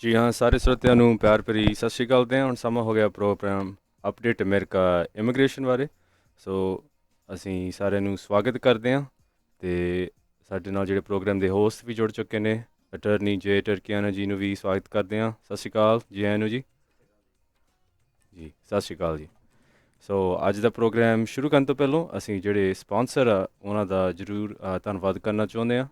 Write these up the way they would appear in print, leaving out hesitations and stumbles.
ਜੀ ਹਾਂ, ਸਾਰੇ ਸਰੋਤਿਆਂ ਨੂੰ ਪਿਆਰ ਭਰੀ ਸਤਿ ਸ਼੍ਰੀ ਅਕਾਲ ਦੇ ਹੁਣ ਸਮਾਂ ਹੋ ਗਿਆ ਪ੍ਰੋਗਰਾਮ ਅਪਡੇਟ ਅਮਰੀਕਾ ਇਮੀਗ੍ਰੇਸ਼ਨ ਬਾਰੇ। ਸੋ ਅਸੀਂ ਸਾਰਿਆਂ ਨੂੰ ਸਵਾਗਤ ਕਰਦੇ ਹਾਂ ਅਤੇ ਸਾਡੇ ਨਾਲ ਜਿਹੜੇ ਪ੍ਰੋਗਰਾਮ ਦੇ ਹੋਸਟ ਵੀ ਜੁੜ ਚੁੱਕੇ ਨੇ। ਅਟਰਨੀ ਜੇ ਟਰਕੀਆਨਾ ਜੀ ਨੂੰ ਵੀ ਸਵਾਗਤ ਕਰਦੇ ਹਾਂ। ਸਤਿ ਸ਼੍ਰੀ ਅਕਾਲ ਜੀ ਆਇਆਂ ਨੂੰ ਜੀ। ਜੀ ਸਤਿ ਸ਼੍ਰੀ ਅਕਾਲ ਜੀ। ਸੋ ਅੱਜ ਦਾ ਪ੍ਰੋਗਰਾਮ ਸ਼ੁਰੂ ਕਰਨ ਤੋਂ ਪਹਿਲਾਂ ਅਸੀਂ ਜਿਹੜੇ ਸਪਾਂਸਰ ਆ ਉਹਨਾਂ ਦਾ ਜ਼ਰੂਰ ਧੰਨਵਾਦ ਕਰਨਾ ਚਾਹੁੰਦੇ ਹਾਂ।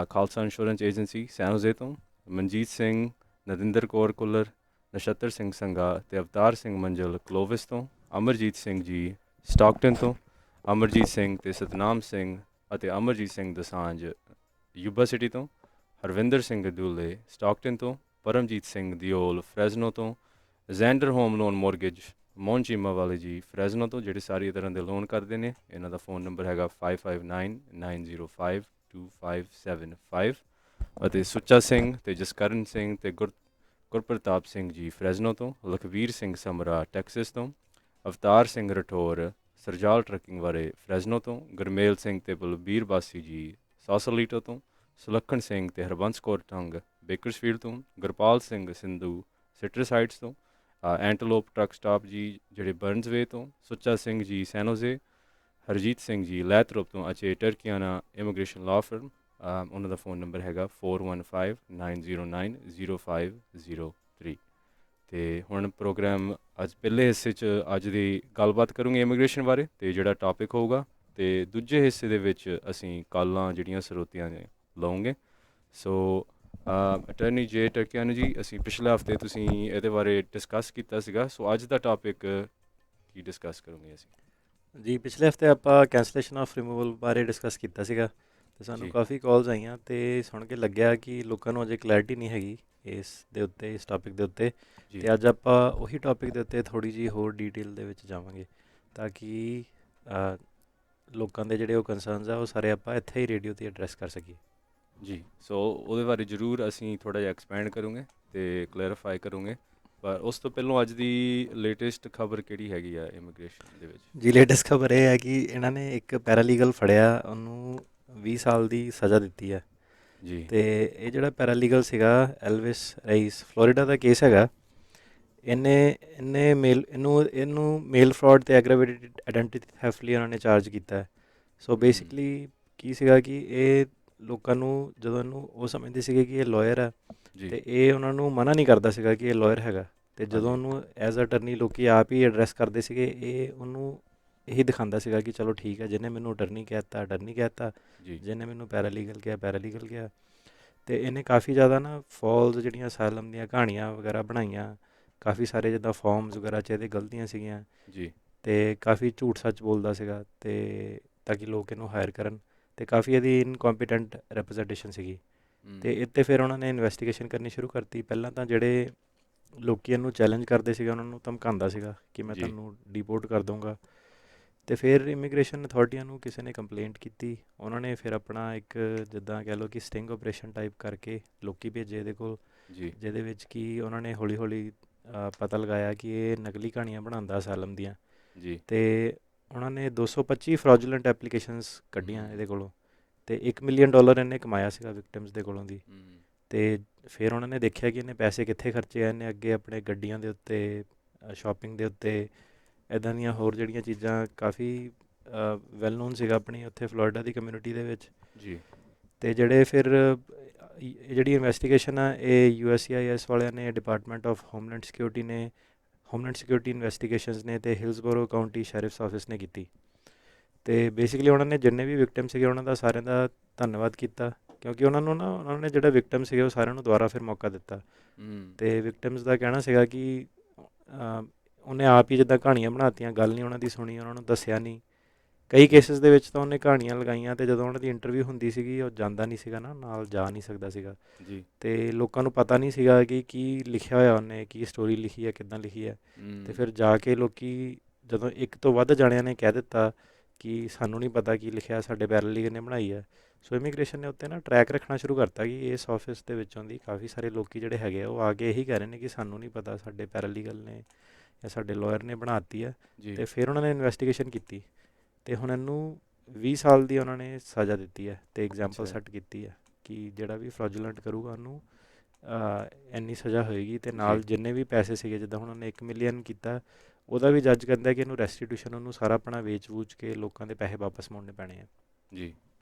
ਖਾਲਸਾ ਇੰਸ਼ੋਰੈਂਸ ਏਜੰਸੀ ਸੈਨੋਜ਼ੇ ਤੋਂ ਮਨਜੀਤ ਸਿੰਘ, ਨਰਿੰਦਰ ਕੌਰ ਕੁੱਲਰ, ਨਛੱਤਰ ਸਿੰਘ ਸੰਘਾ ਅਤੇ ਅਵਤਾਰ ਸਿੰਘ ਮੰਜ਼ਲ ਕਲੋਵਿਸ ਤੋਂ, ਅਮਰਜੀਤ ਸਿੰਘ ਜੀ ਸਟਾਕਟਨ ਤੋਂ, ਅਮਰਜੀਤ ਸਿੰਘ ਅਤੇ ਸਤਨਾਮ ਸਿੰਘ ਅਤੇ ਅਮਰਜੀਤ ਸਿੰਘ ਦਸਾਂਝ ਯੂਬਾ ਸਿਟੀ ਤੋਂ, ਹਰਵਿੰਦਰ ਸਿੰਘ ਦੂਲੇ ਸਟਾਕਟਨ ਤੋਂ, ਪਰਮਜੀਤ ਸਿੰਘ ਦਿਓਲ ਫਰੈਜ਼ਨੋ ਤੋਂ, Zander home loan mortgage Mohan Cheema ਵਾਲੇ ਜੀ ਫਰੈਜ਼ਨੋ ਤੋਂ, ਜਿਹੜੇ ਸਾਰੀ ਤਰ੍ਹਾਂ ਦੇ ਲੋਨ ਕਰਦੇ ਨੇ। ਇਹਨਾਂ ਦਾ ਫ਼ੋਨ ਨੰਬਰ ਹੈਗਾ 5599052575 ਅਤੇ ਸੁੱਚਾ ਸਿੰਘ ਅਤੇ ਜਸਕਰਨ ਸਿੰਘ ਅਤੇ ਗੁਰਪ੍ਰਤਾਪ ਸਿੰਘ ਜੀ ਫਰੈਜ਼ਨੋ ਤੋਂ, ਲਖਵੀਰ ਸਿੰਘ ਸਮਰਾ ਟੈਕਸਿਸ ਤੋਂ, ਅਵਤਾਰ ਸਿੰਘ ਰਠੌਰ ਸਰਜਾਲ ਟਰੱਕਿੰਗ ਵਾਲੇ ਫਰੈਜ਼ਨੋ ਤੋਂ, ਗੁਰਮੇਲ ਸਿੰਘ ਅਤੇ ਬਲਬੀਰ ਬਾਸੀ ਜੀ ਸਾਸਲੀਟੋ ਤੋਂ, ਸੁਲੱਖਣ ਸਿੰਘ ਅਤੇ ਹਰਬੰਸ ਕੌਰ ਟੰਗ ਬੇਕਰਸਫੀਲਡ ਤੋਂ, ਗੁਰਪਾਲ ਸਿੰਘ ਸਿੰਧੂ ਸਿਟਰਸਾਈਡਸ ਤੋਂ, ਐਂਟਲੋਪ ਟਰੱਕ ਸਟਾਪ ਜੀ ਜਿਹੜੇ ਬਰਨਸਵੇ ਤੋਂ, ਸੁੱਚਾ ਸਿੰਘ ਜੀ ਸੈਨੋਜ਼ੇ, ਹਰਜੀਤ ਸਿੰਘ ਜੀ ਲੈਥਰੋਪ ਤੋਂ, ਅਚੇ ਟਰਕੀਆਨਾ ਇਮੀਗ੍ਰੇਸ਼ਨ ਲਾਅ ਫਰਮ। ਉਹਨਾਂ ਦਾ ਫ਼ੋਨ ਨੰਬਰ ਹੈਗਾ 4159090503। ਅਤੇ ਹੁਣ ਪ੍ਰੋਗਰਾਮ ਅੱਜ ਪਹਿਲੇ ਹਿੱਸੇ 'ਚ ਅੱਜ ਦੀ ਗੱਲਬਾਤ ਕਰੂੰਗੇ ਇਮੀਗ੍ਰੇਸ਼ਨ ਬਾਰੇ ਅਤੇ ਜਿਹੜਾ ਟੌਪਿਕ ਹੋਊਗਾ, ਅਤੇ ਦੂਜੇ ਹਿੱਸੇ ਦੇ ਵਿੱਚ ਅਸੀਂ ਕਾਲਾਂ ਜਿਹੜੀਆਂ ਸਰੋਤਿਆਂ ਨੇ ਲਵਾਂਗੇ। ਸੋ ਅਟਰਨੀ ਜੇ ਟਰਕੀਆਨਾ ਜੀ, ਅਸੀਂ ਪਿਛਲੇ ਹਫ਼ਤੇ ਤੁਸੀਂ ਇਹਦੇ ਬਾਰੇ ਡਿਸਕਸ ਕੀਤਾ ਸੀਗਾ। ਸੋ ਅੱਜ ਦਾ ਟੌਪਿਕ ਕੀ ਡਿਸਕਸ ਕਰੂੰਗੇ ਅਸੀਂ? ਜੀ ਪਿਛਲੇ ਹਫਤੇ ਆਪਾਂ ਕੈਂਸਲੇਸ਼ਨ ਆਫ ਰਿਮੂਵਲ ਬਾਰੇ ਡਿਸਕਸ ਕੀਤਾ ਸੀਗਾ ਅਤੇ ਸਾਨੂੰ ਜੀ ਕਾਫੀ ਕਾਲਸ ਆਈਆਂ ਅਤੇ ਸੁਣ ਕੇ ਲੱਗਿਆ ਕਿ ਲੋਕਾਂ ਨੂੰ ਅਜੇ ਕਲੈਰਿਟੀ ਨਹੀਂ ਹੈਗੀ ਇਸ ਦੇ ਉੱਤੇ, ਇਸ ਟੌਪਿਕ ਦੇ ਉੱਤੇ। ਜੀ ਅਤੇ ਅੱਜ ਆਪਾਂ ਉਹੀ ਟੌਪਿਕ ਦੇ ਉੱਤੇ ਥੋੜ੍ਹੀ ਜਿਹੀ ਹੋਰ ਡੀਟੇਲ ਦੇ ਵਿੱਚ ਜਾਵਾਂਗੇ ਤਾਂ ਕਿ ਲੋਕਾਂ ਦੇ ਜਿਹੜੇ ਉਹ ਕੰਸਰਨਸ ਆ ਉਹ ਸਾਰੇ ਆਪਾਂ ਇੱਥੇ ਹੀ ਰੇਡੀਓ 'ਤੇ ਐਡਰੈਸ ਕਰ ਸਕੀਏ। ਜੀ, ਸੋ ਉਹਦੇ ਬਾਰੇ ਜ਼ਰੂਰ ਅਸੀਂ ਥੋੜ੍ਹਾ ਜਿਹਾ ਐਕਸਪੈਂਡ ਕਰੂੰਗੇ ਅਤੇ ਕਲੈਰੀਫਾਈ ਕਰੂੰਗੇ। ਪਰ ਉਸ ਤੋਂ ਪਹਿਲਾਂ ਅੱਜ ਦੀ ਲੇਟੈਸਟ ਖਬਰ ਕਿਹੜੀ ਹੈਗੀ ਆ ਇਮੀਗ੍ਰੇਸ਼ਨ ਦੇ ਵਿੱਚ? ਜੀ ਲੇਟੈਸਟ ਖਬਰ ਇਹ ਹੈ ਕਿ ਇਹਨਾਂ ਨੇ ਇੱਕ ਪੈਰਾਲੀਗਲ ਫੜਿਆ, ਉਹਨੂੰ 20 ਸਾਲ ਦੀ ਸਜ਼ਾ ਦਿੱਤੀ ਹੈ। ਜੀ ਅਤੇ ਇਹ ਜਿਹੜਾ ਪੈਰਾਲੀਗਲ ਸੀਗਾ ਐਲਵਿਸ ਰਈਸ, ਫਲੋਰੀਡਾ ਦਾ ਕੇਸ ਹੈਗਾ। ਇਹਨੇ ਇਹਨੂੰ ਮੇਲ ਫਰਾਡ ਅਤੇ ਐਗਰਾਵੇਟਿਡ ਆਈਡੈਂਟੀਟੀ ਥੈਫਟ ਲਈ ਉਹਨਾਂ ਨੇ ਚਾਰਜ ਕੀਤਾ ਹੈ। ਸੋ ਬੇਸਿਕਲੀ ਕੀ ਸੀਗਾ ਕਿ ਇਹ ਲੋਕਾਂ ਨੂੰ, ਜਦੋਂ ਇਹਨੂੰ ਉਹ ਸਮਝਦੇ ਸੀਗੇ ਕਿ ਇਹ ਲਾਇਰ ਹੈ ਜੀ ਅਤੇ ਇਹ ਉਹਨਾਂ ਨੂੰ ਮਨਾ ਨਹੀਂ ਕਰਦਾ ਸੀਗਾ ਕਿ ਇਹ ਲਾਇਰ ਹੈਗਾ। ਅਤੇ ਜਦੋਂ ਹਾਂਜੀ ਉਹਨੂੰ ਐਜ਼ ਅਟਰਨੀ ਲੋਕ ਆਪ ਹੀ ਐਡਰੈਸ ਕਰਦੇ ਸੀਗੇ, ਇਹ ਉਹਨੂੰ ਇਹੀ ਦਿਖਾਉਂਦਾ ਸੀਗਾ ਕਿ ਚਲੋ ਠੀਕ ਹੈ, ਜਿਹਨੇ ਮੈਨੂੰ ਅਟਰਨੀ ਕਹਿ ਦਿੱਤਾ ਅਟਰਨੀ ਕਹਿ ਦਿੱਤਾ, ਜੀ ਜਿਹਨੇ ਮੈਨੂੰ ਪੈਰਾਲੀਗਲ ਕਿਹਾ ਪੈਰਾਲੀਗਲ ਕਿਹਾ। ਅਤੇ ਇਹਨੇ ਕਾਫੀ ਜ਼ਿਆਦਾ ਨਾ ਫੋਲਸ ਜਿਹੜੀਆਂ ਅਸਾਈਲਮ ਦੀਆਂ ਕਹਾਣੀਆਂ ਵਗੈਰਾ ਬਣਾਈਆਂ, ਕਾਫੀ ਸਾਰੇ ਜਿੱਦਾਂ ਫੋਰਮਸ ਵਗੈਰਾ 'ਚ ਇਹਦੇ ਗਲਤੀਆਂ ਸੀਗੀਆਂ ਜੀ ਅਤੇ ਕਾਫੀ ਝੂਠ ਸੱਚ ਬੋਲਦਾ ਸੀਗਾ ਅਤੇ ਤਾਂ ਕਿ ਲੋਕ ਇਹਨੂੰ ਹਾਇਰ ਕਰਨ, ਅਤੇ ਕਾਫੀ ਇਹਦੀ ਇਨਕੰਪੀਟੈਂਟ ਰੈਪਰਜ਼ੈਂਟੇਸ਼ਨ ਸੀਗੀ। ਅਤੇ ਇਹ 'ਤੇ ਫਿਰ ਉਹਨਾਂ ਨੇ ਇਨਵੈਸਟੀਗੇਸ਼ਨ ਕਰਨੀ ਸ਼ੁਰੂ ਕਰਤੀ। ਪਹਿਲਾਂ ਤਾਂ ਜਿਹੜੇ ਲੋਕ ਇਹਨੂੰ ਚੈਲੰਜ ਕਰਦੇ ਸੀਗੇ ਉਹਨਾਂ ਨੂੰ ਧਮਕਾਉਂਦਾ ਸੀਗਾ ਕਿ ਮੈਂ ਜੀ ਤੁਹਾਨੂੰ ਡੀਪੋਰਟ ਕਰ ਦਊਂਗਾ। ਅਤੇ ਫਿਰ ਇਮੀਗ੍ਰੇਸ਼ਨ ਅਥਾਰਟੀਆਂ ਨੂੰ ਕਿਸੇ ਨੇ ਕੰਪਲੇਂਟ ਕੀਤੀ, ਉਹਨਾਂ ਨੇ ਫਿਰ ਆਪਣਾ ਇੱਕ ਜਿੱਦਾਂ ਕਹਿ ਲਓ ਕਿ ਸਟਿੰਗ ਆਪਰੇਸ਼ਨ ਟਾਈਪ ਕਰਕੇ ਲੋਕੀ ਭੇਜੇ ਇਹਦੇ ਕੋਲ, ਜੀ ਜਿਹਦੇ ਵਿੱਚ ਕਿ ਉਹਨਾਂ ਨੇ ਹੌਲੀ ਹੌਲੀ ਪਤਾ ਲਗਾਇਆ ਕਿ ਇਹ ਨਕਲੀ ਕਹਾਣੀਆਂ ਬਣਾਉਂਦਾ ਅਸਾਈਲਮ ਦੀਆਂ। ਜੀ ਅਤੇ ਉਹਨਾਂ ਨੇ 225 ਫਰਾਜੂਲੈਂਟ ਐਪਲੀਕੇਸ਼ਨਸ ਕੱਢੀਆਂ ਇਹਦੇ ਕੋਲੋਂ, ਅਤੇ $1 ਮਿਲੀਅਨ ਇਹਨੇ ਕਮਾਇਆ ਸੀਗਾ ਵਿਕਟਮਸ ਦੇ ਕੋਲੋਂ ਦੀ। ਅਤੇ ਫਿਰ ਉਹਨਾਂ ਨੇ ਦੇਖਿਆ ਕਿ ਇਹਨੇ ਪੈਸੇ ਕਿੱਥੇ ਖਰਚੇ ਆ, ਇਹਨੇ ਅੱਗੇ ਆਪਣੇ ਗੱਡੀਆਂ ਦੇ ਉੱਤੇ, ਸ਼ਾਪਿੰਗ ਦੇ ਉੱਤੇ, ਇੱਦਾਂ ਦੀਆਂ ਹੋਰ ਜਿਹੜੀਆਂ ਚੀਜ਼ਾਂ ਕਾਫੀ ਵੈਲ ਨੋਨ ਸੀਗਾ ਆਪਣੀ ਉੱਥੇ ਫਲੋਰੀਡਾ ਦੀ ਕਮਿਊਨਿਟੀ ਦੇ ਵਿੱਚ। ਜੀ ਅਤੇ ਜਿਹੜੇ ਫਿਰ ਇਹ ਜਿਹੜੀ ਇਨਵੈਸਟੀਗੇਸ਼ਨ ਆ ਇਹ USCIS ਵਾਲਿਆਂ ਨੇ, ਡਿਪਾਰਟਮੈਂਟ ਆਫ ਹੋਮਲੈਂਡ ਸਿਕਿਉਰਿਟੀ ਨੇ, ਹੋਮਲੈਂਡ ਸਿਕਿਉਰਿਟੀ ਇਨਵੈਸਟੀਗੇਸ਼ਨਸ ਨੇ, ਅਤੇ ਹਿਲਸਬੋਰੋ ਕਾਊਂਟੀ ਸ਼ੈਰਿਫਸ ਆਫਿਸ ਨੇ ਕੀਤੀ। ਅਤੇ ਬੇਸਿਕਲੀ ਉਹਨਾਂ ਨੇ ਜਿੰਨੇ ਵੀ ਵਿਕਟਮ ਸੀਗੇ ਉਹਨਾਂ ਦਾ ਸਾਰਿਆਂ ਦਾ ਧੰਨਵਾਦ ਕੀਤਾ, ਕਿਉਂਕਿ ਉਹਨਾਂ ਨੇ ਜਿਹੜੇ ਵਿਕਟਮ ਸੀਗੇ ਉਹ ਸਾਰਿਆਂ ਨੂੰ ਦੁਬਾਰਾ ਫਿਰ ਮੌਕਾ ਦਿੱਤਾ। ਅਤੇ ਵਿਕਟਮਸ ਦਾ ਕਹਿਣਾ ਸੀਗਾ ਕਿ ਉਹਨੇ ਆਪ ਹੀ ਜਿੱਦਾਂ ਕਹਾਣੀਆਂ ਬਣਾਤੀਆਂ, ਗੱਲ ਨਹੀਂ ਉਹਨਾਂ ਦੀ ਸੁਣੀ, ਉਹਨਾਂ ਨੂੰ ਦੱਸਿਆ ਨਹੀਂ। ਕਈ ਕੇਸਿਸ ਦੇ ਵਿੱਚ ਤਾਂ ਉਹਨੇ ਕਹਾਣੀਆਂ ਲਗਾਈਆਂ ਅਤੇ ਜਦੋਂ ਉਹਨਾਂ ਦੀ ਇੰਟਰਵਿਊ ਹੁੰਦੀ ਸੀਗੀ ਉਹ ਜਾਂਦਾ ਨਹੀਂ ਸੀਗਾ, ਨਾਲ ਜਾ ਨਹੀਂ ਸਕਦਾ ਸੀਗਾ। ਜੀ ਅਤੇ ਲੋਕਾਂ ਨੂੰ ਪਤਾ ਨਹੀਂ ਸੀਗਾ ਕਿ ਕੀ ਲਿਖਿਆ ਹੋਇਆ ਉਹਨੇ, ਕੀ ਸਟੋਰੀ ਲਿਖੀ ਹੈ, ਕਿੱਦਾਂ ਲਿਖੀ ਹੈ। ਅਤੇ ਫਿਰ ਜਾ ਕੇ ਲੋਕੀ ਜਦੋਂ ਇੱਕ ਤੋਂ ਵੱਧ ਜਾਣਿਆਂ ਨੇ ਕਹਿ ਦਿੱਤਾ ਕਿ ਸਾਨੂੰ ਨਹੀਂ ਪਤਾ ਕੀ ਲਿਖਿਆ, ਸਾਡੇ ਪੈਰਾਲੀਗਲ ਨੇ ਬਣਾਈ ਹੈ। ਸੋ ਇਮੀਗ੍ਰੇਸ਼ਨ ਨੇ ਉੱਤੇ ਨਾ ਟਰੈਕ ਰੱਖਣਾ ਸ਼ੁਰੂ ਕਰਤਾ ਕਿ ਇਸ ਆਫਿਸ ਦੇ ਵਿੱਚੋਂ ਦੀ ਕਾਫੀ ਸਾਰੇ ਲੋਕ ਜਿਹੜੇ ਹੈਗੇ ਆ ਉਹ ਆ ਕੇ ਇਹੀ ਕਹਿ ਰਹੇ ਨੇ ਕਿ ਸਾਨੂੰ ਨਹੀਂ ਪਤਾ, ਸਾਡੇ ਪੈਰਾਲੀਗਲ ਨੇ ਜਾਂ ਸਾਡੇ ਲਾਇਰ ਨੇ ਬਣਾਤੀ ਹੈ। ਜੀ ਅਤੇ ਫਿਰ ਉਹਨਾਂ ਨੇ ਇਨਵੈਸਟੀਗੇਸ਼ਨ ਕੀਤੀ ਅਤੇ ਹੁਣ ਇਹਨੂੰ 20 ਸਾਲ ਦੀ ਉਹਨਾਂ ਨੇ ਸਜ਼ਾ ਦਿੱਤੀ ਹੈ ਅਤੇ ਐਗਜ਼ਾਮਪਲ ਅੱਛਾ ਸੈੱਟ ਕੀਤੀ ਹੈ ਕਿ ਜਿਹੜਾ ਵੀ ਫਰਾਜੂਲੈਂਟ ਕਰੂਗਾ ਉਹਨੂੰ ਇੰਨੀ ਸਜ਼ਾ ਹੋਏਗੀ, ਅਤੇ ਜੀ ਨਾਲ ਜਿੰਨੇ ਵੀ ਪੈਸੇ ਸੀਗੇ, ਜਿੱਦਾਂ ਹੁਣ ਉਹਨੇ 1 ਮਿਲੀਅਨ ਕੀਤਾ, ਉਹਦਾ ਵੀ ਜੱਜ ਕਹਿੰਦਾ ਕਿ ਇਹਨੂੰ ਰੈਸਟੀਟਿਊਸ਼ਨ, ਉਹਨੂੰ ਸਾਰਾ ਆਪਣਾ ਵੇਚ-ਵੂਚ ਕੇ ਲੋਕਾਂ ਦੇ ਪੈਸੇ ਵਾਪਸ ਮੋੜਨੇ ਪੈਣੇ ਆ। ਜੀ।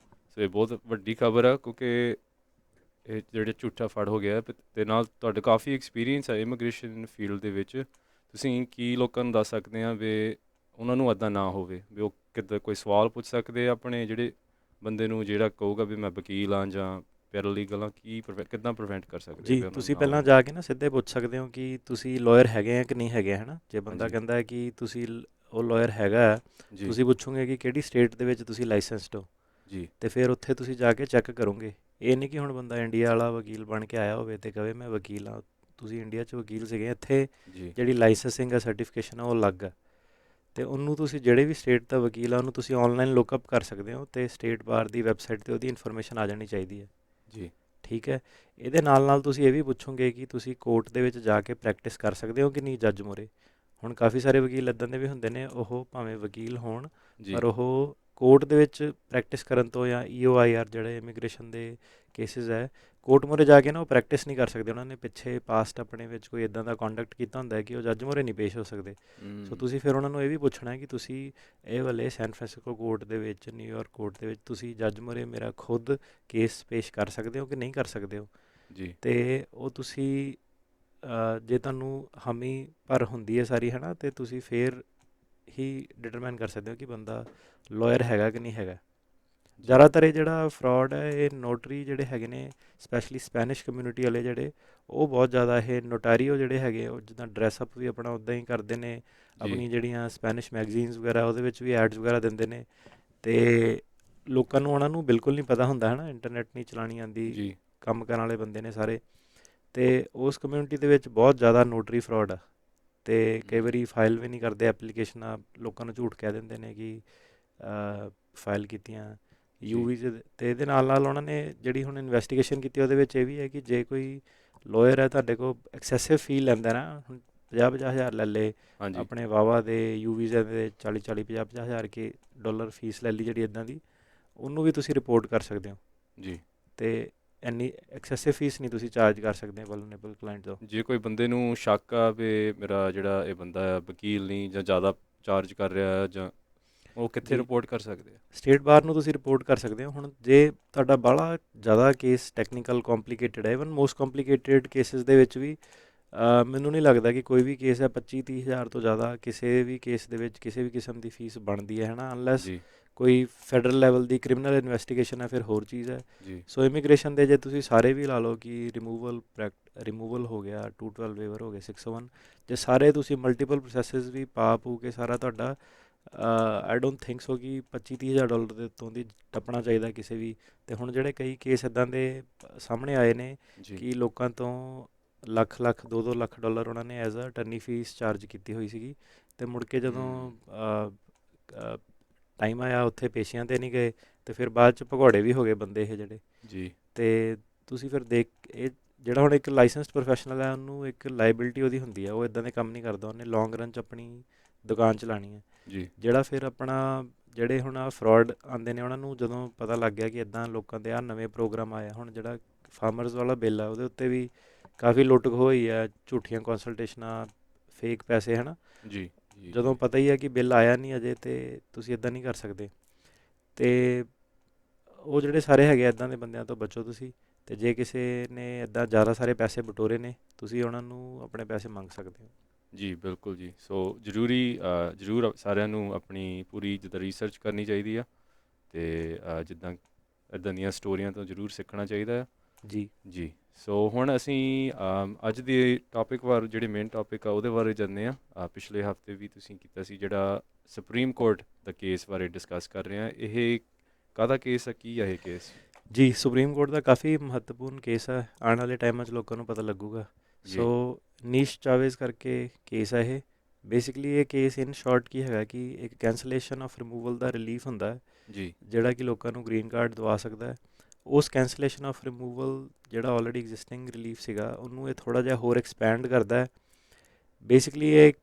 ਸੋ ਇਹ ਬਹੁਤ ਵੱਡੀ ਖਬਰ ਆ, ਕਿਉਂਕਿ ਇਹ ਜਿਹੜੇ ਝੂਠਾ ਫੜ ਹੋ ਗਿਆ ਤੇ ਨਾਲ ਤੁਹਾਡਾ ਕਾਫੀ ਐਕਸਪੀਰੀਅੰਸ ਹੈ ਇਮੀਗ੍ਰੇਸ਼ਨ ਫੀਲਡ ਦੇ ਵਿੱਚ, ਤੁਸੀਂ ਕੀ ਲੋਕਾਂ ਨੂੰ ਦੱਸ ਸਕਦੇ ਆ ਵੀ ਉਹਨਾਂ ਨੂੰ ਇੱਦਾਂ ਨਾ ਹੋਵੇ, ਵੀ ਉਹ ਕਿੱਦਾਂ ਕੋਈ ਸਵਾਲ ਪੁੱਛ ਸਕਦੇ ਆ ਆਪਣੇ ਜਿਹੜੇ ਬੰਦੇ ਨੂੰ, ਜਿਹੜਾ ਕਹੂਗਾ ਵੀ ਮੈਂ ਵਕੀਲ ਹਾਂ ਜਾਂ ਪੈਰਾਲੀਗਲ ਹਾਂ, ਕਿੱਦਾਂ ਪ੍ਰੀਵੈਂਟ ਕਰ ਸਕਦੇ ਆ ਜੀ, ਵੀ ਉਹਨਾਂ ਨੂੰ ਤੁਸੀਂ ਨਾ ਪਹਿਲਾਂ ਹੋਵੇ? ਜਾ ਕੇ ਨਾ ਸਿੱਧੇ ਪੁੱਛ ਸਕਦੇ ਹੋ ਕਿ ਤੁਸੀਂ ਲਾਇਰ ਹੈਗੇ ਆ ਕਿ ਨਹੀਂ ਹੈਗੇ, ਹੈ ਨਾ। ਜੇ ਬੰਦਾ ਹਾਂਜੀ। ਕਹਿੰਦਾ ਹੈ ਕਿ ਤੁਸੀਂ ਉਹ ਲਾਇਰ ਹੈਗਾ ਹੈ, ਜੀ ਤੁਸੀਂ ਪੁੱਛੋਗੇ ਕਿ ਕਿਹੜੀ ਸਟੇਟ ਦੇ ਵਿੱਚ ਤੁਸੀਂ ਲਾਇਸੈਂਸਡ ਹੋ, ਜੀ ਅਤੇ ਫਿਰ ਉੱਥੇ ਤੁਸੀਂ ਜਾ ਕੇ ਚੈੱਕ ਕਰੋਗੇ। ਇਹ ਨਹੀਂ ਕਿ ਹੁਣ ਬੰਦਾ ਇੰਡੀਆ ਵਾਲਾ ਵਕੀਲ ਬਣ ਕੇ ਆਇਆ ਹੋਵੇ ਅਤੇ ਕਹੇ ਮੈਂ ਵਕੀਲ ਹਾਂ। ਤੁਸੀਂ ਇੰਡੀਆ 'ਚ ਵਕੀਲ ਸੀਗੇ, ਇੱਥੇ ਜੀ ਜਿਹੜੀ ਲਾਇਸੈਂਸਿੰਗ ਆ, ਸਰਟੀਫਿਕੇਸ਼ਨ ਆ, ਉਹ ਅਲੱਗ ਆ। ਅਤੇ ਉਹਨੂੰ ਤੁਸੀਂ ਜਿਹੜੇ ਵੀ ਸਟੇਟ ਦਾ ਵਕੀਲ ਆ, ਉਹਨੂੰ ਤੁਸੀਂ ਔਨਲਾਈਨ ਲੁੱਕਅਪ ਕਰ ਸਕਦੇ ਹੋ, ਅਤੇ ਸਟੇਟ ਬਾਰ ਦੀ ਵੈਬਸਾਈਟ 'ਤੇ ਉਹਦੀ ਇਨਫੋਰਮੇਸ਼ਨ ਆ ਜਾਣੀ ਚਾਹੀਦੀ ਹੈ। ਜੀ ਠੀਕ ਹੈ। ਇਹਦੇ ਨਾਲ ਨਾਲ ਤੁਸੀਂ ਇਹ ਵੀ ਪੁੱਛੋਗੇ ਕਿ ਤੁਸੀਂ ਕੋਰਟ ਦੇ ਵਿੱਚ ਜਾ ਕੇ ਪ੍ਰੈਕਟਿਸ ਕਰ ਸਕਦੇ ਹੋ ਕਿ ਨਹੀਂ ਜੱਜ ਮੂਹਰੇ। ਹੁਣ ਕਾਫੀ ਸਾਰੇ ਵਕੀਲ ਇੱਦਾਂ ਦੇ ਵੀ ਹੁੰਦੇ ਨੇ, ਉਹ ਭਾਵੇਂ ਵਕੀਲ ਹੋਣ, ਜੀ ਪਰ ਉਹ ਕੋਰਟ ਦੇ ਵਿੱਚ ਪ੍ਰੈਕਟਿਸ ਕਰਨ ਤੋਂ, ਜਾਂ EOIR ਜਿਹੜੇ ਇਮੀਗ੍ਰੇਸ਼ਨ ਦੇ ਕੇਸਿਸ ਹੈ, ਕੋਰਟ ਮੂਹਰੇ ਜਾ ਕੇ ਨਾ ਉਹ ਪ੍ਰੈਕਟਿਸ ਨਹੀਂ ਕਰ ਸਕਦੇ। ਉਹਨਾਂ ਨੇ ਪਿੱਛੇ ਪਾਸਟ ਆਪਣੇ ਵਿੱਚ ਕੋਈ ਇੱਦਾਂ ਦਾ ਕੰਡਕਟ ਕੀਤਾ ਹੁੰਦਾ ਹੈ ਕਿ ਉਹ ਜੱਜ ਮੂਹਰੇ ਨਹੀਂ ਪੇਸ਼ ਹੋ ਸਕਦੇ। ਸੋ ਤੁਸੀਂ ਫਿਰ ਉਹਨਾਂ ਨੂੰ ਇਹ ਵੀ ਪੁੱਛਣਾ ਹੈ ਕਿ ਤੁਸੀਂ ਇਹ ਵਾਲੇ ਸੈਨ ਫਰਾਂਸਿਸਕੋ ਕੋਰਟ ਦੇ ਵਿੱਚ, ਨਿਊਯਾਰਕ ਕੋਰਟ ਦੇ ਵਿੱਚ ਤੁਸੀਂ ਜੱਜ ਮੂਹਰੇ ਮੇਰਾ ਖੁਦ ਕੇਸ ਪੇਸ਼ ਕਰ ਸਕਦੇ ਹੋ ਕਿ ਨਹੀਂ ਕਰ ਸਕਦੇ ਹੋ। ਜੀ ਅਤੇ ਉਹ ਤੁਸੀਂ ਜੇ ਤੁਹਾਨੂੰ ਹਾਮੀ ਭਰ ਹੁੰਦੀ ਹੈ ਸਾਰੀ, ਹੈ ਨਾ, ਅਤੇ ਤੁਸੀਂ ਫਿਰ ਹੀ ਡਿਟਰਮਾਈਨ ਕਰ ਸਕਦੇ ਹੋ ਕਿ ਬੰਦਾ ਲਾਇਰ ਹੈਗਾ ਕਿ ਨਹੀਂ ਹੈਗਾ। ਜੀ ਜ਼ਿਆਦਾਤਰ ਇਹ ਜਿਹੜਾ ਫਰੋਡ ਹੈ, ਇਹ ਨੋਟਰੀ ਜਿਹੜੇ ਹੈਗੇ ਨੇ, ਸਪੈਸ਼ਲੀ ਸਪੈਨਿਸ਼ ਕਮਿਊਨਿਟੀ ਵਾਲੇ ਜਿਹੜੇ, ਉਹ ਬਹੁਤ ਜ਼ਿਆਦਾ ਇਹ ਨੋਟਾਰੀਓ ਜਿਹੜੇ ਹੈਗੇ, ਉਹ ਜਿੱਦਾਂ ਡਰੈਸਅਪ ਵੀ ਆਪਣਾ ਉੱਦਾਂ ਹੀ ਕਰਦੇ ਨੇ, ਜੀ ਆਪਣੀ ਜਿਹੜੀਆਂ ਸਪੈਨਿਸ਼ ਮੈਗਜ਼ੀਨਸ ਵਗੈਰਾ ਉਹਦੇ ਵਿੱਚ ਵੀ ਐਡਸ ਵਗੈਰਾ ਦਿੰਦੇ ਨੇ, ਅਤੇ ਲੋਕਾਂ ਨੂੰ, ਉਹਨਾਂ ਨੂੰ ਬਿਲਕੁਲ ਨਹੀਂ ਪਤਾ ਹੁੰਦਾ, ਹੈ ਨਾ, ਇੰਟਰਨੈਟ ਨਹੀਂ ਚਲਾਉਣੀ ਆਉਂਦੀ, ਜੀ ਕੰਮ ਕਰਨ ਵਾਲੇ ਬੰਦੇ ਨੇ ਸਾਰੇ, ਅਤੇ ਉਸ ਕਮਿਊਨਿਟੀ ਦੇ ਵਿੱਚ ਬਹੁਤ ਜ਼ਿਆਦਾ ਨੋਟਰੀ ਫਰੋਡ ਆ। ਅਤੇ ਕਈ ਵਾਰੀ ਫਾਈਲ ਵੀ ਨਹੀਂ ਕਰਦੇ ਐਪਲੀਕੇਸ਼ਨਾਂ, ਲੋਕਾਂ ਨੂੰ ਝੂਠ ਕਹਿ ਦਿੰਦੇ ਨੇ ਕਿ ਫਾਈਲ ਕੀਤੀਆਂ ਜੀ UV 'ਚ। ਅਤੇ ਇਹਦੇ ਨਾਲ ਨਾਲ ਉਹਨਾਂ ਨੇ ਜਿਹੜੀ ਹੁਣ ਇਨਵੈਸਟੀਗੇਸ਼ਨ ਕੀਤੀ, ਉਹਦੇ ਵਿੱਚ ਇਹ ਵੀ ਹੈ ਕਿ ਜੇ ਕੋਈ ਲਾਇਰ ਹੈ ਤੁਹਾਡੇ ਕੋਲ ਐਕਸੈਸਿਵ ਫੀ ਲੈਂਦਾ ਨਾ, ਹੁਣ 50-50 ਹਜ਼ਾਰ ਲੈ ਲਏ ਹਾਂਜੀ ਆਪਣੇ ਵਾਵਾ ਦੇ, UV ਦੇ 40-40 50-50 ਹਜ਼ਾਰ ਕੇ ਡਾਲਰ ਫੀਸ ਲੈ ਲਈ ਜਿਹੜੀ ਇੱਦਾਂ ਦੀ, ਉਹਨੂੰ ਵੀ ਤੁਸੀਂ ਰਿਪੋਰਟ ਕਰ ਸਕਦੇ ਹੋ। ਜੀ। ਅਤੇ ਇੰਨੀ ਐਕਸੈਸਿਵ ਫੀਸ ਨਹੀਂ ਤੁਸੀਂ ਚਾਰਜ ਕਰ ਸਕਦੇ ਵਲਨਰੇਬਲ ਕਲਾਇੰਟ ਤੋਂ। ਜੇ ਕੋਈ ਬੰਦੇ ਨੂੰ ਸ਼ੱਕ ਆ ਵੀ ਮੇਰਾ ਜਿਹੜਾ ਇਹ ਬੰਦਾ ਆ ਵਕੀਲ ਨਹੀਂ ਜਾਂ ਜ਼ਿਆਦਾ ਚਾਰਜ ਕਰ ਰਿਹਾ, ਜਾਂ ਉਹ ਕਿੱਥੇ ਜੀ, ਰਿਪੋਰਟ ਕਰ ਸਕਦੇ ਆ? ਸਟੇਟ ਬਾਰ ਨੂੰ ਤੁਸੀਂ ਰਿਪੋਰਟ ਕਰ ਸਕਦੇ ਹੋ। ਹੁਣ ਜੇ ਤੁਹਾਡਾ ਬਾਹਲਾ ਜ਼ਿਆਦਾ ਕੇਸ ਟੈਕਨੀਕਲ ਕੰਪਲੀਕੇਟਡ ਹੈ, ਈਵਨ ਮੋਸਟ ਕੰਪਲੀਕੇਟਡ ਕੇਸਿਸ ਦੇ ਵਿੱਚ ਵੀ ਮੈਨੂੰ ਨਹੀਂ ਲੱਗਦਾ ਕਿ ਕੋਈ ਵੀ ਕੇਸ ਹੈ 25-30 ਹਜ਼ਾਰ ਤੋਂ ਜ਼ਿਆਦਾ ਕਿਸੇ ਵੀ ਕੇਸ ਦੇ ਵਿੱਚ ਕਿਸੇ ਵੀ ਕਿਸਮ ਦੀ ਫੀਸ ਬਣਦੀ ਹੈ ਨਾ, ਅਨਲੈਸ ਜੀ ਕੋਈ ਫੈਡਰਲ ਲੈਵਲ ਦੀ ਕ੍ਰਿਮੀਨਲ ਇਨਵੈਸਟੀਗੇਸ਼ਨ ਹੈ, ਫਿਰ ਹੋਰ ਚੀਜ਼ ਹੈ। ਜੀ ਸੋ ਇਮੀਗ੍ਰੇਸ਼ਨ ਦੇ ਜੇ ਤੁਸੀਂ ਸਾਰੇ ਵੀ ਲਾ ਲਓ ਕਿ ਰਿਮੂਵਲ ਹੋ ਗਿਆ, 212 ਵੇਵਰ ਹੋ ਗਏ, 601, ਜੇ ਸਾਰੇ ਤੁਸੀਂ ਮਲਟੀਪਲ ਪ੍ਰੋਸੈਸਿਸ ਵੀ ਪਾ ਪੂ ਕੇ ਸਾਰਾ ਤੁਹਾਡਾ, ਆਈ ਡੋਂਟ ਥਿੰਕ ਸੋ ਕਿ 25-30 ਹਜ਼ਾਰ ਡਾਲਰ ਦੇ ਉੱਤੋਂ ਦੀ ਟੱਪਣਾ ਚਾਹੀਦਾ ਕਿਸੇ ਵੀ। ਅਤੇ ਹੁਣ ਜਿਹੜੇ ਕਈ ਕੇਸ ਇੱਦਾਂ ਦੇ ਸਾਹਮਣੇ ਆਏ ਨੇ ਜੀ ਕਿ ਲੋਕਾਂ ਤੋਂ ਲੱਖ 2-2 ਲੱਖ ਡਾਲਰ ਉਹਨਾਂ ਨੇ as a attorney fee charge ਕੀਤੀ ਹੋਈ ਸੀਗੀ, ਅਤੇ ਮੁੜ ਕੇ ਜਦੋਂ ਟਾਈਮ ਆਇਆ ਉੱਥੇ ਪੇਸ਼ੀਆਂ 'ਤੇ ਨਹੀਂ ਗਏ, ਅਤੇ ਫਿਰ ਬਾਅਦ 'ਚ ਭਗੌੜੇ ਵੀ ਹੋ ਗਏ ਬੰਦੇ ਇਹ ਜਿਹੜੇ। ਜੀ ਅਤੇ ਤੁਸੀਂ ਫਿਰ ਇਹ ਜਿਹੜਾ ਹੁਣ ਇੱਕ ਲਾਇਸੈਂਸਡ ਪ੍ਰੋਫੈਸ਼ਨਲ ਹੈ, ਉਹਨੂੰ ਇੱਕ ਲਾਇਬਿਲਿਟੀ ਉਹਦੀ ਹੁੰਦੀ ਹੈ, ਉਹ ਇੱਦਾਂ ਦੇ ਕੰਮ ਨਹੀਂ ਕਰਦਾ, ਉਹਨੇ ਲੌਂਗ ਰਨ 'ਚ ਆਪਣੀ ਦੁਕਾਨ ਚਲਾਉਣੀ ਹੈ। ਜੀ ਜਿਹੜਾ ਫਿਰ ਆਪਣਾ ਜਿਹੜੇ ਹੁਣ ਆਹ ਫਰੋਡ ਆਉਂਦੇ ਨੇ, ਉਹਨਾਂ ਨੂੰ ਜਦੋਂ ਪਤਾ ਲੱਗ ਗਿਆ ਕਿ ਇੱਦਾਂ ਲੋਕਾਂ ਦੇ ਆਹ ਨਵੇਂ ਪ੍ਰੋਗਰਾਮ ਆਇਆ, ਹੁਣ ਜਿਹੜਾ ਫਾਰਮਰਸ ਵਾਲਾ ਬਿੱਲ ਆ, ਉਹਦੇ ਉੱਤੇ ਵੀ ਕਾਫੀ ਲੁੱਟ ਖੋਹ ਹੋਈ ਆ, ਝੂਠੀਆਂ ਕੰਸਲਟੇਸ਼ਨਾਂ, ਫੇਕ ਪੈਸੇ, ਹੈ ਨਾ। ਜੀ ਜੀ ਜਦੋਂ ਜੀ ਪਤਾ ਹੀ ਹੈ ਕਿ ਬਿੱਲ ਆਇਆ ਨਹੀਂ ਅਜੇ, ਅਤੇ ਤੁਸੀਂ ਇੱਦਾਂ ਨਹੀਂ ਕਰ ਸਕਦੇ। ਅਤੇ ਉਹ ਜਿਹੜੇ ਸਾਰੇ ਹੈਗੇ ਇੱਦਾਂ ਦੇ ਬੰਦਿਆਂ ਤੋਂ ਬਚੋ ਤੁਸੀਂ। ਅਤੇ ਜੇ ਕਿਸੇ ਨੇ ਇੱਦਾਂ ਜ਼ਿਆਦਾ ਸਾਰੇ ਪੈਸੇ ਬਟੋਰੇ ਨੇ, ਤੁਸੀਂ ਉਹਨਾਂ ਨੂੰ ਆਪਣੇ ਪੈਸੇ ਮੰਗ ਸਕਦੇ ਹੋ। ਜੀ ਬਿਲਕੁਲ ਜੀ। ਸੋ ਜ਼ਰੂਰ ਸਾਰਿਆਂ ਨੂੰ ਆਪਣੀ ਪੂਰੀ ਜਿੱਦਾਂ ਰਿਸਰਚ ਕਰਨੀ ਚਾਹੀਦੀ ਆ, ਅਤੇ ਜਿੱਦਾਂ ਇੱਦਾਂ ਦੀਆਂ ਸਟੋਰੀਆਂ ਤੋਂ ਜ਼ਰੂਰ ਸਿੱਖਣਾ ਚਾਹੀਦਾ ਆ। ਜੀ ਜੀ। ਸੋ ਹੁਣ ਅਸੀਂ ਅੱਜ ਦੇ ਟੌਪਿਕ ਬਾਰੇ, ਜਿਹੜੇ ਮੇਨ ਟੌਪਿਕ ਆ ਉਹਦੇ ਬਾਰੇ ਜਾਂਦੇ ਹਾਂ। ਪਿਛਲੇ ਹਫਤੇ ਵੀ ਤੁਸੀਂ ਕੀਤਾ ਸੀ ਜਿਹੜਾ ਸੁਪਰੀਮ ਕੋਰਟ ਦਾ ਕੇਸ ਬਾਰੇ ਡਿਸਕਸ ਕਰ ਰਹੇ ਹਾਂ। ਇਹ ਕਾਹਦਾ ਕੇਸ ਆ, ਕੀ ਆ ਇਹ ਕੇਸ? ਜੀ, ਸੁਪਰੀਮ ਕੋਰਟ ਦਾ ਕਾਫੀ ਮਹੱਤਵਪੂਰਨ ਕੇਸ ਹੈ, ਆਉਣ ਵਾਲੇ ਟਾਈਮਾਂ 'ਚ ਲੋਕਾਂ ਨੂੰ ਪਤਾ ਲੱਗੂਗਾ। ਜੀ ਸੋ ਨੀਸ਼ ਚਾਵੇਜ਼ ਕਰਕੇ ਕੇਸ ਹੈ ਇਹ। ਬੇਸਿਕਲੀ ਇਹ ਕੇਸ ਇਨ ਸ਼ਾਰਟ ਕੀ ਹੈਗਾ ਕਿ ਇੱਕ ਕੈਂਸਲੇਸ਼ਨ ਆਫ ਰਿਮੂਵਲ ਦਾ ਰਿਲੀਫ ਹੁੰਦਾ ਹੈ, ਜੀ ਜਿਹੜਾ ਕਿ ਲੋਕਾਂ ਨੂੰ ਗ੍ਰੀਨ ਕਾਰਡ ਦਵਾ ਸਕਦਾ ਹੈ। ਉਸ ਕੈਂਸਲੇਸ਼ਨ ਆਫ ਰਿਮੂਵਲ ਜਿਹੜਾ ਆਲਰੇਡੀ ਐਗਜ਼ਿਸਟਿੰਗ ਰਿਲੀਫ ਸੀਗਾ, ਉਹਨੂੰ ਇਹ ਥੋੜ੍ਹਾ ਜਿਹਾ ਹੋਰ ਐਕਸਪੈਂਡ ਕਰਦਾ ਹੈ। ਬੇਸਿਕਲੀ ਇਹ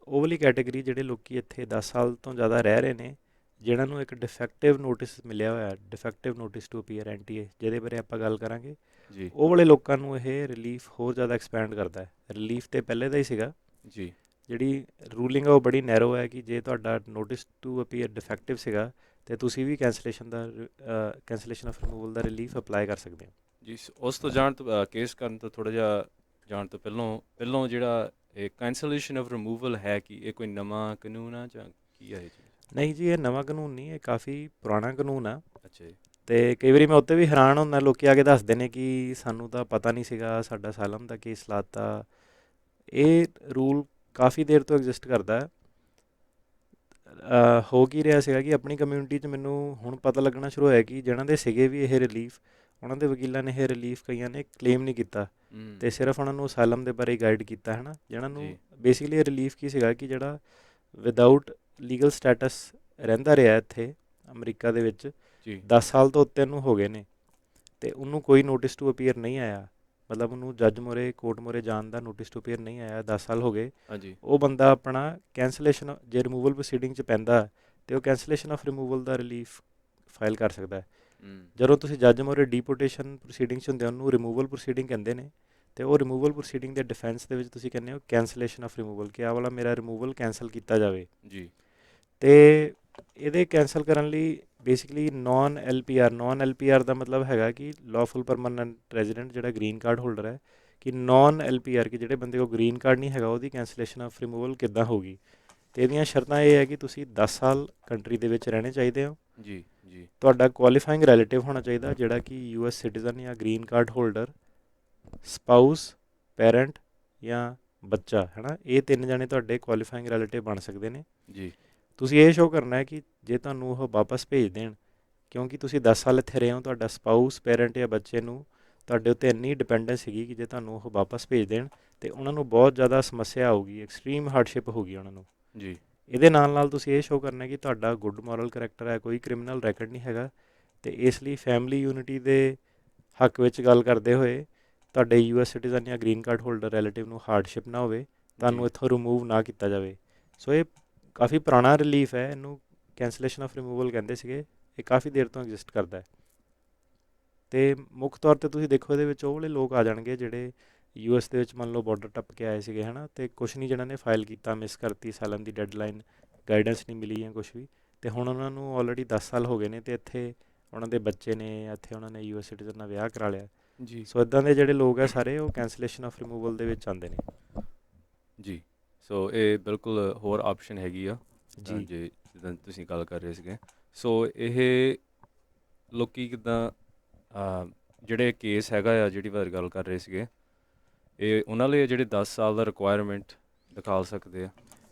ਉਹ ਵਾਲੀ ਕੈਟੇਗਰੀ ਜਿਹੜੇ ਲੋਕ ਇੱਥੇ 10 ਸਾਲ ਤੋਂ ਜ਼ਿਆਦਾ ਰਹਿ ਰਹੇ ਨੇ, ਜਿਹਨਾਂ ਨੂੰ ਇੱਕ ਡਿਫੈਕਟਿਵ ਨੋਟਿਸ ਮਿਲਿਆ ਹੋਇਆ, defective notice to appear NTA, ਜਿਹਦੇ ਬਾਰੇ ਆਪਾਂ ਗੱਲ ਕਰਾਂਗੇ, ਜੀ ਉਹ ਵਾਲੇ ਲੋਕਾਂ ਨੂੰ ਇਹ ਰਿਲੀਫ ਹੋਰ ਜ਼ਿਆਦਾ ਐਕਸਪੈਂਡ ਕਰਦਾ ਹੈ। ਰਿਲੀਫ ਤੇ ਪਹਿਲੇ ਦਾ ਹੀ ਸੀਗਾ, ਜੀ ਜਿਹੜੀ ਰੂਲਿੰਗ ਆ ਉਹ ਬੜੀ ਨੈਰੋ ਹੈ ਕਿ ਜੇ ਤੁਹਾਡਾ ਨੋਟਿਸ ਟੂ ਅਪੀਅਰ ਡਿਫੈਕਟਿਵ ਸੀਗਾ ਤੇ ਤੁਸੀਂ ਵੀ ਕੈਂਸਲੇਸ਼ਨ ਆਫ ਰਿਮੂਵਲ ਦਾ ਰਿਲੀਫ ਅਪਲਾਈ ਕਰ ਸਕਦੇ ਹੋ। ਜੀ ਉਸ ਤੋਂ ਜਾਣ ਤੋਂ ਕੇਸ ਕਰਨ ਤੋਂ ਥੋੜ੍ਹਾ ਜਿਹਾ ਜਾਣ ਤੋਂ ਪਹਿਲੋਂ ਜਿਹੜਾ ਇਹ ਕੈਂਸਲੇਸ਼ਨ ਆਫ ਰਿਮੂਵਲ ਹੈ ਕਿ ਇਹ ਕੋਈ ਨਵਾਂ ਕਾਨੂੰਨ ਆ ਜਾਂ ਕੀ ਹੈ ਇਹ ਚੀਜ਼? ਨਹੀਂ ਜੀ, ਇਹ ਨਵਾਂ ਕਾਨੂੰਨ ਨਹੀਂ, ਇਹ ਕਾਫੀ ਪੁਰਾਣਾ ਕਾਨੂੰਨ ਆ। ਅੱਛਾ ਜੀ। ਤੇ ਕਈ ਵਾਰੀ ਮੈਂ ਉੱਤੇ ਵੀ ਹੈਰਾਨ ਹੁੰਦਾ, ਲੋਕੀ ਆ ਕੇ ਦੱਸਦੇ ਨੇ ਕਿ ਸਾਨੂੰ ਤਾਂ ਪਤਾ ਨਹੀਂ ਸੀਗਾ, ਸਾਡਾ ਸਾਲਮ ਦਾ ਕੇਸ ਲਾਤਾ। ਇਹ ਰੂਲ ਕਾਫੀ ਦੇਰ ਤੋਂ ਐਗਜ਼ਿਸਟ ਕਰਦਾ ਹੈ। ਹੋ ਕੀ ਰਿਹਾ ਸੀਗਾ ਕਿ ਆਪਣੀ ਕਮਿਊਨਿਟੀ 'ਚ ਮੈਨੂੰ ਹੁਣ ਪਤਾ ਲੱਗਣਾ ਸ਼ੁਰੂ ਹੋਇਆ ਕਿ ਜਿਹਨਾਂ ਦੇ ਸੀਗੇ ਵੀ ਇਹ ਰਿਲੀਫ, ਉਹਨਾਂ ਦੇ ਵਕੀਲਾਂ ਨੇ ਇਹ ਰਿਲੀਫ ਕਈਆਂ ਨੇ ਕਲੇਮ ਨਹੀਂ ਕੀਤਾ ਤੇ ਸਿਰਫ ਉਹਨਾਂ ਨੂੰ ਅਸਾਲਮ ਦੇ ਬਾਰੇ ਗਾਈਡ ਕੀਤਾ ਹੈ ਨਾ, ਜਿਹਨਾਂ ਨੂੰ ਜੀ। ਬੇਸਿਕਲੀ ਇਹ ਰਿਲੀਫ ਕੀ ਸੀਗਾ ਕਿ ਜਿਹੜਾ ਵਿਦਆਊਟ ਲੀਗਲ ਸਟੇਟਸ ਰਹਿੰਦਾ ਰਿਹਾ ਇੱਥੇ ਅਮਰੀਕਾ ਦੇ ਵਿੱਚ, ਜੀ 10 ਸਾਲ ਤੋਂ ਉੱਤੇ ਨੂੰ ਹੋ ਗਏ ਨੇ ਤੇ ਉਹਨੂੰ ਕੋਈ ਨੋਟਿਸ ਟੂ ਅਪੀਅਰ ਨਹੀਂ ਆਇਆ, ਮਤਲਬ ਉਹਨੂੰ ਜੱਜ ਮੋਰੇ ਕੋਰਟ ਮੋਰੇ ਜਾਣ ਦਾ ਨੋਟਿਸ ਟੂ ਅਪੀਅਰ ਨਹੀਂ ਆਇਆ, 10 ਸਾਲ ਹੋ ਗਏ, ਹਾਂਜੀ ਉਹ ਬੰਦਾ ਆਪਣਾ ਕੈਂਸਲੇਸ਼ਨ ਜੇ ਰਿਮੂਵਲ ਪ੍ਰੋਸੀਡਿੰਗ 'ਚ ਪੈਂਦਾ ਤੇ ਉਹ ਕੈਂਸਲੇਸ਼ਨ ਆਫ ਰਿਮੂਵਲ ਦਾ ਰਿਲੀਫ ਫਾਈਲ ਕਰ ਸਕਦਾ ਹੈ। ਜਦੋਂ ਤੁਸੀਂ ਜੱਜ ਮੋਰੇ ਡੀਪੋਟੇਸ਼ਨ ਪ੍ਰੋਸੀਡਿੰਗ 'ਚ ਹੁੰਦੇ ਹੋ, ਉਹਨੂੰ ਰਿਮੂਵਲ ਪ੍ਰੋਸੀਡਿੰਗ ਕਹਿੰਦੇ ਨੇ, ਤੇ ਉਹ ਰਿਮੂਵਲ ਪ੍ਰੋਸੀਡਿੰਗ ਦੇ ਡਿਫੈਂਸ ਦੇ ਵਿੱਚ ਤੁਸੀਂ ਕਹਿੰਦੇ ਹੋ ਕੈਂਸਲੇਸ਼ਨ ਆਫ ਰਿਮੂਵਲ, ਕਿ ਆਹ ਵਾਲਾ ਮੇਰਾ ਰਿਮੂਵਲ ਕੈਂਸਲ ਕੀਤਾ ਜਾਵੇ। ਜੀ ਤੇ ਇਹਦੇ ਕੈਂਸਲ ਕਰਨ ਲਈ ਬੇਸਿਕਲੀ ਨੌਨ LPR ਦਾ ਮਤਲਬ ਹੈਗਾ ਕਿ ਲਾਫੁਲ ਪਰਮਾਨੈਂਟ ਰੈਜ਼ੀਡੈਂਟ, ਜਿਹੜਾ ਗ੍ਰੀਨ ਕਾਰਡ ਹੋਲਡਰ ਹੈ, ਕਿ ਨੌਨ LPR ਕਿ ਜਿਹੜੇ ਬੰਦੇ ਕੋਲ ਗ੍ਰੀਨ ਕਾਰਡ ਨਹੀਂ ਹੈਗਾ, ਉਹਦੀ ਕੈਂਸਲੇਸ਼ਨ ਆਫ ਰਿਮੂਵਲ ਕਿੱਦਾਂ ਹੋਊਗੀ। ਤੇ ਇਹਦੀਆਂ ਸ਼ਰਤਾਂ ਇਹ ਹੈ ਕਿ ਤੁਸੀਂ 10 ਸਾਲ ਕੰਟਰੀ ਦੇ ਵਿੱਚ ਰਹਿਣੇ ਚਾਹੀਦੇ ਹੋ, ਜੀ ਜੀ ਤੁਹਾਡਾ ਕੁਆਲੀਫਾਈਂਗ ਰਿਲੇਟਿਵ ਹੋਣਾ ਚਾਹੀਦਾ ਜਿਹੜਾ ਕਿ US ਸਿਟੀਜ਼ਨ ਜਾਂ green card holder, spouse, parent ਜਾਂ ਬੱਚਾ ਹੈ ਨਾ, ਇਹ 3 ਜਣੇ ਤੁਹਾਡੇ ਕੁਆਲੀਫਾਈਂਗ ਰਿਲੇਟਿਵ ਬਣ ਸਕਦੇ ਨੇ। ਜੀ ਤੁਸੀਂ ਇਹ ਸ਼ੋਅ ਕਰਨਾ ਹੈ ਕਿ ਜੇ ਤੁਹਾਨੂੰ ਉਹ ਵਾਪਸ ਭੇਜ ਦੇਣ, ਕਿਉਂਕਿ ਤੁਸੀਂ 10 ਸਾਲ ਇੱਥੇ ਰਹੇ ਹੋ, ਤੁਹਾਡਾ ਸਪਾਊਸ, ਪੈਰੈਂਟ ਜਾਂ ਬੱਚੇ ਨੂੰ ਤੁਹਾਡੇ ਉੱਤੇ ਇੰਨੀ ਡਿਪੈਂਡੈਂਸ ਸੀਗੀ ਕਿ ਜੇ ਤੁਹਾਨੂੰ ਉਹ ਵਾਪਸ ਭੇਜ ਦੇਣ ਤੇ ਉਹਨਾਂ ਨੂੰ ਬਹੁਤ ਜ਼ਿਆਦਾ ਸਮੱਸਿਆ ਆਊਗੀ, ਐਕਸਟ੍ਰੀਮ ਹਾਰਡਸ਼ਿਪ ਹੋਊਗੀ ਉਹਨਾਂ ਨੂੰ। ਜੀ ਇਹਦੇ ਨਾਲ ਨਾਲ ਤੁਸੀਂ ਇਹ ਸ਼ੋਅ ਕਰਨਾ ਕਿ ਤੁਹਾਡਾ ਗੁੱਡ ਮੋਰਲ ਕਰੈਕਟਰ ਹੈ, ਕੋਈ ਕ੍ਰਿਮੀਨਲ ਰੈਕਡ ਨਹੀਂ ਹੈਗਾ, ਤੇ ਇਸ ਲਈ ਫੈਮਿਲੀ ਯੂਨਿਟੀ ਦੇ ਹੱਕ ਵਿੱਚ ਗੱਲ ਕਰਦੇ ਹੋਏ ਤੁਹਾਡੇ US ਸਿਟੀਜ਼ਨ ਜਾਂ ਗ੍ਰੀਨ ਕਾਰਡ ਹੋਲਡਰ ਰਿਲੇਟਿਵ ਨੂੰ ਹਾਰਡਸ਼ਿਪ ਨਾ ਹੋਵੇ, ਤੁਹਾਨੂੰ ਇੱਥੋਂ ਰਿਮੂਵ ਨਾ ਕੀਤਾ ਜਾਵੇ। ਸੋ ਇਹ ਕਾਫੀ ਪੁਰਾਣਾ ਰਿਲੀਫ ਹੈ, ਇਹਨੂੰ ਕੈਂਸਲੇਸ਼ਨ ਆਫ ਰਿਮੂਵਲ ਕਹਿੰਦੇ ਸੀਗੇ, ਇਹ ਕਾਫੀ ਦੇਰ ਤੋਂ ਐਗਜ਼ਿਸਟ ਕਰਦਾ ਹੈ। ਅਤੇ ਮੁੱਖ ਤੌਰ 'ਤੇ ਤੁਸੀਂ ਦੇਖੋ ਇਹਦੇ ਵਿੱਚ ਉਹ ਵਾਲੇ ਲੋਕ ਆ ਜਾਣਗੇ ਜਿਹੜੇ US ਦੇ ਵਿੱਚ ਮੰਨ ਲਓ ਬਾਰਡਰ ਟੱਪ ਕੇ ਆਏ ਸੀਗੇ ਹੈ ਨਾ, ਅਤੇ ਕੁਛ ਨਹੀਂ ਜਿਹਨਾਂ ਨੇ ਫਾਈਲ ਕੀਤਾ, ਮਿਸ ਕਰਤੀ, ਸਾਲਮ ਦੀ ਡੈਡਲਾਈਨ, ਗਾਈਡੈਂਸ ਨਹੀਂ ਮਿਲੀ ਜਾਂ ਕੁਛ ਵੀ, ਅਤੇ ਹੁਣ ਉਹਨਾਂ ਨੂੰ ਆਲਰੇਡੀ 10 ਸਾਲ ਹੋ ਗਏ ਨੇ ਅਤੇ ਇੱਥੇ ਉਹਨਾਂ ਦੇ ਬੱਚੇ ਨੇ, ਇੱਥੇ ਉਹਨਾਂ ਨੇ US ਸਿਟੀਜ਼ਨ ਨਾਲ ਵਿਆਹ ਕਰਾ ਲਿਆ। ਜੀ ਸੋ ਇੱਦਾਂ ਦੇ ਜਿਹੜੇ ਲੋਕ ਆ ਸਾਰੇ ਉਹ ਕੈਂਸਲੇਸ਼ਨ ਆਫ ਰਿਮੂਵਲ ਦੇ ਵਿੱਚ ਆਉਂਦੇ ਨੇ। ਜੀ ਸੋ ਇਹ ਬਿਲਕੁਲ ਹੋਰ ਆਪਸ਼ਨ ਹੈਗੀ ਆ ਜੀ ਜੇ ਜਿੱਦਾਂ ਤੁਸੀਂ ਗੱਲ ਕਰ ਰਹੇ ਸੀਗੇ। ਸੋ ਇਹ ਲੋਕੀ ਕਿੱਦਾਂ ਜਿਹੜੇ ਕੇਸ ਹੈਗਾ ਆ ਜਿਹੜੀ ਬਾਰੇ ਗੱਲ ਕਰ ਰਹੇ ਸੀਗੇ, ਇਹ ਉਹਨਾਂ ਲਈ ਜਿਹੜੇ 10 ਸਾਲ ਦਾ ਰਿਕੁਆਇਰਮੈਂਟ ਦਿਖਾ ਸਕਦੇ ਆ?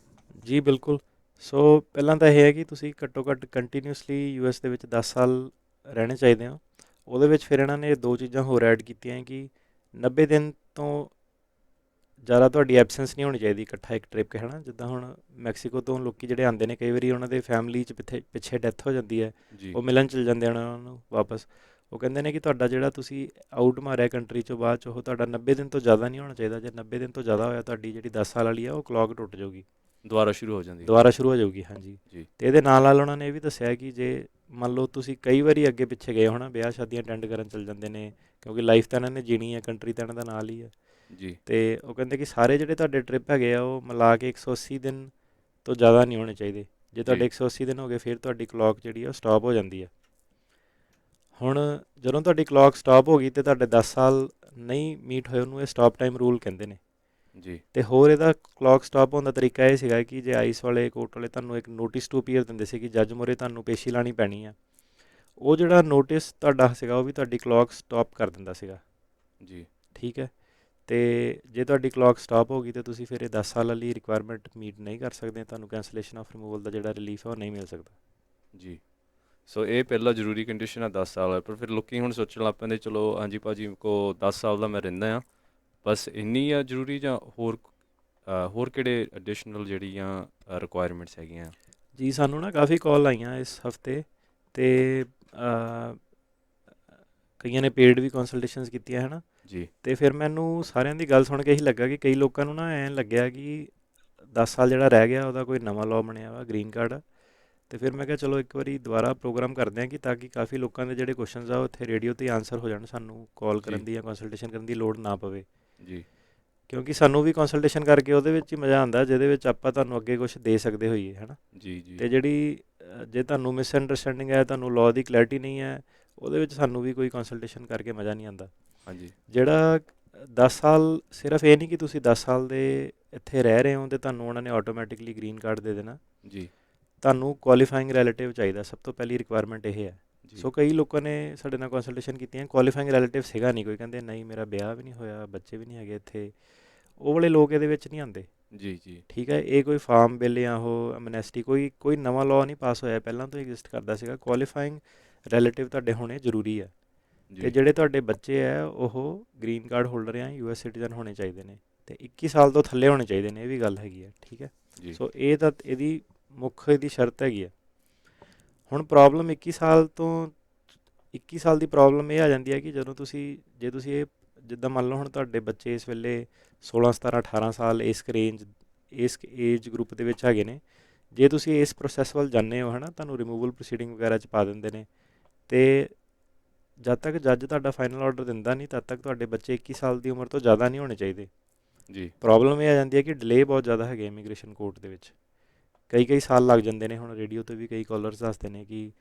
ਜੀ ਬਿਲਕੁਲ। ਸੋ ਪਹਿਲਾਂ ਤਾਂ ਇਹ ਹੈ ਕਿ ਤੁਸੀਂ ਘੱਟੋ ਘੱਟ ਕੰਟੀਨਿਊਸਲੀ US ਦੇ ਵਿੱਚ 10 ਸਾਲ ਰਹਿਣੇ ਚਾਹੀਦੇ ਹੋ। ਉਹਦੇ ਵਿੱਚ ਫਿਰ ਇਹਨਾਂ ਨੇ 2 ਚੀਜ਼ਾਂ ਹੋਰ ਐਡ ਕੀਤੀਆਂ ਕਿ 90 ਦਿਨ ਤੋਂ ਜ਼ਿਆਦਾ ਤੁਹਾਡੀ ਐਬਸੈਂਸ ਨਹੀਂ ਹੋਣੀ ਚਾਹੀਦੀ ਇਕੱਠਾ ਇੱਕ ਟ੍ਰਿਪ ਹੈ ਨਾ। ਜਿੱਦਾਂ ਹੁਣ ਮੈਕਸੀਕੋ ਤੋਂ ਲੋਕੀ ਜਿਹੜੇ ਆਉਂਦੇ ਨੇ, ਕਈ ਵਾਰੀ ਉਹਨਾਂ ਦੇ ਫੈਮਿਲੀ 'ਚ ਪਿੱਛੇ ਡੈਥ ਹੋ ਜਾਂਦੀ ਹੈ, ਜੀ ਉਹ ਮਿਲਣ ਚਲ ਜਾਂਦੇ ਹਨ ਉਹਨਾਂ ਨੂੰ ਵਾਪਸ। ਉਹ ਕਹਿੰਦੇ ਨੇ ਕਿ ਤੁਹਾਡਾ ਜਿਹੜਾ ਤੁਸੀਂ ਆਊਟ ਮਾਰਿਆ ਕੰਟਰੀ 'ਚੋਂ ਬਾਅਦ 'ਚ, ਉਹ ਤੁਹਾਡਾ 90 ਦਿਨ ਤੋਂ ਜ਼ਿਆਦਾ ਨਹੀਂ ਹੋਣਾ ਚਾਹੀਦਾ। ਜੇ 90 ਦਿਨ ਤੋਂ ਜ਼ਿਆਦਾ ਹੋਇਆ, ਤੁਹਾਡੀ ਜਿਹੜੀ 10 ਸਾਲ ਵਾਲੀ ਆ ਉਹ ਕਲੌਕ ਟੁੱਟ ਜਾਊਗੀ, ਦੁਬਾਰਾ ਸ਼ੁਰੂ ਹੋ ਜਾਂਦੀ ਦੁਬਾਰਾ ਸ਼ੁਰੂ ਹੋ ਜਾਊਗੀ। ਹਾਂਜੀ। ਜੀ ਅਤੇ ਇਹਦੇ ਨਾਲ ਨਾਲ ਉਹਨਾਂ ਨੇ ਇਹ ਵੀ ਦੱਸਿਆ ਕਿ ਜੇ ਮੰਨ ਲਓ ਤੁਸੀਂ ਕਈ ਵਾਰੀ ਅੱਗੇ ਪਿੱਛੇ ਗਏ ਹੋਣਾ, ਵਿਆਹ ਸ਼ਾਦੀਆਂ ਅਟੈਂਡ ਕਰਨ ਚਲ ਜਾਂਦੇ ਨੇ, ਕਿਉਂਕਿ ਲਾਈਫ ਤਾਂ ਇਹਨਾਂ ਨੇ ਜੀਣੀ ਹੈ, ਕੰਟਰੀ ਤਾਂ ਇਹਨਾਂ ਦਾ ਨਾਲ ਹੀ ਹੈ। ਜੀ ਅਤੇ ਉਹ ਕਹਿੰਦੇ ਕਿ ਸਾਰੇ ਜਿਹੜੇ ਤੁਹਾਡੇ ਟ੍ਰਿਪ ਹੈਗੇ ਆ ਉਹ ਮਿਲਾ ਕੇ 180 ਦਿਨ ਤੋਂ ਜ਼ਿਆਦਾ ਨਹੀਂ ਹੋਣੇ ਚਾਹੀਦੇ। ਜੇ ਤੁਹਾਡੇ 180 ਦਿਨ ਹੋ ਗਏ, ਫਿਰ ਤੁਹਾਡੀ ਕਲੌਕ ਜਿਹੜੀ ਆ ਉਹ ਸਟਾਪ ਹੋ ਜਾਂਦੀ ਹੈ। ਹੁਣ ਜਦੋਂ ਤੁਹਾਡੀ ਕਲੌਕ ਸਟਾਪ ਹੋ ਗਈ ਅਤੇ ਤੁਹਾਡੇ 10 ਸਾਲ ਨਹੀਂ ਮੀਟ ਹੋਏ, ਉਹਨੂੰ ਇਹ ਸਟਾਪ ਟਾਈਮ ਰੂਲ ਕਹਿੰਦੇ ਨੇ। ਜੀ ਅਤੇ ਹੋਰ ਇਹਦਾ ਕਲੌਕ ਸਟਾਪ ਹੋਣ ਦਾ ਤਰੀਕਾ ਇਹ ਸੀਗਾ ਕਿ ਜੇ ਆਈਸ ਵਾਲੇ ਕੋਰਟ ਵਾਲੇ ਤੁਹਾਨੂੰ ਇੱਕ ਨੋਟਿਸ ਟੂ ਅਪੀਅਰ ਦਿੰਦੇ ਸੀ ਕਿ ਜੱਜ ਮੂਹਰੇ ਤੁਹਾਨੂੰ ਪੇਸ਼ੀ ਲਾਉਣੀ ਪੈਣੀ ਆ, ਉਹ ਜਿਹੜਾ ਨੋਟਿਸ ਤੁਹਾਡਾ ਸੀਗਾ ਉਹ ਵੀ ਤੁਹਾਡੀ ਕਲੌਕ ਸਟਾਪ ਕਰ ਦਿੰਦਾ ਸੀਗਾ। ਜੀ ਠੀਕ ਹੈ। ਅਤੇ ਜੇ ਤੁਹਾਡੀ ਕਲੌਕ ਸਟਾਪ ਹੋ ਗਈ ਤਾਂ ਤੁਸੀਂ ਫਿਰ ਇਹ 10 ਸਾਲ ਵਾਲੀ ਰਿਕੁਆਇਰਮੈਂਟ ਮੀਟ ਨਹੀਂ ਕਰ ਸਕਦੇ, ਤੁਹਾਨੂੰ ਕੈਂਸਲੇਸ਼ਨ ਆਫ ਰਿਮੂਵਲ ਦਾ ਜਿਹੜਾ ਰਿਲੀਫ ਹੈ ਉਹ ਨਹੀਂ ਮਿਲ ਸਕਦਾ। ਜੀ ਸੋ ਇਹ ਪਹਿਲਾ ਜ਼ਰੂਰੀ ਕੰਡੀਸ਼ਨ ਆ 10 ਸਾਲ, ਪਰ ਫਿਰ ਲੋਕੀ ਹੁਣ ਸੋਚਣ ਲੱਗ ਪੈਂਦੇ ਚਲੋ ਹਾਂਜੀ ਭਾਜੀ ਕੋ 10 ਸਾਲ ਦਾ ਮੈਂ ਰਹਿੰਦਾ ਹਾਂ, ਬਸ ਇੰਨੀ ਆ ਜ਼ਰੂਰੀ ਜਾਂ ਹੋਰ ਕਿਹੜੇ ਐਡੀਸ਼ਨਲ ਜਿਹੜੀਆਂ ਰਿਕੁਆਇਰਮੈਂਟਸ ਹੈਗੀਆਂ? ਜੀ ਸਾਨੂੰ ਨਾ ਕਾਫੀ ਕਾਲ ਆਈਆਂ ਇਸ ਹਫਤੇ, ਅਤੇ ਕਈਆਂ ਨੇ ਪੇਡ ਵੀ ਕੰਸਲਟੇਸ਼ਨਸ ਕੀਤੀਆਂ ਹੈ ਨਾ। ਜੀ ਅਤੇ ਫਿਰ ਮੈਨੂੰ ਸਾਰਿਆਂ ਦੀ ਗੱਲ ਸੁਣ ਕੇ ਇਹੀ ਲੱਗਾ ਕਿ ਕਈ ਲੋਕਾਂ ਨੂੰ ਨਾ ਐਂ ਲੱਗਿਆ ਕਿ 10 ਸਾਲ ਜਿਹੜਾ ਰਹਿ ਗਿਆ ਉਹਦਾ ਕੋਈ ਨਵਾਂ ਲਾਅ ਬਣਿਆ ਵਾ, ਗ੍ਰੀਨ ਕਾਰਡ ਆ, ਤੇ ਫਿਰ ਮੈਂ ਕਿਹਾ ਚਲੋ ਇੱਕ ਵਾਰੀ ਦੁਬਾਰਾ ਪ੍ਰੋਗਰਾਮ ਕਰਦੇ ਹਾਂ ਕਿ ਤਾਂ ਕਿ ਕਾਫੀ ਲੋਕਾਂ ਦੇ ਜਿਹੜੇ ਕੁਐਸਚਨਸ ਆ ਉਹ ਇੱਥੇ ਰੇਡੀਓ 'ਤੇ ਆਨਸਰ ਹੋ ਜਾਣ, ਸਾਨੂੰ ਕਾਲ ਜੀ ਕਰਨ ਦੀ ਜਾਂ ਕੰਸਲਟੇਸ਼ਨ ਕਰਨ ਦੀ ਲੋੜ ਨਾ ਪਵੇ। ਜੀ ਕਿਉਂਕਿ ਸਾਨੂੰ ਵੀ ਕੰਸਲਟੇਸ਼ਨ ਕਰਕੇ ਉਹਦੇ ਵਿੱਚ ਹੀ ਮਜ਼ਾ ਆਉਂਦਾ ਜਿਹਦੇ ਵਿੱਚ ਆਪਾਂ ਤੁਹਾਨੂੰ ਅੱਗੇ ਕੁਝ ਦੇ ਸਕਦੇ ਹੋਈਏ, ਹੈ ਨਾ। ਜੀ ਜੀ ਅਤੇ ਜਿਹੜੀ ਜੇ ਤੁਹਾਨੂੰ ਮਿਸਅੰਡਰਸਟੈਂਡਿੰਗ ਹੈ, ਤੁਹਾਨੂੰ ਲਾਅ ਦੀ ਕਲੈਰਿਟੀ ਨਹੀਂ ਹੈ, ਉਹਦੇ ਵਿੱਚ ਸਾਨੂੰ ਵੀ ਕੋਈ ਕੰਸਲਟੇਸ਼ਨ ਕਰਕੇ ਮਜ਼ਾ ਨਹੀਂ ਆਉਂਦਾ। ਹਾਂਜੀ ਜਿਹੜਾ 10 ਸਾਲ, ਸਿਰਫ ਇਹ ਨਹੀਂ ਕਿ ਤੁਸੀਂ 10 ਸਾਲ ਦੇ ਇੱਥੇ ਰਹਿ ਰਹੇ ਹੋ ਅਤੇ ਤੁਹਾਨੂੰ ਉਹਨਾਂ ਨੇ ਆਟੋਮੈਟਿਕਲੀ ਗ੍ਰੀਨ ਕਾਰਡ ਦੇ ਦੇਣਾ। ਜੀ ਤੁਹਾਨੂੰ ਕੁਆਲੀਫਾਈਂਗ ਰਿਲੇਟਿਵ ਚਾਹੀਦਾ, ਸਭ ਤੋਂ ਪਹਿਲੀ ਰਿਕੁਆਇਰਮੈਂਟ ਇਹ ਹੈ। ਜੀ ਸੋ ਕਈ ਲੋਕਾਂ ਨੇ ਸਾਡੇ ਨਾਲ ਕੰਸਲਟੇਸ਼ਨ ਕੀਤੀਆਂ, ਕੁਆਲੀਫਾਈਂਗ ਰਿਲੇਟਿਵ ਸੀਗਾ ਨਹੀਂ ਕੋਈ, ਕਹਿੰਦੇ ਨਹੀਂ ਮੇਰਾ ਵਿਆਹ ਵੀ ਨਹੀਂ ਹੋਇਆ, ਬੱਚੇ ਵੀ ਨਹੀਂ ਹੈਗੇ ਇੱਥੇ, ਉਹ ਵਾਲੇ ਲੋਕ ਇਹਦੇ ਵਿੱਚ ਨਹੀਂ ਆਉਂਦੇ। ਜੀ ਜੀ ਠੀਕ ਹੈ, ਇਹ ਕੋਈ ਫਾਰਮ ਬਿੱਲ ਜਾਂ ਉਹ ਐਮਨੈਸਟੀ ਕੋਈ ਨਵਾਂ ਲਾਅ ਨਹੀਂ ਪਾਸ ਹੋਇਆ, ਪਹਿਲਾਂ ਤੋਂ ਐਗਜ਼ਿਸਟ ਕਰਦਾ ਸੀਗਾ। ਕੁਆਲੀਫਾਈਂਗ ਰਿਲੇਟਿਵ ਤੁਹਾਡੇ ਹੋਣੇ ਜ਼ਰੂਰੀ ਹੈ। ਅਤੇ ਜੀ ਜਿਹੜੇ ਤੁਹਾਡੇ ਬੱਚੇ ਹੈ ਉਹ ਗ੍ਰੀਨ ਕਾਰਡ ਹੋਲਡਰ ਜਾਂ US ਸਿਟੀਜ਼ਨ ਹੋਣੇ ਚਾਹੀਦੇ ਨੇ, ਅਤੇ 21 ਸਾਲ ਤੋਂ ਥੱਲੇ ਹੋਣੇ ਚਾਹੀਦੇ ਨੇ, ਇਹ ਵੀ ਗੱਲ ਹੈਗੀ ਹੈ। ਠੀਕ ਹੈ, ਜੀ ਸੋ ਇਹ ਤਾਂ ਇਹਦੀ ਮੁੱਖ ਇਹਦੀ ਸ਼ਰਤ ਹੈਗੀ ਆ। ਹੁਣ ਪ੍ਰੋਬਲਮ 21 ਸਾਲ ਦੀ ਪ੍ਰੋਬਲਮ ਇਹ ਆ ਜਾਂਦੀ ਹੈ ਕਿ ਜਦੋਂ ਜੇ ਤੁਸੀਂ ਇਹ ਜਿੱਦਾਂ ਮੰਨ ਲਓ ਹੁਣ ਤੁਹਾਡੇ ਬੱਚੇ ਇਸ ਵੇਲੇ 16 17 18 ਸਾਲ ਇਸ ਏਜ ਗਰੁੱਪ ਦੇ ਵਿੱਚ ਹੈਗੇ ਨੇ, ਜੇ ਤੁਸੀਂ ਇਸ ਪ੍ਰੋਸੈਸ ਵੱਲ ਜਾਂਦੇ ਹੋ, ਹੈ ਨਾ, ਤੁਹਾਨੂੰ ਰਿਮੂਵਲ ਪ੍ਰੋਸੀਡਿੰਗ ਵਗੈਰਾ 'ਚ ਪਾ ਦਿੰਦੇ ਨੇ, ਅਤੇ ਜਦ ਤੱਕ ਜੱਜ ਤੁਹਾਡਾ ਫਾਈਨਲ ਆਰਡਰ ਦਿੰਦਾ ਨਹੀਂ ਤਦ ਤੱਕ ਤੁਹਾਡੇ ਬੱਚੇ 21 ਸਾਲ ਦੀ ਉਮਰ ਤੋਂ ਜ਼ਿਆਦਾ ਨਹੀਂ ਹੋਣੇ ਚਾਹੀਦੇ। ਜੀ ਪ੍ਰੋਬਲਮ ਇਹ ਆ ਜਾਂਦੀ ਹੈ ਕਿ ਡਿਲੇ ਬਹੁਤ ਜ਼ਿਆਦਾ ਹੈਗੇ ਇਮੀਗ੍ਰੇਸ਼ਨ ਕੋਰਟ ਦੇ ਵਿੱਚ, ਕਈ ਸਾਲ ਲੱਗ ਜਾਂਦੇ ਨੇ। ਹੁਣ ਰੇਡੀਓ 'ਤੇ ਵੀ ਕਈ ਕਾਲਰਸ ਦੱਸਦੇ ਨੇ ਕਿ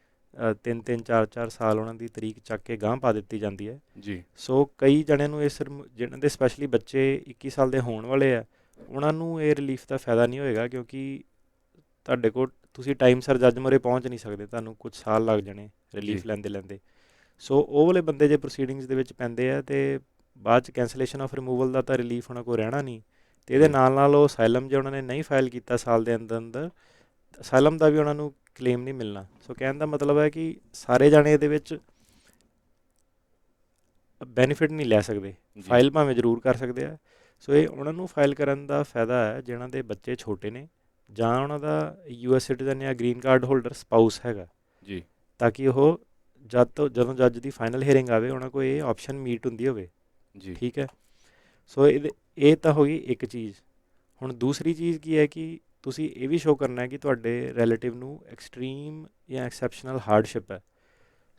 3 4 ਸਾਲ ਉਹਨਾਂ ਦੀ ਤਰੀਕ ਚੱਕ ਕੇ ਗਾਂਹ ਪਾ ਦਿੱਤੀ ਜਾਂਦੀ ਹੈ। ਜੀ ਸੋ ਕਈ ਜਣਿਆਂ ਨੂੰ ਜਿਹਨਾਂ ਦੇ ਸਪੈਸ਼ਲੀ ਬੱਚੇ 21 ਸਾਲ ਦੇ ਹੋਣ ਵਾਲੇ ਆ, ਉਹਨਾਂ ਨੂੰ ਇਹ ਰਿਲੀਫ ਦਾ ਫਾਇਦਾ ਨਹੀਂ ਹੋਏਗਾ, ਕਿਉਂਕਿ ਤੁਹਾਡੇ ਕੋਲ ਤੁਸੀਂ ਟਾਈਮ ਸਿਰ ਜੱਜ ਮੂਹਰੇ ਪਹੁੰਚ ਨਹੀਂ ਸਕਦੇ, ਤੁਹਾਨੂੰ ਕੁਝ ਸਾਲ ਲੱਗ ਜਾਣੇ ਰਿਲੀਫ ਲੈਂਦੇ। ਸੋ ਉਹ ਵਾਲੇ ਬੰਦੇ ਜੇ ਪ੍ਰੋਸੀਡਿੰਗਸ ਦੇ ਵਿੱਚ ਪੈਂਦੇ ਆ ਅਤੇ ਬਾਅਦ 'ਚ ਕੈਂਸਲੇਸ਼ਨ ਆਫ ਰਿਮੂਵਲ ਦਾ ਤਾਂ ਰਿਲੀਫ ਉਹਨਾਂ ਕੋਲ ਰਹਿਣਾ ਨਹੀਂ, ਅਤੇ ਇਹਦੇ ਨਾਲ ਉਹ ਅਸਾਈਲਮ ਜੇ ਉਹਨਾਂ ਨੇ ਨਹੀਂ ਫਾਈਲ ਕੀਤਾ ਸਾਲ ਦੇ ਅੰਦਰ ਅਸਾਈਲਮ ਦਾ ਵੀ ਉਹਨਾਂ ਨੂੰ ਕਲੇਮ ਨਹੀਂ ਮਿਲਣਾ। ਸੋ ਕਹਿਣ ਦਾ ਮਤਲਬ ਹੈ ਕਿ ਸਾਰੇ ਜਾਣੇ ਇਹਦੇ ਵਿੱਚ ਬੈਨੀਫਿਟ ਨਹੀਂ ਲੈ ਸਕਦੇ, ਫਾਈਲ ਭਾਵੇਂ ਜ਼ਰੂਰ ਕਰ ਸਕਦੇ ਆ। ਸੋ ਇਹ ਉਹਨਾਂ ਨੂੰ ਫਾਈਲ ਕਰਨ ਦਾ ਫਾਇਦਾ ਹੈ ਜਿਹਨਾਂ ਦੇ ਬੱਚੇ ਛੋਟੇ ਨੇ ਜਾਂ ਉਹਨਾਂ ਦਾ US ਸਿਟੀਜ਼ਨ ਜਾਂ ਗ੍ਰੀਨ ਕਾਰਡ ਹੋਲਡਰ ਸਪਾਊਸ ਹੈਗਾ, ਜੀ ਤਾਂ ਕਿ ਉਹ ਜਦੋਂ ਜੱਜ ਦੀ ਫਾਈਨਲ ਹੀਅਰਿੰਗ ਆਵੇ ਉਹਨਾਂ ਕੋਲ ਇਹ ਆਪਸ਼ਨ ਮੀਟ ਹੁੰਦੀ ਹੋਵੇ। ਜੀ ਠੀਕ ਹੈ, ਸੋ ਇਹ ਤਾਂ ਹੋਈ ਇੱਕ ਚੀਜ਼। ਹੁਣ ਦੂਸਰੀ ਚੀਜ਼ ਕੀ ਹੈ ਕਿ ਤੁਸੀਂ ਇਹ ਵੀ ਸ਼ੋਅ ਕਰਨਾ ਹੈ ਕਿ ਤੁਹਾਡੇ ਰਿਲੇਟਿਵ ਨੂੰ ਐਕਸਟ੍ਰੀਮ ਜਾਂ ਐਕਸੈਪਸ਼ਨਲ ਹਾਰਡਸ਼ਿਪ ਹੈ।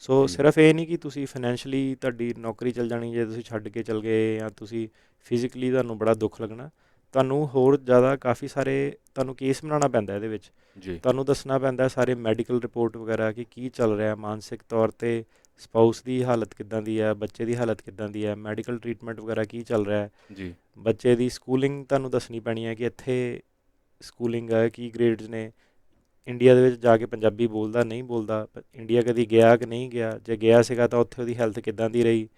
ਸੋ ਸਿਰਫ ਇਹ ਨਹੀਂ ਕਿ ਤੁਸੀਂ ਫਾਈਨੈਂਸ਼ਲੀ ਤੁਹਾਡੀ ਨੌਕਰੀ ਚੱਲ ਜਾਣੀ ਜੇ ਤੁਸੀਂ ਛੱਡ ਕੇ ਚਲ ਗਏ, ਜਾਂ ਤੁਸੀਂ ਫਿਜ਼ੀਕਲੀ ਤੁਹਾਨੂੰ ਬੜਾ ਦੁੱਖ ਲੱਗਣਾ, ਤੁਹਾਨੂੰ ਹੋਰ ਜ਼ਿਆਦਾ ਕਾਫੀ ਸਾਰੇ ਤੁਹਾਨੂੰ ਕੇਸ ਬਣਾਉਣਾ ਪੈਂਦਾ ਇਹਦੇ ਵਿੱਚ। ਜੀ ਤੁਹਾਨੂੰ ਦੱਸਣਾ ਪੈਂਦਾ ਸਾਰੇ ਮੈਡੀਕਲ ਰਿਪੋਰਟ ਵਗੈਰਾ ਕਿ ਕੀ ਚੱਲ ਰਿਹਾ, ਮਾਨਸਿਕ ਤੌਰ 'ਤੇ ਸਪਾਊਸ ਦੀ ਹਾਲਤ ਕਿੱਦਾਂ ਦੀ ਹੈ, ਬੱਚੇ ਦੀ ਹਾਲਤ ਕਿੱਦਾਂ ਦੀ ਹੈ, ਮੈਡੀਕਲ ਟਰੀਟਮੈਂਟ ਵਗੈਰਾ ਕੀ ਚੱਲ ਰਿਹਾ ਹੈ, ਜੀ ਬੱਚੇ ਦੀ ਸਕੂਲਿੰਗ ਤੁਹਾਨੂੰ ਦੱਸਣੀ ਪੈਣੀ ਹੈ ਕਿ ਇੱਥੇ ਸਕੂਲਿੰਗ ਹੈ, ਕੀ ਗ੍ਰੇਡਸ ਨੇ, ਇੰਡੀਆ ਦੇ ਵਿੱਚ ਜਾ ਕੇ ਪੰਜਾਬੀ ਬੋਲਦਾ ਨਹੀਂ ਬੋਲਦਾ, ਇੰਡੀਆ ਕਦੀ ਗਿਆ ਕਿ ਨਹੀਂ ਗਿਆ, ਜੇ ਗਿਆ ਸੀਗਾ ਤਾਂ ਉੱਥੇ ਉਹਦੀ ਹੈਲਥ ਕਿੱਦਾਂ ਦੀ ਰਹੀ।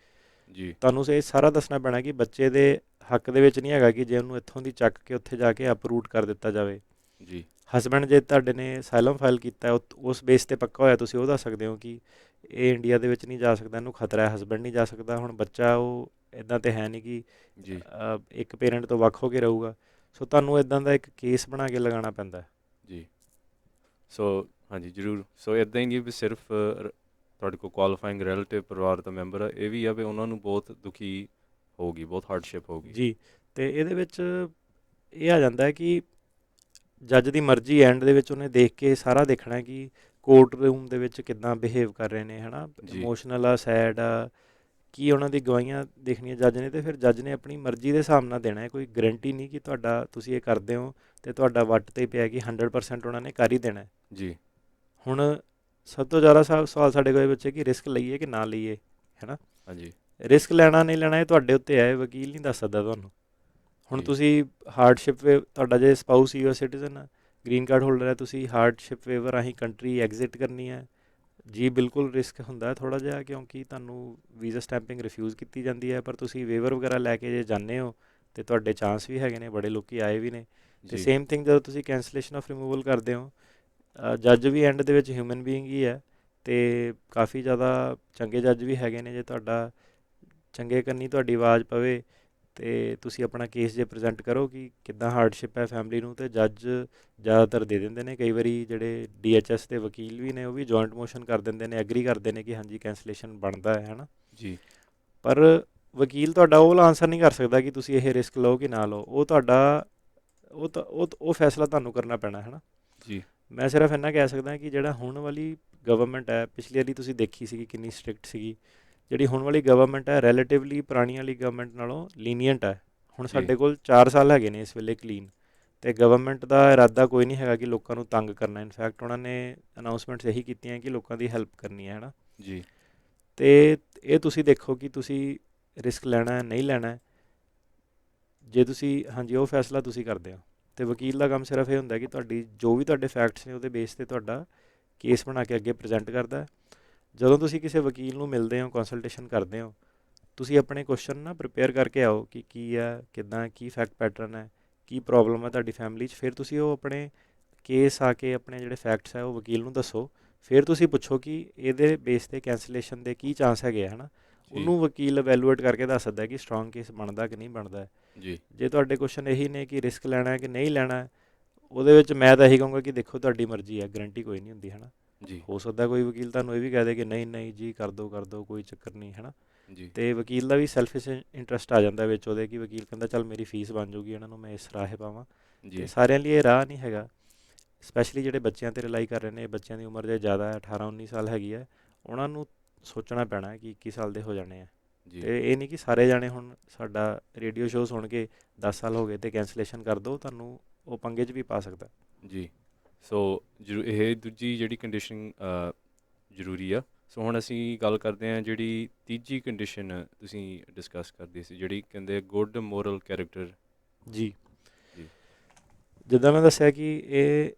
ਜੀ ਤੁਹਾਨੂੰ ਇਹ ਸਾਰਾ ਦੱਸਣਾ ਪੈਣਾ ਕਿ ਬੱਚੇ ਦੇ ਹੱਕ ਦੇ ਵਿੱਚ ਨਹੀਂ ਹੈਗਾ ਕਿ ਜੇ ਉਹਨੂੰ ਇੱਥੋਂ ਦੀ ਚੱਕ ਕੇ ਉੱਥੇ ਜਾ ਕੇ ਅਪਰੂਟ ਕਰ ਦਿੱਤਾ ਜਾਵੇ। ਜੀ ਹਸਬੈਂਡ ਜੇ ਤੁਹਾਡੇ ਨੇ ਅਸਾਈਲਮ ਫਾਈਲ ਕੀਤਾ ਉਸ ਬੇਸ 'ਤੇ ਪੱਕਾ ਹੋਇਆ, ਤੁਸੀਂ ਉਹ ਦੱਸ ਸਕਦੇ ਹੋ ਕਿ ਇਹ ਇੰਡੀਆ ਦੇ ਵਿੱਚ ਨਹੀਂ ਜਾ ਸਕਦਾ, ਇਹਨੂੰ ਖਤਰਾ ਹੈ, ਹਸਬੈਂਡ ਨਹੀਂ ਜਾ ਸਕਦਾ। ਹੁਣ ਬੱਚਾ ਉਹ ਇੱਦਾਂ ਤਾਂ ਹੈ ਨਹੀਂ ਕਿ ਜੀ ਇੱਕ ਪੇਰੈਂਟ ਤੋਂ ਵੱਖ ਹੋ ਕੇ ਰਹੂਗਾ। ਸੋ ਤੁਹਾਨੂੰ ਇੱਦਾਂ ਦਾ ਇੱਕ ਕੇਸ ਬਣਾ ਕੇ ਲਗਾਉਣਾ ਪੈਂਦਾ। ਜੀ ਸੋ ਹਾਂਜੀ ਜ਼ਰੂਰ। ਸੋ ਇੱਦਾਂ ਹੀ ਨਹੀਂ ਵੀ ਸਿਰਫ ਤੁਹਾਡੇ ਕੋਲ ਕੁਆਲੀਫਾਈਂਗ ਰਿਲੇਟਿਵ ਪਰਿਵਾਰ ਦਾ ਮੈਂਬਰ ਆ, ਇਹ ਵੀ ਆ ਵੀ ਉਹਨਾਂ ਨੂੰ ਬਹੁਤ ਦੁਖੀ ਹੋਊਗੀ, ਬਹੁਤ ਹਾਰਡਸ਼ਿਪ ਹੋਊਗੀ। ਜੀ, ਅਤੇ ਇਹਦੇ ਵਿੱਚ ਇਹ ਆ ਜਾਂਦਾ ਹੈ ਕਿ ਜੱਜ ਦੀ ਮਰਜ਼ੀ ਐਂਡ ਦੇ ਵਿੱਚ ਉਹਨੇ ਦੇਖ ਕੇ ਸਾਰਾ ਦੇਖਣਾ ਕਿ ਕੋਰਟ ਰੂਮ ਦੇ ਵਿੱਚ ਕਿੱਦਾਂ ਬਿਹੇਵ ਕਰ ਰਹੇ ਨੇ, ਹੈ ਨਾ, ਇਮੋਸ਼ਨਲ ਆ, ਸੈਡ ਆ, ਕੀ ਉਹਨਾਂ ਦੀ ਗਵਾਹੀਆਂ ਦੇਖਣੀਆਂ ਜੱਜ ਨੇ, ਅਤੇ ਫਿਰ ਜੱਜ ਨੇ ਆਪਣੀ ਮਰਜ਼ੀ ਦੇ ਹਿਸਾਬ ਨਾਲ ਦੇਣਾ ਹੈ। ਕੋਈ ਗਰੰਟੀ ਨਹੀਂ ਕਿ ਤੁਸੀਂ ਇਹ ਕਰਦੇ ਹੋ ਅਤੇ ਤੁਹਾਡਾ ਵੱਟ 'ਤੇ ਪਿਆ ਕਿ 100% ਉਹਨਾਂ ਨੇ ਕਰ ਹੀ ਦੇਣਾ। ਜੀ ਹੁਣ ਸਭ ਤੋਂ ਜ਼ਿਆਦਾ ਸਵਾਲ ਸਾਡੇ ਕੋਲ ਇਹ ਬੱਚੇ ਕਿ ਰਿਸਕ ਲਈਏ ਕਿ ਨਾ ਲਈਏ, ਹੈ ਨਾ। ਹਾਂਜੀ ਰਿਸਕ ਲੈਣਾ ਨਹੀਂ ਲੈਣਾ ਇਹ ਤੁਹਾਡੇ ਉੱਤੇ ਹੈ, ਵਕੀਲ ਨਹੀਂ ਦੱਸ ਸਕਦਾ ਤੁਹਾਨੂੰ। ਹੁਣ ਤੁਸੀਂ ਹਾਰਡਸ਼ਿਪ ਤੁਹਾਡਾ ਜੇ ਸਪਾਊਸ US ਸਿਟੀਜ਼ਨ ਆ, ਗ੍ਰੀਨ ਕਾਰਡ ਹੋਲਡਰ ਹੈ, ਤੁਸੀਂ ਹਾਰਡਸ਼ਿਪ ਵੇਵਰ ਰਾਹੀਂ ਕੰਟਰੀ ਐਗਜ਼ਿਟ ਕਰਨੀ ਹੈ, ਜੀ ਬਿਲਕੁਲ ਰਿਸਕ ਹੁੰਦਾ ਥੋੜ੍ਹਾ ਜਿਹਾ, ਕਿਉਂਕਿ ਤੁਹਾਨੂੰ ਵੀਜ਼ਾ ਸਟੈਂਪਿੰਗ ਰਿਫਿਊਜ਼ ਕੀਤੀ ਜਾਂਦੀ ਹੈ, ਪਰ ਤੁਸੀਂ ਵੇਵਰ ਵਗੈਰਾ ਲੈ ਕੇ ਜੇ ਜਾਂਦੇ ਹੋ ਅਤੇ ਤੁਹਾਡੇ ਚਾਂਸ ਵੀ ਹੈਗੇ ਨੇ, ਬੜੇ ਲੋਕ ਆਏ ਵੀ ਨੇ। ਅਤੇ ਸੇਮ ਥਿੰਗ ਜਦੋਂ ਤੁਸੀਂ ਕੈਂਸਲੇਸ਼ਨ ਆਫ ਰਿਮੂਵਲ ਕਰਦੇ ਹੋ, ਜੱਜ ਵੀ ਐਂਡ ਦੇ ਵਿੱਚ ਹਿਊਮਨ ਬੀਇੰਗ ਹੀ ਹੈ, ਅਤੇ ਕਾਫੀ ਜ਼ਿਆਦਾ ਚੰਗੇ ਜੱਜ ਵੀ ਹੈਗੇ ਨੇ। ਜੇ ਤੁਹਾਡਾ ਚੰਗੇ ਕੰਨੀ ਤੁਹਾਡੀ ਆਵਾਜ਼ ਪਵੇ ਅਤੇ ਤੁਸੀਂ ਆਪਣਾ ਕੇਸ ਜੇ ਪ੍ਰਜੈਂਟ ਕਰੋ ਕਿ ਕਿੱਦਾਂ ਹਾਰਡਸ਼ਿਪ ਹੈ ਫੈਮਿਲੀ ਨੂੰ, ਅਤੇ ਜੱਜ ਜ਼ਿਆਦਾਤਰ ਦੇ ਦਿੰਦੇ ਨੇ। ਕਈ ਵਾਰੀ ਜਿਹੜੇ DHS ਦੇ ਵਕੀਲ ਵੀ ਨੇ ਉਹ ਵੀ ਜੁਆਇੰਟ ਮੋਸ਼ਨ ਕਰ ਦਿੰਦੇ ਨੇ, ਐਗਰੀ ਕਰਦੇ ਨੇ ਕਿ ਹਾਂਜੀ ਕੈਂਸਲੇਸ਼ਨ ਬਣਦਾ ਹੈ ਨਾ। ਜੀ ਪਰ ਵਕੀਲ ਤੁਹਾਡਾ ਉਹ ਵਾਲਾ ਆਨਸਰ ਨਹੀਂ ਕਰ ਸਕਦਾ ਕਿ ਤੁਸੀਂ ਇਹ ਰਿਸਕ ਲਓ ਕਿ ਨਾ ਲਓ, ਉਹ ਤੁਹਾਡਾ ਉਹ ਫੈਸਲਾ ਤੁਹਾਨੂੰ ਕਰਨਾ ਪੈਣਾ, ਹੈ ਨਾ। ਜੀ ਮੈਂ ਸਿਰਫ ਇੰਨਾ ਕਹਿ ਸਕਦਾ ਕਿ ਜਿਹੜਾ ਹੁਣ ਵਾਲੀ ਗਵਰਨਮੈਂਟ ਹੈ, ਪਿਛਲੀ ਵਾਲੀ ਤੁਸੀਂ ਦੇਖੀ ਸੀਗੀ ਕਿੰਨੀ ਸਟ੍ਰਿਕਟ ਸੀਗੀ, ਜਿਹੜੀ ਹੁਣ ਵਾਲੀ ਗਵਰਨਮੈਂਟ ਹੈ ਰਿਲੇਟਿਵਲੀ ਪੁਰਾਣੀ ਵਾਲੀ ਗਵਰਨਮੈਂਟ ਨਾਲੋਂ ਲੀਨੀਅੰਟ ਹੈ। ਹੁਣ ਜੀ ਸਾਡੇ ਕੋਲ 4 ਸਾਲ ਹੈਗੇ ਨੇ ਇਸ ਵੇਲੇ ਕਲੀਨ, ਅਤੇ ਗਵਰਨਮੈਂਟ ਦਾ ਇਰਾਦਾ ਕੋਈ ਨਹੀਂ ਹੈਗਾ ਕਿ ਲੋਕਾਂ ਨੂੰ ਤੰਗ ਕਰਨਾ। ਇਨਫੈਕਟ ਉਹਨਾਂ ਨੇ ਅਨਾਊਂਸਮੈਂਟਸ ਇਹੀ ਕੀਤੀਆਂ ਕਿ ਲੋਕਾਂ ਦੀ ਹੈਲਪ ਕਰਨੀ ਹੈ ਨਾ। ਜੀ ਅਤੇ ਇਹ ਤੁਸੀਂ ਦੇਖੋ ਕਿ ਤੁਸੀਂ ਰਿਸਕ ਲੈਣਾ ਨਹੀਂ ਲੈਣਾ। ਜੇ ਤੁਸੀਂ ਹਾਂਜੀ ਉਹ ਫੈਸਲਾ ਤੁਸੀਂ ਕਰਦੇ ਹੋ, ਅਤੇ ਵਕੀਲ ਦਾ ਕੰਮ ਸਿਰਫ ਇਹ ਹੁੰਦਾ ਕਿ ਤੁਹਾਡੀ ਜੋ ਵੀ ਤੁਹਾਡੇ ਫੈਕਟਸ ਨੇ ਉਹਦੇ ਬੇਸ 'ਤੇ ਤੁਹਾਡਾ ਕੇਸ ਬਣਾ ਕੇ ਅੱਗੇ ਪ੍ਰੈਜ਼ੈਂਟ ਕਰਦਾ। ਜਦੋਂ ਤੁਸੀਂ ਕਿਸੇ ਵਕੀਲ ਨੂੰ ਮਿਲਦੇ ਹੋ, ਕੰਸਲਟੇਸ਼ਨ ਕਰਦੇ ਹੋ, ਤੁਸੀਂ ਆਪਣੇ ਕੁਐਸਚਨ ਨਾ ਪ੍ਰਿਪੇਅਰ ਕਰਕੇ ਆਓ ਕਿ ਕੀ ਹੈ, ਕਿੱਦਾਂ, ਕੀ ਫੈਕਟ ਪੈਟਰਨ ਹੈ, ਕੀ ਪ੍ਰੋਬਲਮ ਹੈ ਤੁਹਾਡੀ ਫੈਮਿਲੀ 'ਚ। ਫਿਰ ਤੁਸੀਂ ਉਹ ਆਪਣੇ ਕੇਸ ਆ ਕੇ ਆਪਣੇ ਜਿਹੜੇ ਫੈਕਟਸ ਹੈ ਉਹ ਵਕੀਲ ਨੂੰ ਦੱਸੋ। ਫਿਰ ਤੁਸੀਂ ਪੁੱਛੋ ਕਿ ਇਹਦੇ ਬੇਸ 'ਤੇ ਕੈਂਸਲੇਸ਼ਨ ਦੇ ਕੀ ਚਾਂਸ ਹੈਗੇ ਆ, ਹੈ ਨਾ। ਜੀ ਉਹਨੂੰ ਵਕੀਲ ਅਵੈਲੂਏਟ ਕਰਕੇ ਦੱਸ ਸਕਦਾ ਕਿ ਸਟਰੋਂਗ ਕੇਸ ਬਣਦਾ ਕਿ ਨਹੀਂ ਬਣਦਾ। ਜੀ ਜੇ ਤੁਹਾਡੇ ਕੁਐਸਚਨ ਇਹੀ ਨੇ ਕਿ ਰਿਸਕ ਲੈਣਾ ਹੈ ਕਿ ਨਹੀਂ ਲੈਣਾ, ਉਹਦੇ ਵਿੱਚ ਮੈਂ ਤਾਂ ਇਹੀ ਕਹੂੰਗਾ ਕਿ ਦੇਖੋ ਤੁਹਾਡੀ ਮਰਜ਼ੀ ਹੈ, ਗਰੰਟੀ ਕੋਈ ਨਹੀਂ ਹੁੰਦੀ, ਹੈ ਨਾ। ਜੀ ਹੋ ਸਕਦਾ ਕੋਈ ਵਕੀਲ ਤੁਹਾਨੂੰ ਇਹ ਵੀ ਕਹਿ ਦੇ ਕਿ ਨਹੀਂ ਨਹੀਂ ਜੀ ਕਰ ਦਿਓ ਕੋਈ ਚੱਕਰ ਨਹੀਂ, ਹੈ ਨਾ। ਜੀ ਅਤੇ ਵਕੀਲ ਦਾ ਵੀ ਸੈਲਫਿਸ਼ ਇੰਟਰਸਟ ਆ ਜਾਂਦਾ ਵਿੱਚ ਉਹਦੇ, ਕਿ ਵਕੀਲ ਕਹਿੰਦਾ ਚੱਲ ਮੇਰੀ ਫੀਸ ਬਣ ਜੂਗੀ, ਇਹਨਾਂ ਨੂੰ ਮੈਂ ਇਸ ਰਾਹੇ ਪਾਵਾਂ। ਅਤੇ ਜੀ ਸਾਰਿਆਂ ਲਈ ਇਹ ਰਾਹ ਨਹੀਂ ਹੈਗਾ, ਸਪੈਸ਼ਲੀ ਜਿਹੜੇ ਬੱਚਿਆਂ 'ਤੇ ਰਿਲਾਈ ਕਰ ਰਹੇ ਨੇ। ਬੱਚਿਆਂ ਦੀ ਉਮਰ ਜੇ ਜ਼ਿਆਦਾ ਹੈ, 18-19 ਸਾਲ ਹੈਗੀ ਹੈ, ਉਹਨਾਂ ਨੂੰ ਸੋਚਣਾ ਪੈਣਾ ਕਿ 21 ਸਾਲ ਦੇ ਹੋ ਜਾਣੇ ਆ। ਜੀ ਅਤੇ ਇਹ ਨਹੀਂ ਕਿ ਸਾਰੇ ਜਾਣੇ ਹੁਣ ਸਾਡਾ ਰੇਡੀਓ ਸ਼ੋਅ ਸੁਣ ਕੇ 10 ਸਾਲ ਹੋ ਗਏ ਅਤੇ ਕੈਂਸਲੇਸ਼ਨ ਕਰ ਦਿਓ, ਤੁਹਾਨੂੰ ਉਹ ਪੰਗੇ 'ਚ ਵੀ ਪਾ ਸਕਦਾ। ਜੀ ਸੋ ਇਹ ਦੂਜੀ ਜਿਹੜੀ ਕੰਡੀਸ਼ਨ ਜ਼ਰੂਰੀ ਆ। ਸੋ ਹੁਣ ਅਸੀਂ ਗੱਲ ਕਰਦੇ ਹਾਂ ਜਿਹੜੀ ਤੀਜੀ ਕੰਡੀਸ਼ਨ ਤੁਸੀਂ ਡਿਸਕਸ ਕਰਦੇ ਸੀ, ਜਿਹੜੀ ਕਹਿੰਦੇ ਗੁੱਡ ਮੋਰਲ ਕੈਰੈਕਟਰ। ਜੀ ਜੀ ਜਿੱਦਾਂ ਮੈਂ ਦੱਸਿਆ ਕਿ ਇਹ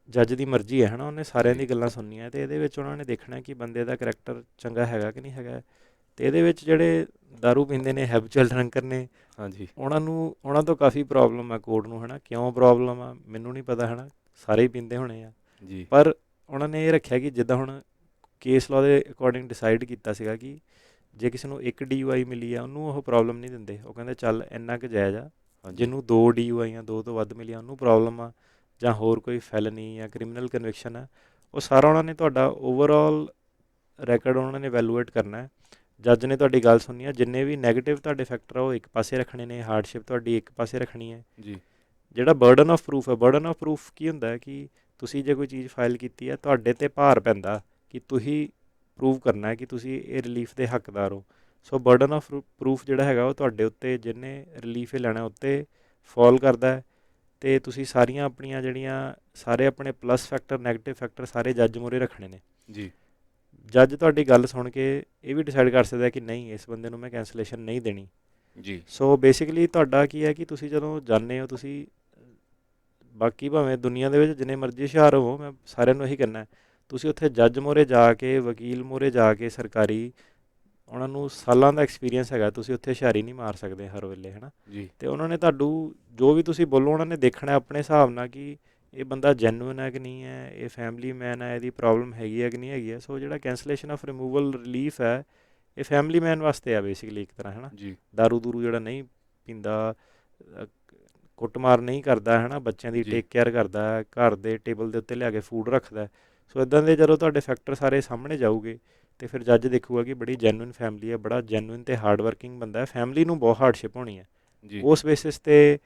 ਜੱਜ ਦੀ ਮਰਜ਼ੀ ਹੈ, ਹੈ ਨਾ। ਉਹਨੇ ਸਾਰਿਆਂ ਜੀ ਦੀ ਗੱਲਾਂ ਸੁਣਨੀਆਂ, ਅਤੇ ਇਹਦੇ ਵਿੱਚ ਉਹਨਾਂ ਨੇ ਦੇਖਣਾ ਕਿ ਬੰਦੇ ਦਾ ਕਰੈਕਟਰ ਚੰਗਾ ਹੈਗਾ ਕਿ ਨਹੀਂ ਹੈਗਾ। ਅਤੇ ਇਹਦੇ ਵਿੱਚ ਜਿਹੜੇ ਦਾਰੂ ਪੀਂਦੇ ਨੇ, ਹੈਬਚੁਅਲ ਡਰੰਕਰ ਨੇ, ਹਾਂਜੀ ਉਹਨਾਂ ਤੋਂ ਕਾਫੀ ਪ੍ਰੋਬਲਮ ਆ ਕੋਰਟ ਨੂੰ, ਹੈ ਨਾ। ਕਿਉਂ ਪ੍ਰੋਬਲਮ ਆ ਮੈਨੂੰ ਨਹੀਂ ਪਤਾ, ਹੈ ਨਾ, ਸਾਰੇ ਹੀ ਪੀਂਦੇ ਹੋਣੇ ਆ। ਜੀ ਪਰ ਉਹਨਾਂ ਨੇ ਇਹ ਰੱਖਿਆ ਕਿ ਜਿੱਦਾਂ ਹੁਣ ਕੇਸ ਲਾਅ ਦੇ ਅਕੋਰਡਿੰਗ ਡਿਸਾਈਡ ਕੀਤਾ ਸੀਗਾ ਕਿ ਜੇ ਕਿਸੇ ਨੂੰ 1 DUI ਮਿਲੀ ਆ ਉਹਨੂੰ ਉਹ ਪ੍ਰੋਬਲਮ ਨਹੀਂ ਦਿੰਦੇ। ਉਹ ਕਹਿੰਦੇ ਚੱਲ ਇੰਨਾ ਕੁ ਜਾਇਜ਼ ਆ। ਹਾਂਜੀ ਜਿਹਨੂੰ 2 DUI ਜਾਂ 2 ਤੋਂ ਵੱਧ ਮਿਲੀਆਂ ਉਹਨੂੰ ਪ੍ਰੋਬਲਮ ਆ, ਜਾਂ ਹੋਰ ਕੋਈ ਫੈਲਨੀ ਜਾਂ ਕ੍ਰਿਮੀਨਲ ਕਨਵਿਕਸ਼ਨ ਹੈ, ਉਹ ਸਾਰਾ ਉਹਨਾਂ ਨੇ ਤੁਹਾਡਾ ਓਵਰਆਲ ਰੈਕਡ ਉਹਨਾਂ ਨੇ ਵੈਲੂਏਟ ਕਰਨਾ ਹੈ। ਜੱਜ ਨੇ ਤੁਹਾਡੀ ਗੱਲ ਸੁਣਨੀ ਹੈ, ਜਿੰਨੇ ਵੀ ਨੈਗੇਟਿਵ ਤੁਹਾਡੇ ਫੈਕਟਰ ਆ ਉਹ ਇੱਕ ਪਾਸੇ ਰੱਖਣੇ ਨੇ, ਹਾਰਡਸ਼ਿਪ ਤੁਹਾਡੀ ਇੱਕ ਪਾਸੇ ਰੱਖਣੀ ਹੈ। ਜੀ ਜਿਹੜਾ ਬਰਡਨ ਆਫ ਪ੍ਰੂਫ ਹੈ, ਬਰਡਨ ਆਫ ਪ੍ਰੂਫ ਕੀ ਹੁੰਦਾ ਹੈ ਕਿ ਤੁਸੀਂ ਜੇ ਕੋਈ ਚੀਜ਼ ਫਾਈਲ ਕੀਤੀ ਹੈ, ਤੁਹਾਡੇ 'ਤੇ ਭਾਰ ਪੈਂਦਾ ਕਿ ਤੁਸੀਂ ਪ੍ਰੂਵ ਕਰਨਾ ਹੈ ਕਿ ਤੁਸੀਂ ਇਹ ਰਿਲੀਫ ਦੇ ਹੱਕਦਾਰ ਹੋ। ਸੋ ਬਰਡਨ ਆਫ ਪ੍ਰੂਫ ਜਿਹੜਾ ਹੈਗਾ ਉਹ ਤੁਹਾਡੇ ਉੱਤੇ, ਜਿਹਨੇ ਰਿਲੀਫ ਇਹ ਲੈਣਾ ਉੱਤੇ ਫਾਲ ਕਰਦਾ ਹੈ। ਅਤੇ ਤੁਸੀਂ ਸਾਰੀਆਂ ਆਪਣੀਆਂ ਜਿਹੜੀਆਂ ਸਾਰੇ ਆਪਣੇ ਪਲੱਸ ਫੈਕਟਰ, ਨੈਗੇਟਿਵ ਫੈਕਟਰ ਸਾਰੇ ਜੱਜ ਮੂਹਰੇ ਰੱਖਣੇ ਨੇ। ਜੀ ਜੱਜ ਤੁਹਾਡੀ ਗੱਲ ਸੁਣ ਕੇ ਇਹ ਵੀ ਡਿਸਾਈਡ ਕਰ ਸਕਦਾ ਕਿ ਨਹੀਂ ਇਸ ਬੰਦੇ ਨੂੰ ਮੈਂ ਕੈਂਸਲੇਸ਼ਨ ਨਹੀਂ ਦੇਣੀ। ਜੀ ਸੋ ਬੇਸਿਕਲੀ ਤੁਹਾਡਾ ਕੀ ਹੈ ਕਿ ਤੁਸੀਂ ਜਦੋਂ ਜਾਂਦੇ ਹੋ, ਤੁਸੀਂ ਬਾਕੀ ਭਾਵੇਂ ਦੁਨੀਆ ਦੇ ਵਿੱਚ ਜਿੰਨੇ ਮਰਜ਼ੀ ਹੁਸ਼ਿਆਰ ਹੋਵੋ, ਮੈਂ ਸਾਰਿਆਂ ਨੂੰ ਇਹੀ ਕਹਿੰਦਾ, ਤੁਸੀਂ ਉੱਥੇ ਜੱਜ ਮੂਹਰੇ ਜਾ ਕੇ, ਵਕੀਲ ਮੂਹਰੇ ਜਾ ਕੇ, ਸਰਕਾਰੀ, ਉਹਨਾਂ ਨੂੰ ਸਾਲਾਂ ਦਾ ਐਕਸਪੀਰੀਅੰਸ ਹੈਗਾ, ਤੁਸੀਂ ਉੱਥੇ ਹੁਸ਼ਿਆਰੀ ਨਹੀਂ ਮਾਰ ਸਕਦੇ ਹਰ ਵੇਲੇ, ਹੈ ਨਾ। ਜੀ ਅਤੇ ਉਹਨਾਂ ਨੇ ਤੁਹਾਨੂੰ ਜੋ ਵੀ ਤੁਸੀਂ ਬੋਲੋ ਉਹਨਾਂ ਨੇ ਦੇਖਣਾ ਆਪਣੇ ਹਿਸਾਬ ਨਾਲ ਕਿ ਇਹ ਬੰਦਾ ਜੈਨੂਇਨ ਹੈ ਕਿ ਨਹੀਂ ਹੈ, ਇਹ ਫੈਮਿਲੀ ਮੈਨ ਹੈ, ਇਹਦੀ ਪ੍ਰੋਬਲਮ ਹੈਗੀ ਹੈ ਕਿ ਨਹੀਂ ਹੈਗੀ ਹੈ। ਸੋ ਜਿਹੜਾ ਕੈਂਸਲੇਸ਼ਨ ਆਫ ਰਿਮੂਵਲ ਰਿਲੀਫ ਹੈ, ਇਹ ਫੈਮਿਲੀ ਮੈਨ ਵਾਸਤੇ ਆ ਬੇਸਿਕਲੀ ਇੱਕ ਤਰ੍ਹਾਂ, ਹੈ ਨਾ। ਜੀ ਦਾਰੂ ਦੂਰੂ ਜਿਹੜਾ ਨਹੀਂ ਪੀਂਦਾ, ਕੁੱਟਮਾਰ ਨਹੀਂ ਕਰਦਾ, ਹੈ ਨਾ, ਬੱਚਿਆਂ ਦੀ ਜੀ ਟੇਕ ਕੇਅਰ ਕਰਦਾ, ਘਰ ਦੇ ਟੇਬਲ ਦੇ ਉੱਤੇ ਲਿਆ ਕੇ ਫੂਡ ਰੱਖਦਾ। ਸੋ ਇੱਦਾਂ ਦੇ ਜਦੋਂ ਤੁਹਾਡੇ ਫੈਕਟਰ ਸਾਰੇ ਸਾਹਮਣੇ ਜਾਊਗੇ ਅਤੇ ਫਿਰ ਜੱਜ ਦੇਖੂਗਾ ਕਿ ਬੜੀ ਜੈਨੂਇਨ ਫੈਮਿਲੀ ਹੈ, ਬੜਾ ਜੈਨੂਇਨ ਅਤੇ ਹਾਰਡ ਵਰਕਿੰਗ ਬੰਦਾ ਹੈ, ਫੈਮਿਲੀ ਨੂੰ ਬਹੁਤ ਹਾਰਡਸ਼ਿਪ ਹੋਣੀ ਹੈ। ਜੀ ਉਸ ਬੇਸਿਸ 'ਤੇ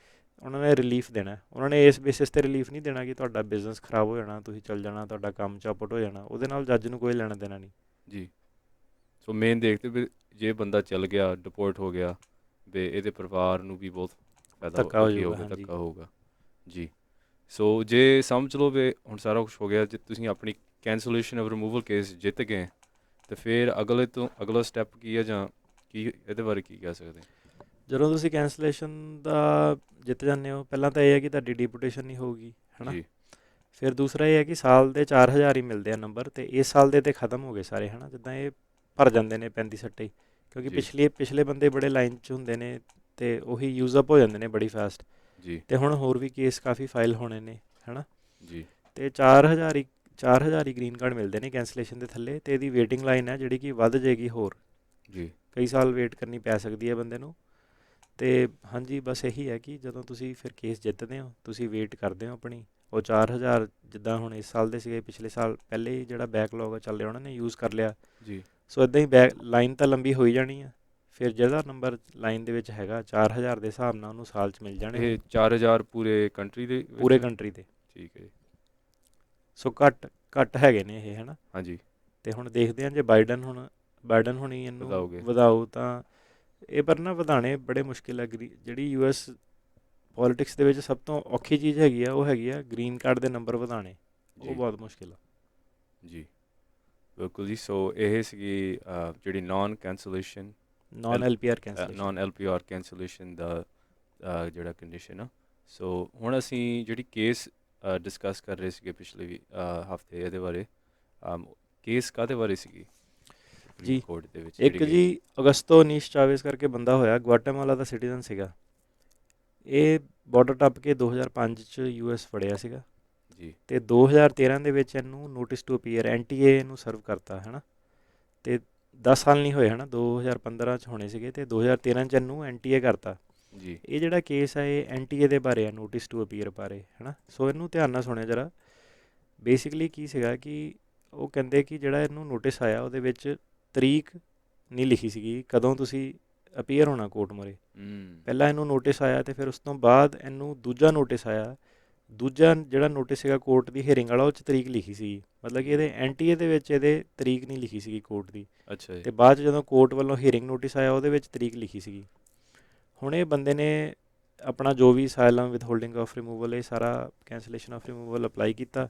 ਉਹਨਾਂ ਨੇ ਰਿਲੀਫ ਦੇਣਾ। ਉਹਨਾਂ ਨੇ ਇਸ ਬੇਸਿਸ 'ਤੇ ਰਿਲੀਫ ਨਹੀਂ ਦੇਣਾ ਕਿ ਤੁਹਾਡਾ ਬਿਜ਼ਨਸ ਖਰਾਬ ਹੋ ਜਾਣਾ, ਤੁਸੀਂ ਚੱਲ ਜਾਣਾ, ਤੁਹਾਡਾ ਕੰਮ ਚੌਪਟ ਹੋ ਜਾਣਾ। ਉਹਦੇ ਨਾਲ ਜੱਜ ਨੂੰ ਕੋਈ ਲੈਣਾ ਦੇਣਾ ਨਹੀਂ। ਜੀ ਸੋ ਮੇਨ ਦੇਖਦੇ ਵੀ ਜੇ ਬੰਦਾ ਚੱਲ ਗਿਆ, ਡਿਪੋਰਟ ਹੋ ਗਿਆ, ਵੀ ਇਹਦੇ ਪਰਿਵਾਰ ਨੂੰ ਵੀ ਬਹੁਤ ਫਾਇਦਾ ਧੱਕਾ ਹੋ ਕੀ ਜਾਊਗਾ, ਹੋਊਗਾ, ਹਾਂਜੀ। ਧੱਕਾ ਹੋਊਗਾ। ਜੀ ਸੋ ਜੇ ਸਮਝ ਲਓ ਵੀ ਹੁਣ ਸਾਰਾ ਕੁਛ ਹੋ ਗਿਆ, ਜੇ ਤੁਸੀਂ ਆਪਣੀ ਕੈਂਸਲੇਸ਼ਨ ਆਫ ਰਿਮੂਵਲ ਕੇਸ ਜਿੱਤ ਗਏ, ਅਤੇ ਫਿਰ ਅਗਲਾ ਸਟੈਪ ਕੀ ਹੈ, ਜਾਂ ਕੀ ਇਹਦੇ ਬਾਰੇ ਕੀ ਕਹਿ ਸਕਦੇ? ਜਦੋਂ ਤੁਸੀਂ ਕੈਂਸਲੇਸ਼ਨ ਦਾ ਜਿੱਤ ਜਾਂਦੇ ਹੋ, ਪਹਿਲਾਂ ਤਾਂ ਇਹ ਹੈ ਕਿ ਤੁਹਾਡੀ ਡਿਪੂਟੇਸ਼ਨ ਨਹੀਂ ਹੋਊਗੀ, ਹੈ ਨਾ। ਜੀ ਫਿਰ ਦੂਸਰਾ ਇਹ ਹੈ ਕਿ ਸਾਲ ਦੇ 4000 ਹੀ ਮਿਲਦੇ ਆ ਨੰਬਰ, ਅਤੇ ਇਸ ਸਾਲ ਦੇ ਤਾਂ ਖਤਮ ਹੋ ਗਏ ਸਾਰੇ, ਹੈ ਨਾ। ਜਿੱਦਾਂ ਇਹ ਭਰ ਜਾਂਦੇ ਨੇ 35-36 ਹੀ, ਕਿਉਂਕਿ ਜੀ ਪਿਛਲੇ ਬੰਦੇ ਬੜੇ ਲਾਈਨ 'ਚ ਹੁੰਦੇ ਨੇ ਅਤੇ ਉਹੀ ਯੂਜ਼ ਅਪ ਹੋ ਜਾਂਦੇ ਨੇ ਬੜੀ ਫਾਸਟ। ਜੀ ਅਤੇ ਹੁਣ ਹੋਰ ਵੀ ਕੇਸ ਕਾਫੀ ਫਾਈਲ ਹੋਣੇ ਨੇ, ਹੈ ਨਾ। ਜੀ ਅਤੇ 4000 ਹੀ ਗ੍ਰੀਨ ਕਾਰਡ ਮਿਲਦੇ ਨੇ ਕੈਂਸਲੇਸ਼ਨ ਦੇ ਥੱਲੇ, ਅਤੇ ਇਹਦੀ ਵੇਟਿੰਗ ਲਾਈਨ ਹੈ ਜਿਹੜੀ ਕਿ ਵੱਧ ਜਾਏਗੀ ਹੋਰ, ਜੀ ਕਈ ਸਾਲ ਵੇਟ ਕਰਨੀ ਪੈ ਸਕਦੀ ਹੈ ਬੰਦੇ ਨੂੰ। ਅਤੇ ਹਾਂਜੀ ਬਸ ਇਹੀ ਹੈ ਕਿ ਜਦੋਂ ਤੁਸੀਂ ਫਿਰ ਕੇਸ ਜਿੱਤਦੇ ਹੋ, ਤੁਸੀਂ ਵੇਟ ਕਰਦੇ ਹੋ ਆਪਣੀ, ਉਹ 4000 ਜਿੱਦਾਂ ਹੁਣ ਇਸ ਸਾਲ ਦੇ ਸੀਗੇ, ਪਿਛਲੇ ਸਾਲ ਪਹਿਲੇ ਹੀ ਜਿਹੜਾ ਬੈਕਲੌਗ ਚੱਲ ਰਿਹਾ ਉਹਨਾਂ ਨੇ ਯੂਜ਼ ਕਰ ਲਿਆ। ਜੀ ਸੋ ਇੱਦਾਂ ਹੀ ਲਾਈਨ ਤਾਂ ਲੰਬੀ ਹੋਈ ਜਾਣੀ ਆ। ਫਿਰ ਜਿਹੜਾ ਨੰਬਰ ਲਾਈਨ ਦੇ ਵਿੱਚ ਹੈਗਾ 4000 ਦੇ ਹਿਸਾਬ ਨਾਲ ਉਹਨੂੰ ਸਾਲ 'ਚ ਮਿਲ ਜਾਣੇ ਨੇ, ਇਹ 4000 ਪੂਰੇ ਕੰਟਰੀ ਦੇ ਪੂਰੇ ਵਿੱਚ? ਕੰਟਰੀ 'ਤੇ। ਠੀਕ ਹੈ ਜੀ। ਸੋ ਘੱਟ ਹੈਗੇ ਨੇ ਇਹ, ਹੈ ਨਾ। ਹਾਂਜੀ, ਅਤੇ ਹੁਣ ਦੇਖਦੇ ਹਾਂ ਜੇ ਬਾਈਡਨ ਹੁਣੀ ਇਹਨੂੰ ਵਧਾਓਗੇ। ਵਧਾਓ ਤਾਂ ਇਹ, ਪਰ ਨਾ ਵਧਾਉਣੇ ਬੜੇ ਮੁਸ਼ਕਿਲ ਹੈ। ਜਿਹੜੀ US ਪੋਲੀਟਿਕਸ ਦੇ ਵਿੱਚ ਸਭ ਤੋਂ ਔਖੀ ਚੀਜ਼ ਹੈਗੀ ਆ, ਉਹ ਹੈਗੀ ਆ ਗ੍ਰੀਨ ਕਾਰਡ ਦੇ ਨੰਬਰ ਵਧਾਉਣੇ। ਉਹ ਜੀ ਬਹੁਤ ਮੁਸ਼ਕਿਲ ਆ। ਜੀ, ਬਿਲਕੁਲ ਜੀ। ਸੋ ਇਹ ਸੀਗੀ ਜਿਹੜੀ non LPR cancellation. LPR cancellation ਦਾ ਜਿਹੜਾ ਕੰਡੀਸ਼ਨ ਆ। ਸੋ ਹੁਣ ਅਸੀਂ ਜਿਹੜੀ ਕੇਸ ਡਿਸਕਸ ਕਰ ਰਹੇ ਸੀਗੇ ਪਿਛਲੇ ਹਫਤੇ, ਇਹਦੇ ਬਾਰੇ ਕੇਸ ਕਾਹਦੇ ਬਾਰੇ ਸੀਗੀ ਸੁਪਰੀਮ ਜੀ, ਕੋਰਟ ਦੇ ਵਿੱਚ ਇੱਕ ਜਿਹੜੀ ਗਈ? ਜੀ ਅਗਸਤੋ ਨੀਸ਼ ਚਾਵੇਜ਼ ਕਰਕੇ ਬੰਦਾ ਹੋਇਆ, ਗੁਆਟੇਮਾਲਾ ਦਾ ਸਿਟੀਜ਼ਨ ਸੀਗਾ। ਇਹ ਬਾਰਡਰ ਟੱਪ ਕੇ 2005 'ਚ US ਫੜਿਆ ਸੀਗਾ, ਜੀ ਅਤੇ 2013 ਦੇ ਵਿੱਚ ਇਹਨੂੰ ਨੋਟਿਸ ਟੂ ਅਪੀਅਰ NTA ਨੂੰ ਸਰਵ ਕਰਤਾ, ਹੈ ਨਾ। ਅਤੇ 10 ਸਾਲ ਨਹੀਂ ਹੋਏ, ਹੈ ਨਾ, 2015 'ਚ ਹੋਣੇ ਸੀਗੇ, ਅਤੇ 2013 'ਚ ਇਹਨੂੰ NTA ਕਰਤਾ। ਜੀ ਇਹ ਜਿਹੜਾ ਕੇਸ ਹੈ ਇਹ NTA ਦੇ ਬਾਰੇ ਆ, ਨੋਟਿਸ ਟੂ ਅਪੀਅਰ ਬਾਰੇ, ਹੈ ਨਾ। ਸੋ ਇਹਨੂੰ ਧਿਆਨ ਨਾਲ ਸੁਣਿਆ ਜਰਾ। ਬੇਸਿਕਲੀ ਕੀ ਸੀਗਾ ਕਿ ਉਹ ਕਹਿੰਦੇ ਕਿ ਜਿਹੜਾ ਇਹਨੂੰ ਨੋਟਿਸ ਆਇਆ ਉਹਦੇ ਵਿੱਚ ਤਰੀਕ ਨਹੀਂ ਲਿਖੀ ਸੀਗੀ ਕਦੋਂ ਤੁਸੀਂ ਅਪੀਅਰ ਹੋਣਾ ਕੋਰਟ ਮੂਹਰੇ। ਪਹਿਲਾਂ ਇਹਨੂੰ ਨੋਟਿਸ ਆਇਆ ਅਤੇ ਫਿਰ ਉਸ ਤੋਂ ਬਾਅਦ ਇਹਨੂੰ ਦੂਜਾ ਨੋਟਿਸ ਆਇਆ। ਦੂਜਾ ਜਿਹੜਾ ਨੋਟਿਸ ਸੀਗਾ ਕੋਰਟ ਦੀ ਹੀਅਰਿੰਗ ਵਾਲਾ, ਉਹ 'ਚ ਤਰੀਕ ਲਿਖੀ ਸੀ। ਮਤਲਬ ਕਿ ਇਹਦੇ NTA ਦੇ ਵਿੱਚ ਇਹਦੇ ਤਰੀਕ ਨਹੀਂ ਲਿਖੀ ਸੀਗੀ ਕੋਰਟ ਦੀ, ਅੱਛਾ ਜੀ। ਅਤੇ ਬਾਅਦ 'ਚ ਜਦੋਂ ਕੋਰਟ ਵੱਲੋਂ ਹੀਅਰਿੰਗ ਨੋਟਿਸ ਆਇਆ ਉਹਦੇ ਵਿੱਚ ਤਰੀਕ ਲਿਖੀ ਸੀਗੀ। ਹੁਣ ਇਹ ਬੰਦੇ ਨੇ ਆਪਣਾ ਜੋ ਵੀ ਅਸਾਈਲਮ, ਵਿਦਹੋਲਡਿੰਗ ਆਫ ਰਿਮੂਵਲ, ਇਹ ਸਾਰਾ ਕੈਂਸਲੇਸ਼ਨ ਆਫ ਰਿਮੂਵਲ ਅਪਲਾਈ ਕੀਤਾ।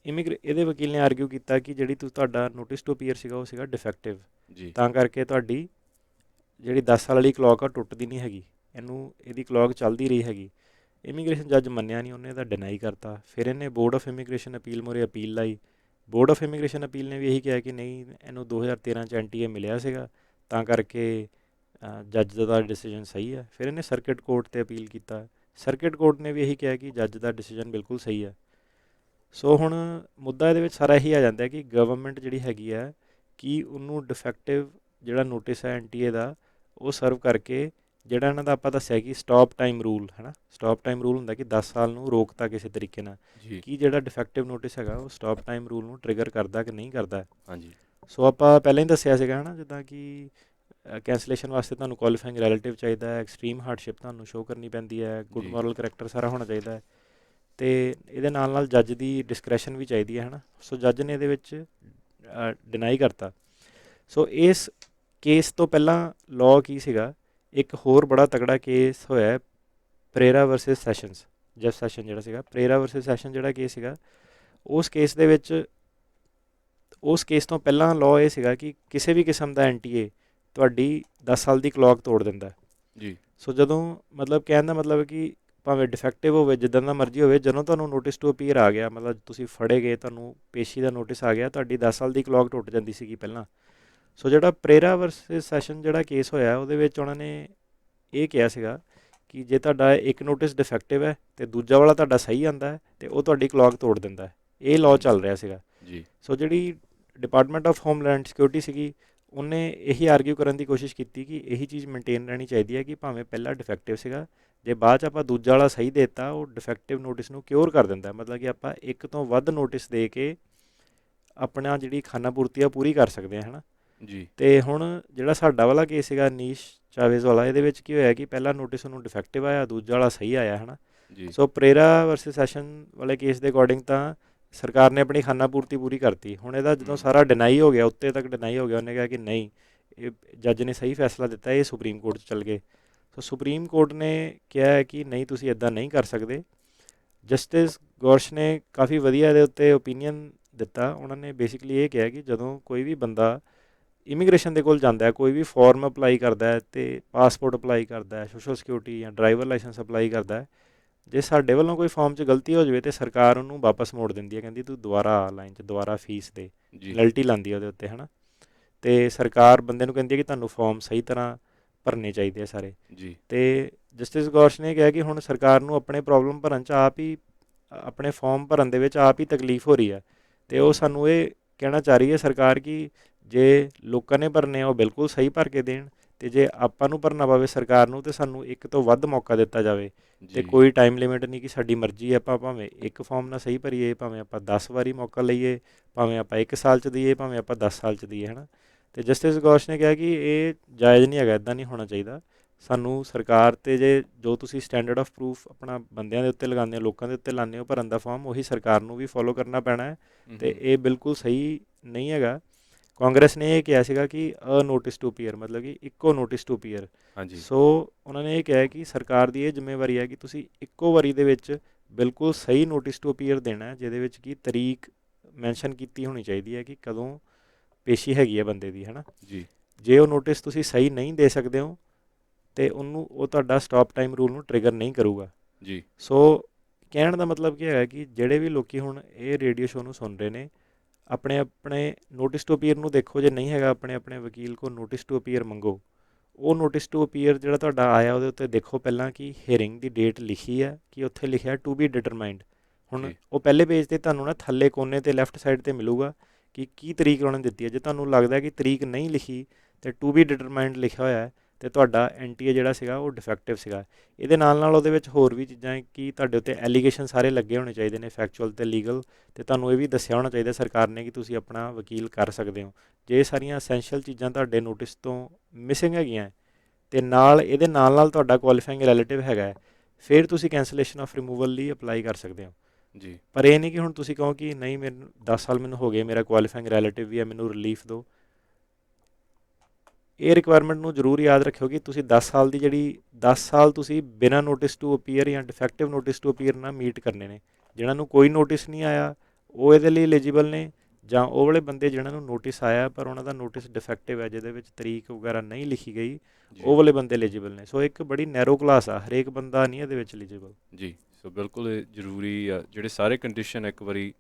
ਇਹਦੇ ਵਕੀਲ ਨੇ ਆਰਗਿਊ ਕੀਤਾ ਕਿ ਜਿਹੜੀ ਤੁਹਾਡਾ ਨੋਟਿਸ ਟੂ ਅਪੀਅਰ ਸੀਗਾ ਉਹ ਸੀਗਾ ਡਿਫੈਕਟਿਵ, ਜੀ ਤਾਂ ਕਰਕੇ ਤੁਹਾਡੀ ਜਿਹੜੀ 10 ਸਾਲ ਵਾਲੀ ਕਲੌਕ ਆ ਟੁੱਟਦੀ ਨਹੀਂ ਹੈਗੀ, ਇਹਦੀ ਕਲੌਕ ਚੱਲਦੀ ਰਹੀ ਹੈਗੀ। ਇਮੀਗ੍ਰੇਸ਼ਨ ਜੱਜ ਮੰਨਿਆ ਨਹੀਂ, ਉਹਨੇ ਤਾਂ ਡਿਨਾਈ ਕਰਤਾ। ਫਿਰ ਇਹਨੇ ਬੋਰਡ ਆਫ ਇਮੀਗ੍ਰੇਸ਼ਨ ਅਪੀਲ ਮੂਹਰੇ ਅਪੀਲ ਲਾਈ। ਬੋਰਡ ਆਫ ਇਮੀਗ੍ਰੇਸ਼ਨ ਅਪੀਲ ਨੇ ਵੀ ਇਹੀ ਕਿਹਾ ਕਿ ਨਹੀਂ, ਇਹਨੂੰ 2013 'ਚ NTA ਮਿਲਿਆ ਸੀਗਾ, ਤਾਂ ਕਰਕੇ ਜੱਜ ਦਾ ਡਿਸੀਜਨ ਸਹੀ ਹੈ। ਫਿਰ ਇਹਨੇ ਸਰਕਿਟ ਕੋਰਟ 'ਤੇ ਅਪੀਲ ਕੀਤਾ। ਸਰਕਿਟ ਕੋਰਟ ਨੇ ਵੀ ਇਹੀ ਕਿਹਾ ਕਿ ਜੱਜ ਦਾ ਡਿਸੀਜਨ ਬਿਲਕੁਲ ਸਹੀ ਹੈ। ਸੋ ਹੁਣ ਮੁੱਦਾ ਇਹਦੇ ਵਿੱਚ ਸਾਰਾ ਇਹੀ ਆ ਜਾਂਦਾ ਕਿ ਗਵਰਨਮੈਂਟ ਜਿਹੜੀ ਹੈਗੀ ਹੈ, ਕਿ ਉਹਨੂੰ ਡਿਫੈਕਟਿਵ ਜਿਹੜਾ ਨੋਟਿਸ ਹੈ NTA ਦਾ, ਉਹ ਸਰਵ ਕਰਕੇ ਜਿਹੜਾ ਇਹਨਾਂ ਦਾ ਆਪਾਂ ਦੱਸਿਆ ਕਿ ਸਟਾਪ ਟਾਈਮ ਰੂਲ, ਹੈ ਨਾ। ਸਟਾਪ ਟਾਈਮ ਰੂਲ ਹੁੰਦਾ ਕਿ 10 ਸਾਲ ਨੂੰ ਰੋਕਤਾ ਕਿਸੇ ਤਰੀਕੇ ਨਾਲ, ਜੀ ਕਿ ਜਿਹੜਾ ਡਿਫੈਕਟਿਵ ਨੋਟਿਸ ਹੈਗਾ ਉਹ ਸਟਾਪ ਟਾਈਮ ਰੂਲ ਨੂੰ ਟ੍ਰਿਗਰ ਕਰਦਾ ਕਿ ਨਹੀਂ ਕਰਦਾ। ਹਾਂਜੀ ਸੋ ਆਪਾਂ ਪਹਿਲਾਂ ਹੀ ਦੱਸਿਆ ਸੀਗਾ, ਹੈ ਨਾ, ਜਿੱਦਾਂ ਕਿ ਕੈਂਸਲੇਸ਼ਨ ਵਾਸਤੇ ਤੁਹਾਨੂੰ ਕੁਆਲੀਫਾਈਂਗ ਰਿਲੇਟਿਵ ਚਾਹੀਦਾ ਹੈ, ਐਕਸਟ੍ਰੀਮ ਹਾਰਡਸ਼ਿਪ ਤੁਹਾਨੂੰ ਸ਼ੋਅ ਕਰਨੀ ਪੈਂਦੀ ਹੈ, ਗੁੱਡ ਜੀ ਮੋਰਲ ਕਰੈਕਟਰ ਸਾਰਾ ਹੋਣਾ ਚਾਹੀਦਾ ਹੈ, ਅਤੇ ਇਹਦੇ ਨਾਲ ਨਾਲ ਜੱਜ ਦੀ ਡਿਸਕ੍ਰੈਸ਼ਨ ਵੀ ਚਾਹੀਦੀ ਹੈ ਨਾ। ਸੋ ਜੱਜ ਨੇ ਇਹਦੇ ਵਿੱਚ ਡਿਨਾਈ ਕਰਤਾ। ਸੋ ਇਸ ਕੇਸ ਤੋਂ ਪਹਿਲਾਂ ਲਾਅ ਕੀ ਸੀਗਾ, ਇੱਕ ਹੋਰ ਬੜਾ ਤਗੜਾ ਕੇਸ ਹੋਇਆ Pereira versus sessions, Jeff session ਜਿਹੜਾ ਸੀਗਾ। ਪਰੇਰਾ ਵਰਸਸ ਸੈਸ਼ਨ ਜਿਹੜਾ ਕੇਸ ਸੀਗਾ, ਉਸ ਕੇਸ ਤੋਂ ਪਹਿਲਾਂ ਲਾਅ ਇਹ ਸੀਗਾ ਕਿ ਕਿਸੇ ਵੀ ਕਿਸਮ ਦਾ NTA ਤੁਹਾਡੀ 10 ਸਾਲ ਦੀ ਕਲੌਕ ਤੋੜ ਦਿੰਦਾ। ਜੀ ਸੋ ਜਦੋਂ, ਮਤਲਬ ਕਹਿਣ ਦਾ ਮਤਲਬ ਕਿ ਭਾਵੇਂ ਡਿਫੈਕਟਿਵ ਹੋਵੇ, ਜਿੱਦਾਂ ਦਾ ਮਰਜ਼ੀ ਹੋਵੇ, ਜਦੋਂ ਤੁਹਾਨੂੰ ਨੋਟਿਸ ਟੂ ਅਪੀਅਰ ਆ ਗਿਆ, ਮਤਲਬ ਤੁਸੀਂ ਫੜੇ ਗਏ, ਤੁਹਾਨੂੰ ਪੇਸ਼ੀ ਦਾ ਨੋਟਿਸ ਆ ਗਿਆ, ਤੁਹਾਡੀ 10 ਸਾਲ ਦੀ ਕਲੌਕ ਟੁੱਟ ਜਾਂਦੀ ਸੀਗੀ ਪਹਿਲਾਂ। ਸੋ ਜਿਹੜਾ ਪਰੇਰਾ ਵਰਸਸ ਸੈਸ਼ਨ ਜਿਹੜਾ ਕੇਸ ਹੋਇਆ, ਉਹਦੇ ਵਿੱਚ ਉਹਨਾਂ ਨੇ ਇਹ ਕਿਹਾ ਸੀਗਾ ਕਿ ਜੇ ਤੁਹਾਡਾ ਇੱਕ ਨੋਟਿਸ ਡਿਫੈਕਟਿਵ ਹੈ ਅਤੇ ਦੂਜਾ ਵਾਲਾ ਤੁਹਾਡਾ ਸਹੀ ਆਉਂਦਾ ਹੈ, ਅਤੇ ਉਹ ਤੁਹਾਡੀ ਕਲੌਕ ਤੋੜ ਦਿੰਦਾ ਹੈ। ਇਹ ਲਾਅ ਚੱਲ ਰਿਹਾ ਸੀਗਾ। ਜੀ ਸੋ ਜਿਹੜੀ ਡਿਪਾਰਟਮੈਂਟ ਆਫ ਹੋਮਲੈਂਡ ਸਿਕਿਉਰਿਟੀ ਸੀਗੀ, ਉਹਨੇ ਇਹੀ ਆਰਗਿਊ ਕਰਨ ਦੀ ਕੋਸ਼ਿਸ਼ ਕੀਤੀ ਕਿ ਇਹੀ ਚੀਜ਼ ਮੇਨਟੇਨ ਰਹਿਣੀ ਚਾਹੀਦੀ ਹੈ ਕਿ ਭਾਵੇਂ ਪਹਿਲਾਂ ਡਿਫੈਕਟਿਵ ਸੀਗਾ, ਜੇ ਬਾਅਦ 'ਚ ਆਪਾਂ ਦੂਜਾ ਵਾਲਾ ਸਹੀ ਦੇ ਦਿੱਤਾ, ਉਹ ਡਿਫੈਕਟਿਵ ਨੋਟਿਸ ਨੂੰ ਕਿਉਰ ਕਰ ਦਿੰਦਾ। ਮਤਲਬ ਕਿ ਆਪਾਂ ਇੱਕ ਤੋਂ ਵੱਧ ਨੋਟਿਸ ਦੇ ਕੇ ਆਪਣਾ ਜਿਹੜੀ ਖਾਨਾ ਪੂਰਤੀ ਆ ਪੂਰੀ ਕਰ ਸਕਦੇ ਹਾਂ, ਹੈ ਨਾ। ਜੀ ਅਤੇ ਹੁਣ ਜਿਹੜਾ ਸਾਡਾ ਵਾਲਾ ਕੇਸ ਸੀਗਾ ਨੀਸ਼ ਚਾਵੇਜ਼ ਵਾਲਾ, ਇਹਦੇ ਵਿੱਚ ਕੀ ਹੋਇਆ ਕਿ ਪਹਿਲਾ ਨੋਟਿਸ ਉਹਨੂੰ ਡਿਫੈਕਟਿਵ ਆਇਆ, ਦੂਜਾ ਵਾਲਾ ਸਹੀ ਆਇਆ, ਹੈ ਨਾ। ਜੀ ਸੋ ਪਰੇਰਾ ਵਰਸਸ ਸੈਸ਼ਨ ਵਾਲੇ ਕੇਸ ਦੇ ਅਕੋਰਡਿੰਗ ਤਾਂ ਸਰਕਾਰ ਨੇ ਆਪਣੀ ਖਾਨਾ ਪੂਰਤੀ ਪੂਰੀ ਕਰਤੀ। ਹੁਣ ਇਹਦਾ ਜਦੋਂ ਸਾਰਾ ਡਿਨਾਈ ਹੋ ਗਿਆ, ਉੱਤੇ ਤੱਕ ਡਿਨਾਈ ਹੋ ਗਿਆ, ਉਹਨੇ ਕਿਹਾ ਕਿ ਨਹੀਂ, ਇਹ ਜੱਜ ਨੇ ਸਹੀ ਫੈਸਲਾ ਦਿੱਤਾ, ਇਹ ਸੁਪਰੀਮ ਕੋਰਟ 'ਚ ਚੱਲ ਗਏ। ਸੋ ਸੁਪਰੀਮ ਕੋਰਟ ਨੇ ਕਿਹਾ ਹੈ ਕਿ ਨਹੀਂ, ਤੁਸੀਂ ਇੱਦਾਂ ਨਹੀਂ ਕਰ ਸਕਦੇ। ਜਸਟਿਸ ਗੋਰਸ਼ ਨੇ ਕਾਫੀ ਵਧੀਆ ਇਹਦੇ ਉੱਤੇ ਓਪੀਨੀਅਨ ਦਿੱਤਾ। ਉਹਨਾਂ ਨੇ ਬੇਸਿਕਲੀ ਇਹ ਕਿਹਾ ਕਿ ਜਦੋਂ ਕੋਈ ਵੀ ਬੰਦਾ ਇਮੀਗ੍ਰੇਸ਼ਨ ਦੇ ਕੋਲ ਜਾਂਦਾ ਹੈ, ਕੋਈ ਵੀ ਫਾਰਮ ਅਪਲਾਈ ਕਰਦਾ ਹੈ, ਅਤੇ ਪਾਸਪੋਰਟ ਅਪਲਾਈ ਕਰਦਾ ਹੈ, ਸੋਸ਼ਲ ਸਿਕਿਉਰਿਟੀ ਜਾਂ ਡਰਾਈਵਰ ਲਾਇਸੈਂਸ ਅਪਲਾਈ ਕਰਦਾ ਹੈ, ਜੇ ਸਾਡੇ ਵੱਲੋਂ ਕੋਈ ਫਾਰਮ 'ਚ ਗਲਤੀ ਹੋ ਜਾਵੇ ਤਾਂ ਸਰਕਾਰ ਉਹਨੂੰ ਵਾਪਸ ਮੋੜ ਦਿੰਦੀ ਹੈ, ਕਹਿੰਦੀ ਤੂੰ ਦੁਬਾਰਾ ਆ ਲਾਈਨ 'ਚ, ਦੁਬਾਰਾ ਫੀਸ ਦੇ, ਜੀ ਪੈਨਲਟੀ ਲਾਉਂਦੀ ਹੈ ਉਹਦੇ ਉੱਤੇ, ਹੈ ਨਾ। ਅਤੇ ਸਰਕਾਰ ਬੰਦੇ ਨੂੰ ਕਹਿੰਦੀ ਹੈ ਕਿ ਤੁਹਾਨੂੰ ਫਾਰਮ ਸਹੀ ਤਰ੍ਹਾਂ ਭਰਨੇ ਚਾਹੀਦੇ ਆ ਸਾਰੇ। ਜੀ ਅਤੇ ਜਸਟਿਸ ਗੋਰਸ਼ ਨੇ ਕਿਹਾ ਕਿ ਹੁਣ ਸਰਕਾਰ ਨੂੰ ਆਪਣੇ ਪ੍ਰੋਬਲਮ ਭਰਨ 'ਚ ਆਪ ਹੀ, ਆਪਣੇ ਫਾਰਮ ਭਰਨ ਦੇ ਵਿੱਚ ਆਪ ਹੀ ਤਕਲੀਫ ਹੋ ਰਹੀ ਹੈ, ਅਤੇ ਉਹ ਸਾਨੂੰ ਇਹ ਕਹਿਣਾ ਚਾਹ ਰਹੀ ਹੈ ਸਰਕਾਰ ਕਿ ਜੇ ਲੋਕਾਂ ਨੇ ਭਰਨੇ ਆ ਉਹ ਬਿਲਕੁਲ ਸਹੀ ਭਰ ਕੇ ਦੇਣ, ਅਤੇ ਜੇ ਆਪਾਂ ਨੂੰ ਭਰਨਾ ਪਵੇ ਸਰਕਾਰ ਨੂੰ, ਤਾਂ ਸਾਨੂੰ ਇੱਕ ਤੋਂ ਵੱਧ ਮੌਕਾ ਦਿੱਤਾ ਜਾਵੇ, ਅਤੇ ਜੀ ਕੋਈ ਟਾਈਮ ਲਿਮਿਟ ਨਹੀਂ ਕਿ ਸਾਡੀ ਮਰਜ਼ੀ ਹੈ, ਆਪਾਂ ਭਾਵੇਂ ਇੱਕ ਫਾਰਮ ਨਾਲ ਸਹੀ ਭਰੀਏ, ਭਾਵੇਂ ਆਪਾਂ 10 ਵਾਰੀ ਮੌਕਾ ਲਈਏ, ਭਾਵੇਂ ਆਪਾਂ 1 ਸਾਲ 'ਚ ਦਈਏ, ਭਾਵੇਂ ਆਪਾਂ 10 ਸਾਲ 'ਚ ਦਈਏ, ਹੈ ਨਾ। ਅਤੇ ਜਸਟਿਸ ਗੋਰਸ਼ ਨੇ ਕਿਹਾ ਕਿ ਇਹ ਜਾਇਜ਼ ਨਹੀਂ ਹੈਗਾ, ਇੱਦਾਂ ਨਹੀਂ ਹੋਣਾ ਚਾਹੀਦਾ। ਸਾਨੂੰ ਸਰਕਾਰ 'ਤੇ ਜੇ ਜੋ ਤੁਸੀਂ ਸਟੈਂਡਰਡ ਆਫ ਪ੍ਰੂਫ ਆਪਣਾ ਬੰਦਿਆਂ ਦੇ ਉੱਤੇ ਲਗਾਉਂਦੇ ਹੋ, ਲੋਕਾਂ ਦੇ ਉੱਤੇ ਲਾਉਂਦੇ ਹੋ ਭਰਨ ਦਾ ਫਾਰਮ, ਉਹੀ ਸਰਕਾਰ ਨੂੰ ਵੀ ਫੋਲੋ ਕਰਨਾ ਪੈਣਾ ਹੈ। ਅਤੇ ਇਹ ਬਿਲਕੁਲ ਸਹੀ ਨਹੀਂ ਹੈਗਾ। ਕਾਂਗਰਸ ਨੇ ਇਹ ਕਿਹਾ ਸੀਗਾ ਕਿ ਨੋਟਿਸ ਟੂ ਅਪੀਅਰ, ਮਤਲਬ ਕਿ ਇੱਕੋ ਨੋਟਿਸ ਟੂ ਅਪੀਅਰ। ਹਾਂਜੀ ਸੋ ਉਹਨਾਂ ਨੇ ਇਹ ਕਿਹਾ ਕਿ ਸਰਕਾਰ ਦੀ ਇਹ ਜ਼ਿੰਮੇਵਾਰੀ ਹੈ ਕਿ ਤੁਸੀਂ ਇੱਕੋ ਵਾਰੀ ਦੇ ਵਿੱਚ ਬਿਲਕੁਲ ਸਹੀ ਨੋਟਿਸ ਟੂ ਅਪੀਅਰ ਦੇਣਾ ਹੈ, ਜਿਹਦੇ ਵਿੱਚ ਕਿ ਤਰੀਕ ਮੈਂਸ਼ਨ ਕੀਤੀ ਹੋਣੀ ਚਾਹੀਦੀ ਹੈ ਕਿ ਕਦੋਂ ਪੇਸ਼ੀ ਹੈਗੀ ਹੈ ਬੰਦੇ ਦੀ, ਹੈ ਨਾ। ਜੀ ਜੇ ਉਹ ਨੋਟਿਸ ਤੁਸੀਂ ਸਹੀ ਨਹੀਂ ਦੇ ਸਕਦੇ ਹੋ ਅਤੇ ਉਹ ਤੁਹਾਡਾ ਸਟਾਪ ਟਾਈਮ ਰੂਲ ਨੂੰ ਟ੍ਰਿਗਰ ਨਹੀਂ ਕਰੂਗਾ। ਜੀ ਸੋ ਕਹਿਣ ਦਾ ਮਤਲਬ ਕੀ ਹੈਗਾ ਕਿ ਜਿਹੜੇ ਵੀ ਲੋਕ ਹੁਣ ਇਹ ਰੇਡੀਓ ਸ਼ੋਅ ਨੂੰ ਸੁਣ ਰਹੇ ਨੇ, ਆਪਣੇ ਆਪਣੇ ਨੋਟਿਸ ਟੂ ਅਪੀਅਰ ਨੂੰ ਦੇਖੋ, ਜੇ ਨਹੀਂ ਹੈਗਾ ਆਪਣੇ ਆਪਣੇ ਵਕੀਲ ਕੋਲ ਨੋਟਿਸ ਟੂ ਅਪੀਅਰ ਮੰਗੋ। ਉਹ ਨੋਟਿਸ ਟੂ ਅਪੀਅਰ ਜਿਹੜਾ ਤੁਹਾਡਾ ਆਇਆ ਉਹਦੇ ਉੱਤੇ ਦੇਖੋ ਪਹਿਲਾਂ ਕਿ ਹੀਅਰਿੰਗ ਦੀ ਡੇਟ ਲਿਖੀ ਹੈ ਕਿ ਉੱਥੇ ਲਿਖਿਆ ਟੂ ਬੀ ਡਿਟਰਮਾਈਂਡ। ਹੁਣ ਜੀ ਉਹ ਪਹਿਲੇ ਪੇਜ 'ਤੇ ਤੁਹਾਨੂੰ ਨਾ ਥੱਲੇ ਕੋਨੇ 'ਤੇ ਲੈਫਟ ਸਾਈਡ 'ਤੇ ਮਿਲੂਗਾ ਕਿ ਕੀ ਤਰੀਕ ਉਹਨਾਂ ਨੇ ਦਿੱਤੀ ਹੈ। ਜੇ ਤੁਹਾਨੂੰ ਲੱਗਦਾ ਕਿ ਤਰੀਕ ਨਹੀਂ ਲਿਖੀ ਅਤੇ ਟੂ ਬੀ ਡਿਟਰਮਾਈਂਡ ਲਿਖਿਆ ਹੋਇਆ ਹੈ ਅਤੇ ਤੁਹਾਡਾ NTA ਜਿਹੜਾ ਸੀਗਾ ਉਹ ਡਿਫੈਕਟਿਵ ਸੀਗਾ। ਇਹਦੇ ਨਾਲ ਨਾਲ ਉਹਦੇ ਵਿੱਚ ਹੋਰ ਵੀ ਚੀਜ਼ਾਂ ਕਿ ਤੁਹਾਡੇ ਉੱਤੇ ਐਲੀਗੇਸ਼ਨ ਸਾਰੇ ਲੱਗੇ ਹੋਣੇ ਚਾਹੀਦੇ ਨੇ, ਫੈਕਚੁਅਲ ਅਤੇ ਲੀਗਲ, ਅਤੇ ਤੁਹਾਨੂੰ ਇਹ ਵੀ ਦੱਸਿਆ ਹੋਣਾ ਚਾਹੀਦਾ ਸਰਕਾਰ ਨੇ ਕਿ ਤੁਸੀਂ ਆਪਣਾ ਵਕੀਲ ਕਰ ਸਕਦੇ ਹੋ। ਜੇ ਇਹ ਸਾਰੀਆਂ ਅਸੈਂਸ਼ੀਅਲ ਚੀਜ਼ਾਂ ਤੁਹਾਡੇ ਨੋਟਿਸ ਤੋਂ ਮਿਸਿੰਗ ਹੈਗੀਆਂ ਅਤੇ ਨਾਲ ਇਹਦੇ ਨਾਲ ਨਾਲ ਤੁਹਾਡਾ ਕੁਆਲੀਫਾਈਂਗ ਰਿਲੇਟਿਵ ਹੈਗਾ, ਫਿਰ ਤੁਸੀਂ ਕੈਂਸਲੇਸ਼ਨ ਆਫ ਰਿਮੂਵਲ ਲਈ ਅਪਲਾਈ ਕਰ ਸਕਦੇ ਹੋ। ਜੀ ਪਰ ਇਹ ਨਹੀਂ ਕਿ ਹੁਣ ਤੁਸੀਂ ਕਹੋ ਕਿ ਨਹੀਂ, ਮੈਨੂੰ 10 ਸਾਲ ਮੈਨੂੰ ਹੋ ਗਏ, ਮੇਰਾ ਕੁਆਲੀਫਾਈਂਗ ਰਿਲੇਟਿਵ ਵੀ ਹੈ, ਮੈਨੂੰ ਰਿਲੀਫ ਦਿਓ। ਇਹ ਰਿਕੁਆਇਰਮੈਂਟ ਨੂੰ ਜ਼ਰੂਰ ਯਾਦ ਰੱਖਿਓ ਕਿ ਤੁਸੀਂ 10 ਸਾਲ ਦੀ ਜਿਹੜੀ 10 ਸਾਲ ਤੁਸੀਂ ਬਿਨਾਂ ਨੋਟਿਸ ਟੂ ਅਪੀਅਰ ਜਾਂ ਡਿਫੈਕਟਿਵ ਨੋਟਿਸ ਟੂ ਅਪੀਅਰ ਨਾਲ ਮੀਟ ਕਰਨੇ ਨੇ। ਜਿਹਨਾਂ ਨੂੰ ਕੋਈ ਨੋਟਿਸ ਨਹੀਂ ਆਇਆ ਉਹ ਇਹਦੇ ਲਈ ਐਲੀਜੀਬਲ ਨੇ, ਜਾਂ ਉਹ ਵਾਲੇ ਬੰਦੇ ਜਿਹਨਾਂ ਨੂੰ ਨੋਟਿਸ ਆਇਆ ਪਰ ਉਹਨਾਂ ਦਾ ਨੋਟਿਸ ਡਿਫੈਕਟਿਵ ਹੈ, ਜਿਹਦੇ ਵਿੱਚ ਤਰੀਕ ਵਗੈਰਾ ਨਹੀਂ ਲਿਖੀ ਗਈ, ਉਹ ਵਾਲੇ ਬੰਦੇ ਐਲੀਜੀਬਲ ਨੇ। ਸੋ ਇੱਕ ਬੜੀ ਨੈਰੋ ਕਲਾਸ ਆ, ਹਰੇਕ ਬੰਦਾ ਨਹੀਂ ਇਹਦੇ ਵਿੱਚ ਐਲੀਜੀਬਲ। ਜੀ ਸੋ ਬਿਲਕੁਲ ਇਹ ਜ਼ਰੂਰੀ ਆ, ਜਿਹੜੇ ਸਾਰੇ ਕੰਡੀਸ਼ਨ ਇੱਕ ਵਾਰੀ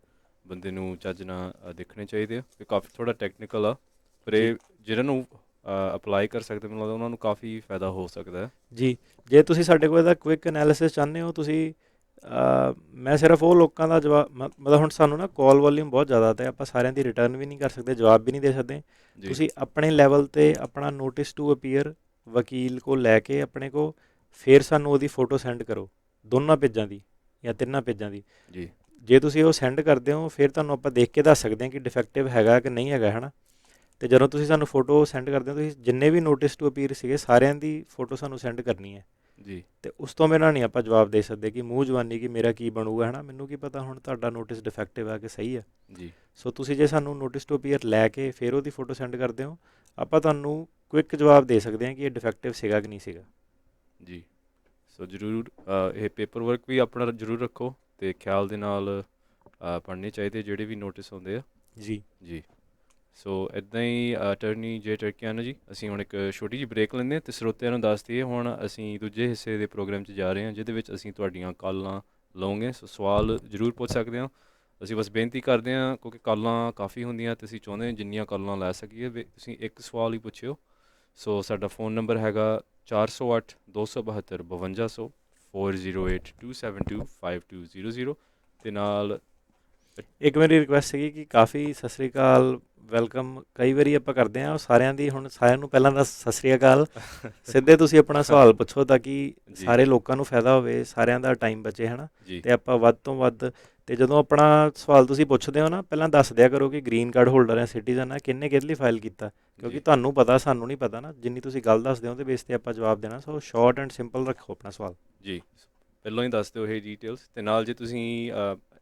ਬੰਦੇ ਨੂੰ ਚੱਜ ਨਾਲ ਦੇਖਣੇ ਚਾਹੀਦੇ ਆ। ਇਹ ਕਾਫੀ ਥੋੜ੍ਹਾ ਟੈਕਨੀਕਲ ਆ, ਪਰ ਇਹ ਜਿਹਨਾਂ ਨੂੰ ਅਪਲਾਈ ਕਰ ਸਕਦੇ, ਮੈਨੂੰ ਲੱਗਦਾ ਉਹਨਾਂ ਨੂੰ ਕਾਫੀ ਫਾਇਦਾ ਹੋ ਸਕਦਾ ਹੈ। ਜੀ, ਜੇ ਤੁਸੀਂ ਸਾਡੇ ਕੋਲ ਇਹਦਾ ਕੁਇਕ ਐਨਾਲਿਸਿਸ ਚਾਹੁੰਦੇ ਹੋ, ਤੁਸੀਂ ਮੈਂ ਸਿਰਫ ਉਹ ਲੋਕਾਂ ਦਾ ਜਵਾਬ ਮਤਲਬ ਹੁਣ ਸਾਨੂੰ ਨਾ ਕਾਲ ਵੋਲੀਅਮ ਬਹੁਤ ਜ਼ਿਆਦਾ, ਅਤੇ ਆਪਾਂ ਸਾਰਿਆਂ ਦੀ ਰਿਟਰਨ ਵੀ ਨਹੀਂ ਕਰ ਸਕਦੇ, ਜਵਾਬ ਵੀ ਨਹੀਂ ਦੇ ਸਕਦੇ। ਜੀ ਤੁਸੀਂ ਆਪਣੇ ਲੈਵਲ 'ਤੇ ਆਪਣਾ ਨੋਟਿਸ ਟੂ ਅਪੀਅਰ ਵਕੀਲ ਕੋਲ ਲੈ ਕੇ ਆਪਣੇ ਕੋਲ, ਫਿਰ ਸਾਨੂੰ ਉਹਦੀ ਫੋਟੋ ਸੈਂਡ ਕਰੋ, ਦੋਨਾਂ ਪੇਜਾਂ ਦੀ ਜਾਂ 3 ਪੇਜਾਂ ਦੀ। ਜੀ ਜੇ ਤੁਸੀਂ ਉਹ ਸੈਂਡ ਕਰਦੇ ਹੋ ਫਿਰ ਤੁਹਾਨੂੰ ਆਪਾਂ ਦੇਖ ਕੇ ਦੱਸ ਸਕਦੇ ਹਾਂ ਕਿ ਡਿਫੈਕਟਿਵ ਹੈਗਾ ਕਿ ਨਹੀਂ ਹੈਗਾ, ਹੈ ਨਾ। ਅਤੇ ਜਦੋਂ ਤੁਸੀਂ ਸਾਨੂੰ ਫੋਟੋ ਸੈਂਡ ਕਰਦੇ ਹੋ, ਤੁਸੀਂ ਜਿੰਨੇ ਵੀ ਨੋਟਿਸ ਟੂ ਅਪੀਅਰ ਸੀਗੇ ਸਾਰਿਆਂ ਦੀ ਫੋਟੋ ਸਾਨੂੰ ਸੈਂਡ ਕਰਨੀ ਹੈ। ਜੀ ਅਤੇ ਉਸ ਤੋਂ ਬਿਨਾਂ ਨਹੀਂ ਆਪਾਂ ਜਵਾਬ ਦੇ ਸਕਦੇ ਕਿ ਮੂੰਹ ਜਵਾਨੀ ਕਿ ਮੇਰਾ ਕੀ ਬਣੂਗਾ, ਹੈ ਨਾ। ਮੈਨੂੰ ਕੀ ਪਤਾ ਹੁਣ ਤੁਹਾਡਾ ਨੋਟਿਸ ਡਿਫੈਕਟਿਵ ਹੈ ਕਿ ਸਹੀ ਹੈ। ਜੀ ਸੋ ਤੁਸੀਂ ਜੇ ਸਾਨੂੰ ਨੋਟਿਸ ਟੂ ਅਪੀਅਰ ਲੈ ਕੇ ਫਿਰ ਉਹਦੀ ਫੋਟੋ ਸੈਂਡ ਕਰਦੇ ਹੋ, ਆਪਾਂ ਤੁਹਾਨੂੰ ਕੁਇਕ ਜਵਾਬ ਦੇ ਸਕਦੇ ਹਾਂ ਕਿ ਇਹ ਡਿਫੈਕਟਿਵ ਸੀਗਾ ਕਿ ਨਹੀਂ ਸੀਗਾ। ਜੀ ਸੋ ਜ਼ਰੂਰ ਇਹ ਪੇਪਰ ਵਰਕ ਵੀ ਆਪਣਾ ਜ਼ਰੂਰ ਰੱਖੋ, ਅਤੇ ਖਿਆਲ ਦੇ ਨਾਲ ਪੜ੍ਹਨੇ ਚਾਹੀਦੇ ਜਿਹੜੇ ਵੀ ਨੋਟਿਸ ਹੁੰਦੇ ਆ। ਜੀ ਜੀ ਸੋ ਇੱਦਾਂ ਹੀ ਅਟਰਨੀ ਜੇ ਟਰਕਿਆਨਾ ਜੀ, ਅਸੀਂ ਹੁਣ ਇੱਕ ਛੋਟੀ ਜਿਹੀ ਬ੍ਰੇਕ ਲੈਂਦੇ ਹਾਂ ਅਤੇ ਸਰੋਤਿਆਂ ਨੂੰ ਦੱਸ ਦਈਏ ਹੁਣ ਅਸੀਂ ਦੂਜੇ ਹਿੱਸੇ ਦੇ ਪ੍ਰੋਗਰਾਮ 'ਚ ਜਾ ਰਹੇ ਹਾਂ, ਜਿਹਦੇ ਵਿੱਚ ਅਸੀਂ ਤੁਹਾਡੀਆਂ ਕਾਲਾਂ ਲਵਾਂਗੇ। ਸੋ ਸਵਾਲ ਜ਼ਰੂਰ ਪੁੱਛ ਸਕਦੇ ਹੋ। ਅਸੀਂ ਬਸ ਬੇਨਤੀ ਕਰਦੇ ਹਾਂ ਕਿਉਂਕਿ ਕਾਲਾਂ ਕਾਫੀ ਹੁੰਦੀਆਂ ਅਤੇ ਅਸੀਂ ਚਾਹੁੰਦੇ ਹਾਂ ਜਿੰਨੀਆਂ ਕਾਲਾਂ ਲੈ ਸਕੀਏ ਵੀ ਤੁਸੀਂ ਇੱਕ ਸਵਾਲ ਹੀ ਪੁੱਛਿਓ। ਸੋ ਸਾਡਾ ਫ਼ੋਨ ਨੰਬਰ ਹੈਗਾ 408 272 5200 408 272 5200 ਅਤੇ ਨਾਲ ਇੱਕ ਮੇਰੀ ਰਿਕੁਐਸਟ ਸੀਗੀ ਕਿ ਕਾਫੀ ਸਤਿ ਸ਼੍ਰੀ ਅਕਾਲ, ਵੈਲਕਮ ਕਈ ਵਾਰੀ ਆਪਾਂ ਕਰਦੇ ਹਾਂ, ਉਹ ਸਾਰਿਆਂ ਦੀ ਹੁਣ ਸਾਰਿਆਂ ਨੂੰ ਪਹਿਲਾਂ ਤਾਂ ਸਤਿ ਸ਼੍ਰੀ ਅਕਾਲ। ਸਿੱਧੇ ਤੁਸੀਂ ਆਪਣਾ ਸਵਾਲ ਪੁੱਛੋ ਤਾਂ ਕਿ ਸਾਰੇ ਲੋਕਾਂ ਨੂੰ ਫਾਇਦਾ ਹੋਵੇ, ਸਾਰਿਆਂ ਦਾ ਟਾਈਮ ਬਚੇ, ਹੈ ਨਾ। ਜੀ ਅਤੇ ਆਪਾਂ ਵੱਧ ਤੋਂ ਵੱਧ, ਅਤੇ ਜਦੋਂ ਆਪਣਾ ਸਵਾਲ ਤੁਸੀਂ ਪੁੱਛਦੇ ਹੋ ਨਾ, ਪਹਿਲਾਂ ਦੱਸ ਦਿਆ ਕਰੋ ਕਿ ਗ੍ਰੀਨ ਕਾਰਡ ਹੋਲਡਰ ਹੈ, ਸਿਟੀਜ਼ਨ ਹੈ, ਕਿਹਨੇ ਕਿਹਦੇ ਲਈ ਫਾਈਲ ਕੀਤਾ, ਕਿਉਂਕਿ ਤੁਹਾਨੂੰ ਪਤਾ ਸਾਨੂੰ ਨਹੀਂ ਪਤਾ ਨਾ। ਜਿੰਨੀ ਤੁਸੀਂ ਗੱਲ ਦੱਸਦੇ ਹੋ ਉਹਦੇ ਬੇਸ 'ਤੇ ਆਪਾਂ ਜਵਾਬ ਦੇਣਾ। ਸੋ ਸ਼ਾਰਟ ਐਂਡ ਸਿੰਪਲ ਰੱਖੋ ਆਪਣਾ ਸਵਾਲ। ਜੀ ਪਹਿਲਾਂ ਹੀ ਦੱਸ ਦਿਓ ਇਹ ਡੀਟੇਲਸ, ਅਤੇ ਨਾਲ ਜੇ ਤੁਸੀਂ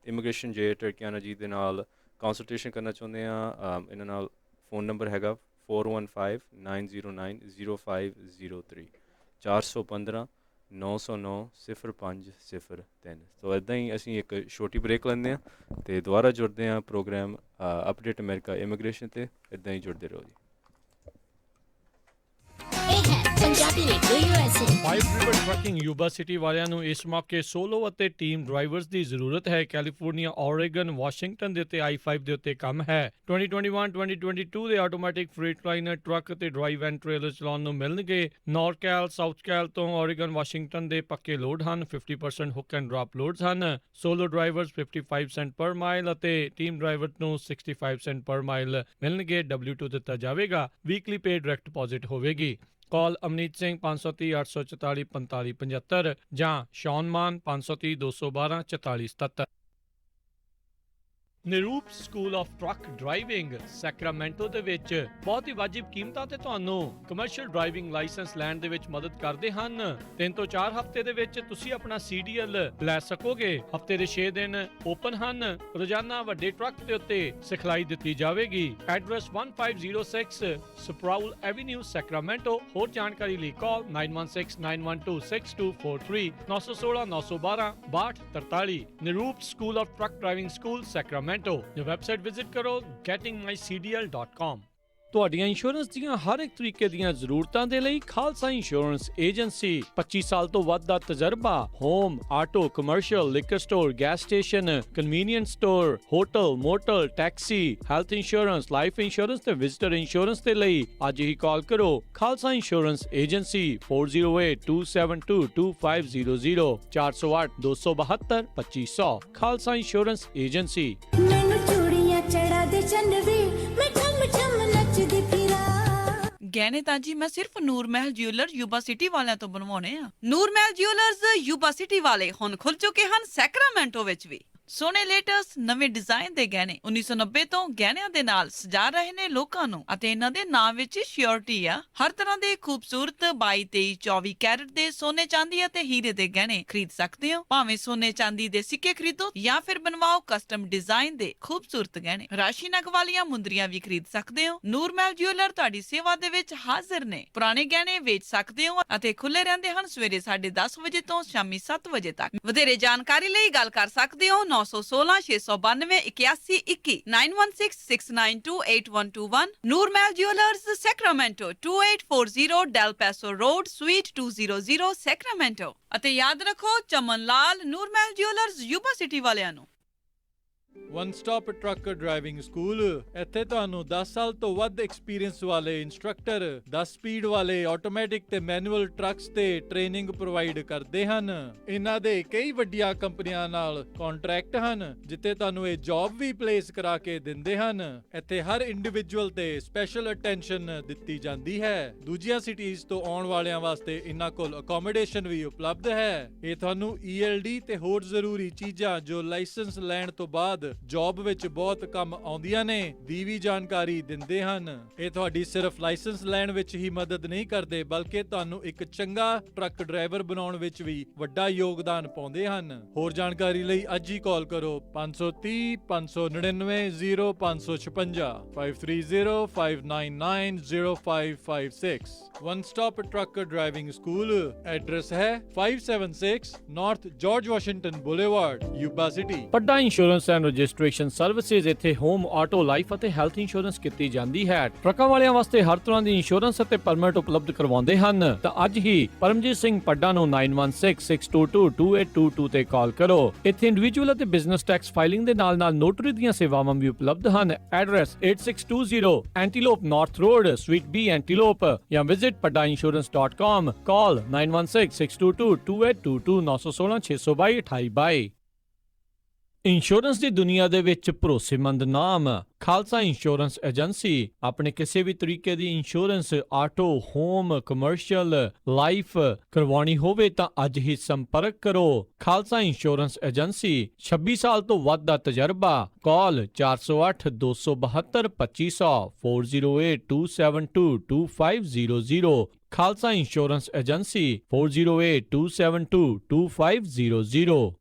ਇਮੀਗ੍ਰੇਸ਼ਨ ਜੇ ਟਰਕਿਆਨਾ ਜੀ ਦੇ ਨਾਲ ਕੰਸਲਟੇਸ਼ਨ ਕਰਨਾ ਚਾਹੁੰਦੇ ਆ, ਇਹਨਾਂ ਨਾਲ ਫ਼ੋਨ ਨੰਬਰ ਹੈਗਾ 415 909 0503 415 909 0503। ਸੋ ਇੱਦਾਂ ਹੀ ਅਸੀਂ ਇੱਕ ਛੋਟੀ ਬ੍ਰੇਕ ਲੈਂਦੇ ਹਾਂ ਅਤੇ ਦੁਬਾਰਾ ਜੁੜਦੇ ਹਾਂ ਪ੍ਰੋਗਰਾਮ ਅਪਡੇਟ ਅਮਰੀਕਾ ਇਮੀਗ੍ਰੇਸ਼ਨ 'ਤੇ। ਇੱਦਾਂ ਹੀ ਜੁੜਦੇ ਰਹੋ ਜੀ। Punjabi radio USA। Five river trucking Yuba City ਵਾਲਿਆਂ ਨੂੰ ਇਸ ਮੌਕੇ ਸੋਲੋ ਅਤੇ ਟੀਮ ਡਰਾਈਵਰਸ ਦੀ ਜ਼ਰੂਰਤ ਹੈ। ਕੈਲੀਫੋਰਨੀਆ, ਓਰੇਗਨ, ਵਾਸ਼ਿੰਗਟਨ ਦੇ ਉੱਤੇ I-5 ਦੇ ਉੱਤੇ ਕੰਮ ਹੈ। 2021-2022 ਦੇ ਆਟੋਮੈਟਿਕ ਫ੍ਰੀਟਲਾਈਨਰ ਟਰੱਕ ਅਤੇ ਡਰਾਈਵ ਐਂਡ ਟ੍ਰੇਲਰ ਚਲਾਉਣ ਨੂੰ ਮਿਲਣਗੇ। ਨੌਰਕੈਲ, ਸਾਊਥ ਕੈਲ ਤੋਂ ਓਰੇਗਨ, ਵਾਸ਼ਿੰਗਟਨ ਦੇ ਪੱਕੇ ਲੋਡ ਹਨ। 50% ਹੁੱਕ ਐਂਡ ਡ੍ਰੌਪ ਲੋਡਸ ਹਨ। ਸੋਲੋ ਡਰਾਈਵਰਸ 55 ਸੈਂਟ ਪਰ ਮਾਈਲ ਅਤੇ ਟੀਮ ਡਰਾਈਵਰ ਨੂੰ 65 ਸੈਂਟ ਪਰ ਮਾਈਲ ਮਿਲਣਗੇ। W2 ਦਿੱਤਾ ਜਾਵੇਗਾ। ਵੀਕਲੀ ਪੇ ਡਾਇਰੈਕਟ ਡਿਪੋਜ਼ਿਟ ਹੋਵੇਗੀ। ਕਾਲ ਅਮਨੀਤ ਸਿੰਘ 530 844 4575 ਜਾਂ Shaun Maan 530 212 4477। Nirup school of truck driving Sacramento ਦੇ ਵਿੱਚ ਬਹੁਤ ਹੀ ਵਾਜਿਬ ਕੀਮਤਾਂ ਤੇ ਤੁਹਾਨੂੰ ਕਮਰਸ਼ੀਅਲ ਡਰਾਈਵਿੰਗ ਲਾਇਸੈਂਸ ਲੈਣ ਦੇ ਵਿੱਚ ਮਦਦ ਕਰਦੇ ਹਨ। 3 ਤੋਂ 4 ਹਫ਼ਤੇ ਦੇ ਵਿੱਚ ਤੁਸੀਂ ਆਪਣਾ CDL ਲੈ ਸਕੋਗੇ। ਹਫ਼ਤੇ ਦੇ 6 ਦਿਨ ਓਪਨ ਹਨ। ਰੋਜ਼ਾਨਾ ਵੱਡੇ ਟਰੱਕ ਦੇ ਉੱਤੇ ਸਿਖਲਾਈ ਦਿੱਤੀ ਜਾਵੇਗੀ। Address 1506 Sproul avenue Sacramento. ਹੋਰ ਜਾਣਕਾਰੀ ਲਈ call 9169126243 916 912 6243। Nirup school of truck driving school Sacramento. ਜੋ ਵੈਬਸਾਈਟ ਵਿਜ਼ਿਟ ਕਰੋ gettingmycdl.com। ਤੁਹਾਡੀਆਂ ਇੰਸ਼ੋਰੈਂਸ ਦੀਆਂ ਹਰ ਇੱਕ ਤਰੀਕੇ ਦੀਆਂ ਜ਼ਰੂਰਤਾਂ ਦੇ ਲਈ ਖਾਲਸਾ ਇੰਸ਼ੋਰੈਂਸ ਏਜੰਸੀ 25 ਸਾਲ ਤੋਂ ਵੱਧ ਦਾ ਤਜਰਬਾ। Home, auto, commercial, liquor store, gas station, convenience store, hotel, motor, taxi, health insurance, life insurance ਤੇ ਵਿਜ਼ਟਰ ਇੰਸ਼ੋਰੈਂਸ ਦੇ ਲਈ ਅੱਜ ਹੀ ਕਾਲ ਕਰੋ। Khalsa insurance agency 4082722500 408 272 2500। Khalsa insurance agency. ਮੈਨੂੰ ਚੂੜੀਆਂ ਚੜਾ ਦੇ ਚੰਨਵੇ ਮੈਂ ਠਮ ਠਮ ਨੱਚਦੀ ਫਿਰਾਂ। ਗਹਿਣੇ ਤਾਂ ਜੀ ਮੈਂ ਸਿਰਫ ਨੂਰ ਮਹਿਲ ਜਿਊਲਰ ਯੂਬਾ ਸਿਟੀ ਵਾਲਿਆਂ ਤੋਂ ਬਣਵਾਉਣੇ ਆ। ਨੂਰ ਮਹਿਲ ਜਿਊਲਰਸ ਯੂਬਾ ਸਿਟੀ ਵਾਲੇ ਹੁਣ ਖੁੱਲ ਚੁੱਕੇ ਹਨ ਸੈਕਰਾਮੈਂਟੋ ਵਿੱਚ ਵੀ। ਸੋਹਣੇ ਲੇਟੈਸਟ ਨਵੇਂ ਡਿਜ਼ਾਈਨ ਦੇ ਗਹਿਣੇ 1990 ਤੋਂ ਗਹਿਣਿਆਂ ਦੇ ਨਾਲ ਸਜਾ ਰਹੇ ਨੇ ਲੋਕਾਂ ਨੂੰ ਅਤੇ ਇਹਨਾਂ ਦੇ ਨਾਮ ਵਿੱਚ ਸ਼ਿਓਰਿਟੀ ਆ। ਹਰ ਤਰ੍ਹਾਂ ਦੇ ਖੂਬਸੂਰਤ 22, 23, 24 ਕੈਰਟ ਦੇ ਸੋਨੇ ਚਾਂਦੀ ਅਤੇ ਹੀਰੇ ਦੇ ਗਹਿਣੇ ਖਰੀਦ ਸਕਦੇ ਹੋ। ਭਾਵੇਂ ਸੋਨੇ ਚਾਂਦੀ ਦੇ ਸਿੱਕੇ ਖਰੀਦੋ ਜਾਂ ਫਿਰ ਬਣਵਾਓ ਕਸਟਮ ਡਿਜ਼ਾਈਨ ਦੇ ਖੂਬਸੂਰਤ ਗਹਿਣੇ। ਰਾਸ਼ੀ ਨਗ ਵਾਲੀਆਂ ਮੁੰਦਰੀਆਂ ਵੀ ਖਰੀਦ ਸਕਦੇ ਹੋ। ਨੂਰ ਮਹਿਲ ਜਿਊਲਰ ਤੁਹਾਡੀ ਸੇਵਾ ਦੇ ਵਿੱਚ ਹਾਜ਼ਰ ਨੇ। ਪੁਰਾਣੇ ਗਹਿਣੇ ਵੇਚ ਸਕਦੇ ਹੋ ਅਤੇ ਖੁੱਲੇ ਰਹਿੰਦੇ ਹਨ ਸਵੇਰੇ 10:30 ਵਜੇ ਤੋਂ ਸ਼ਾਮੀ 7 ਵਜੇ ਤੱਕ। ਵਧੇਰੇ ਜਾਣਕਾਰੀ ਲਈ ਗੱਲ ਕਰ ਸਕਦੇ ਹੋ 916 692 8121 9166928121। Noor Mahal jewellers Sacramento 2840 Del Paso road suite 200 Sacramento. ਅਤੇ ਯਾਦ ਰੱਖੋ Chaman Lal Noor Mahal jewellers Yuba City ਵਾਲਿਆਂ ਨੂੰ। One stop truck driving school. ਇੱਥੇ ਤੁਹਾਨੂੰ 10 ਸਾਲ ਤੋਂ ਵੱਧ ਐਕਸਪੀਰੀਅੰਸ ਵਾਲੇ ਇੰਸਟ੍ਰਕਟਰ 10 ਸਪੀਡ ਵਾਲੇ ਆਟੋਮੈਟਿਕ ਤੇ ਮੈਨੂਅਲ ਟਰੱਕਸ ਤੇ ਟ੍ਰੇਨਿੰਗ ਪ੍ਰੋਵਾਈਡ ਕਰਦੇ ਹਨ। ਇਹਨਾਂ ਦੇ ਕਈ ਵੱਡੀਆਂ ਕੰਪਨੀਆਂ ਨਾਲ ਕੰਟਰੈਕਟ ਹਨ ਜਿੱਥੇ ਤੁਹਾਨੂੰ ਇਹ ਜੌਬ ਵੀ ਪਲੇਸ ਕਰਾ ਕੇ ਦਿੰਦੇ ਹਨ। ਇੱਥੇ ਹਰ ਇੰਡੀਵਿਜੂਅਲ ਤੇ ਸਪੈਸ਼ਲ ਅਟੈਂਸ਼ਨ ਦਿੱਤੀ ਜਾਂਦੀ ਹੈ। ਦੂਜੀਆਂ ਸਿਟੀਜ਼ ਤੋਂ ਆਉਣ ਵਾਲਿਆਂ ਵਾਸਤੇ ਇਹਨਾਂ ਕੋਲ ਅਕੋਮੋਡੇਸ਼ਨ ਵੀ ਉਪਲਬਧ ਹੈ। ਇਹ ਤੁਹਾਨੂੰ ELD ਤੇ ਹੋਰ ਜ਼ਰੂਰੀ ਚੀਜ਼ਾਂ ਜੋ ਲਾਇਸੈਂਸ ਲੈਣ ਤੋਂ ਬਾਅਦ ਜੌਬ ਵਿੱਚ ਬਹੁਤ ਕੰਮ ਆਉਂਦੀਆਂ ਨੇ ਦੀ ਵੀ ਜਾਣਕਾਰੀ ਦਿੰਦੇ ਹਨ। ਇਹ ਤੁਹਾਡੀ ਸਿਰਫ ਲਾਇਸੈਂਸ ਲੈਣ ਵਿੱਚ ਹੀ ਮਦਦ ਨਹੀਂ ਕਰਦੇ ਬਲਕਿ ਤੁਹਾਨੂੰ ਇੱਕ ਚੰਗਾ ਟਰੱਕ ਡਰਾਈਵਰ ਬਣਾਉਣ ਵਿੱਚ ਵੀ ਵੱਡਾ ਯੋਗਦਾਨ ਪਾਉਂਦੇ ਹਨ। ਹੋਰ ਜਾਣਕਾਰੀ ਲਈ ਅੱਜ ਹੀ ਕਾਲ ਕਰੋ 530 599 0556 530 599 0556। One stop truck driving school. Address है 576 north George Washington boulevard, यूबा city. Padda insurance and registration services ਇੱਥੇ ਹੋਮ, ਆਟੋ, ਲਾਈਫ ਅਤੇ ਹੈਲਥ ਇੰਸ਼ੋਰੈਂਸ ਕੀਤੀ ਜਾਂਦੀ ਹੈ। ਟਰੱਕਾਂ ਵਾਲਿਆਂ ਵਾਸਤੇ ਹਰ ਤਰ੍ਹਾਂ ਦੀ ਇੰਸ਼ੋਰੈਂਸ ਅਤੇ ਪਰਮਿਟ ਉਪਲਬਧ ਕਰਵਾਉਂਦੇ ਹਨ। ਤਾਂ ਅੱਜ ਹੀ ਪਰਮਜੀਤ ਸਿੰਘ ਪੱਡਾ ਨੂੰ 9166222822 ਤੇ ਕਾਲ ਕਰੋ। ਇੱਥੇ ਇੰਡੀਵਿਜੂਅਲ ਅਤੇ ਬਿਜ਼ਨਸ ਟੈਕਸ ਫਾਈਲਿੰਗ ਦੇ ਨਾਲ-ਨਾਲ ਨੋਟਰੀ ਦੀਆਂ ਸੇਵਾਵਾਂ ਵੀ ਉਪਲਬਧ ਹਨ। Address 8620 Antelope north road, suite B, Antelope ਜਾਂ visit paddainsurance.com. Call 9166222822 916 622 2822। ਇੰਸ਼ੋਰੈਂਸ ਦੀ ਦੁਨੀਆ ਦੇ ਵਿੱਚ ਭਰੋਸੇਮੰਦ ਨਾਮ ਖਾਲਸਾ ਇੰਸ਼ੋਰੈਂਸ ਏਜੰਸੀ। ਆਪਣੇ ਕਿਸੇ ਵੀ ਤਰੀਕੇ ਦੀ insurance auto, home, commercial, life ਕਰਵਾਉਣੀ ਹੋਵੇ ਤਾਂ ਅੱਜ ਹੀ ਸੰਪਰਕ ਕਰੋ। ਖਾਲਸਾ ਇੰਸ਼ੋਰੈਂਸ ਏਜੰਸੀ 26 ਸਾਲ ਤੋਂ ਵੱਧ ਦਾ ਤਜਰਬਾ। ਕਾਲ 408 272 2500 408 272 2500। Khalsa insurance agency 408 272 2500।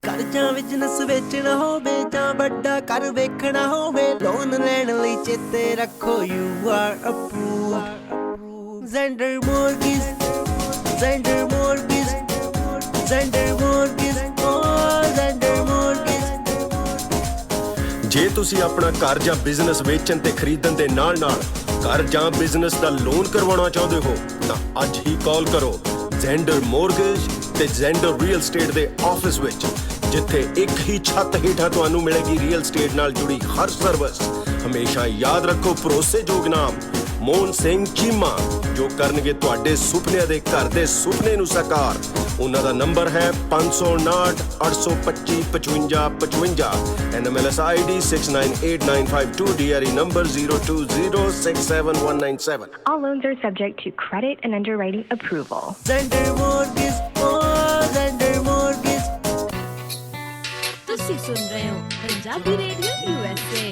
ਕਰਜ਼ਾ ਬਿਜ਼ਨਸ ਵੇਚਣਾ ਹੋਵੇ ਜਾਂ ਵੱਡਾ ਘਰ ਵੇਖਣਾ ਹੋਵੇ, ਲੋਨ ਲੈਣ ਲਈ ਚੇਤੇ ਰੱਖੋ you are approved. Zander mortgage, Zander mortgage, Zander mortgage, Zander mortgage. ਜੇ ਤੁਸੀਂ ਆਪਣਾ ਘਰ ਜਾਂ ਬਿਜ਼ਨਸ ਵੇਚਣ ਤੇ ਖਰੀਦਣ ਦੇ ਨਾਲ-ਨਾਲ ਘਰ ਜਾਂ ਬਿਜ਼ਨਸ ਦਾ ਲੋਨ ਕਰਵਾਉਣਾ ਚਾਹੁੰਦੇ ਹੋ ਤਾਂ ਅੱਜ ਹੀ ਕਾਲ ਕਰੋ ਜ਼ੈਂਡਰ ਮੋਰਗੇਜ ਤੇ ਜ਼ੈਂਡਰ ਰੀਅਲ ਸਟੇਟ ਦੇ ਆਫਿਸ ਵਿੱਚ, ਜਿੱਥੇ ਇੱਕ ਹੀ ਛੱਤ ਹੇਠਾਂ ਤੁਹਾਨੂੰ ਮਿਲੇਗੀ ਰੀਅਲ ਸਟੇਟ ਨਾਲ ਜੁੜੀ ਹਰ ਸਰਵਿਸ। ਹਮੇਸ਼ਾ ਯਾਦ ਰੱਖੋ ਭਰੋਸੇਯੋਗ ਨਾਮ ਮੋਹਨ ਸਿੰਘ ਚੀਮਾ, ਜੋ ਕਰਨਗੇ ਤੁਹਾਡੇ ਸੁਪਨਿਆਂ ਦੇ ਘਰ ਦੇ ਸੁਪਨੇ ਨੂੰ ਸਾਕਾਰ। ਉਹਨਾਂ ਦਾ ਨੰਬਰ ਹੈ 559 825 5555, NMLS ID 698952, DRE number 02067197। All loans are subject to credit and underwriting approval. Zander mortgage, Zander mortgage. ਤੁਸੀਂ ਸੁਣ ਰਹੇ ਹੋ ਪੰਜਾਬੀ ਰੇਡੀਓ USA।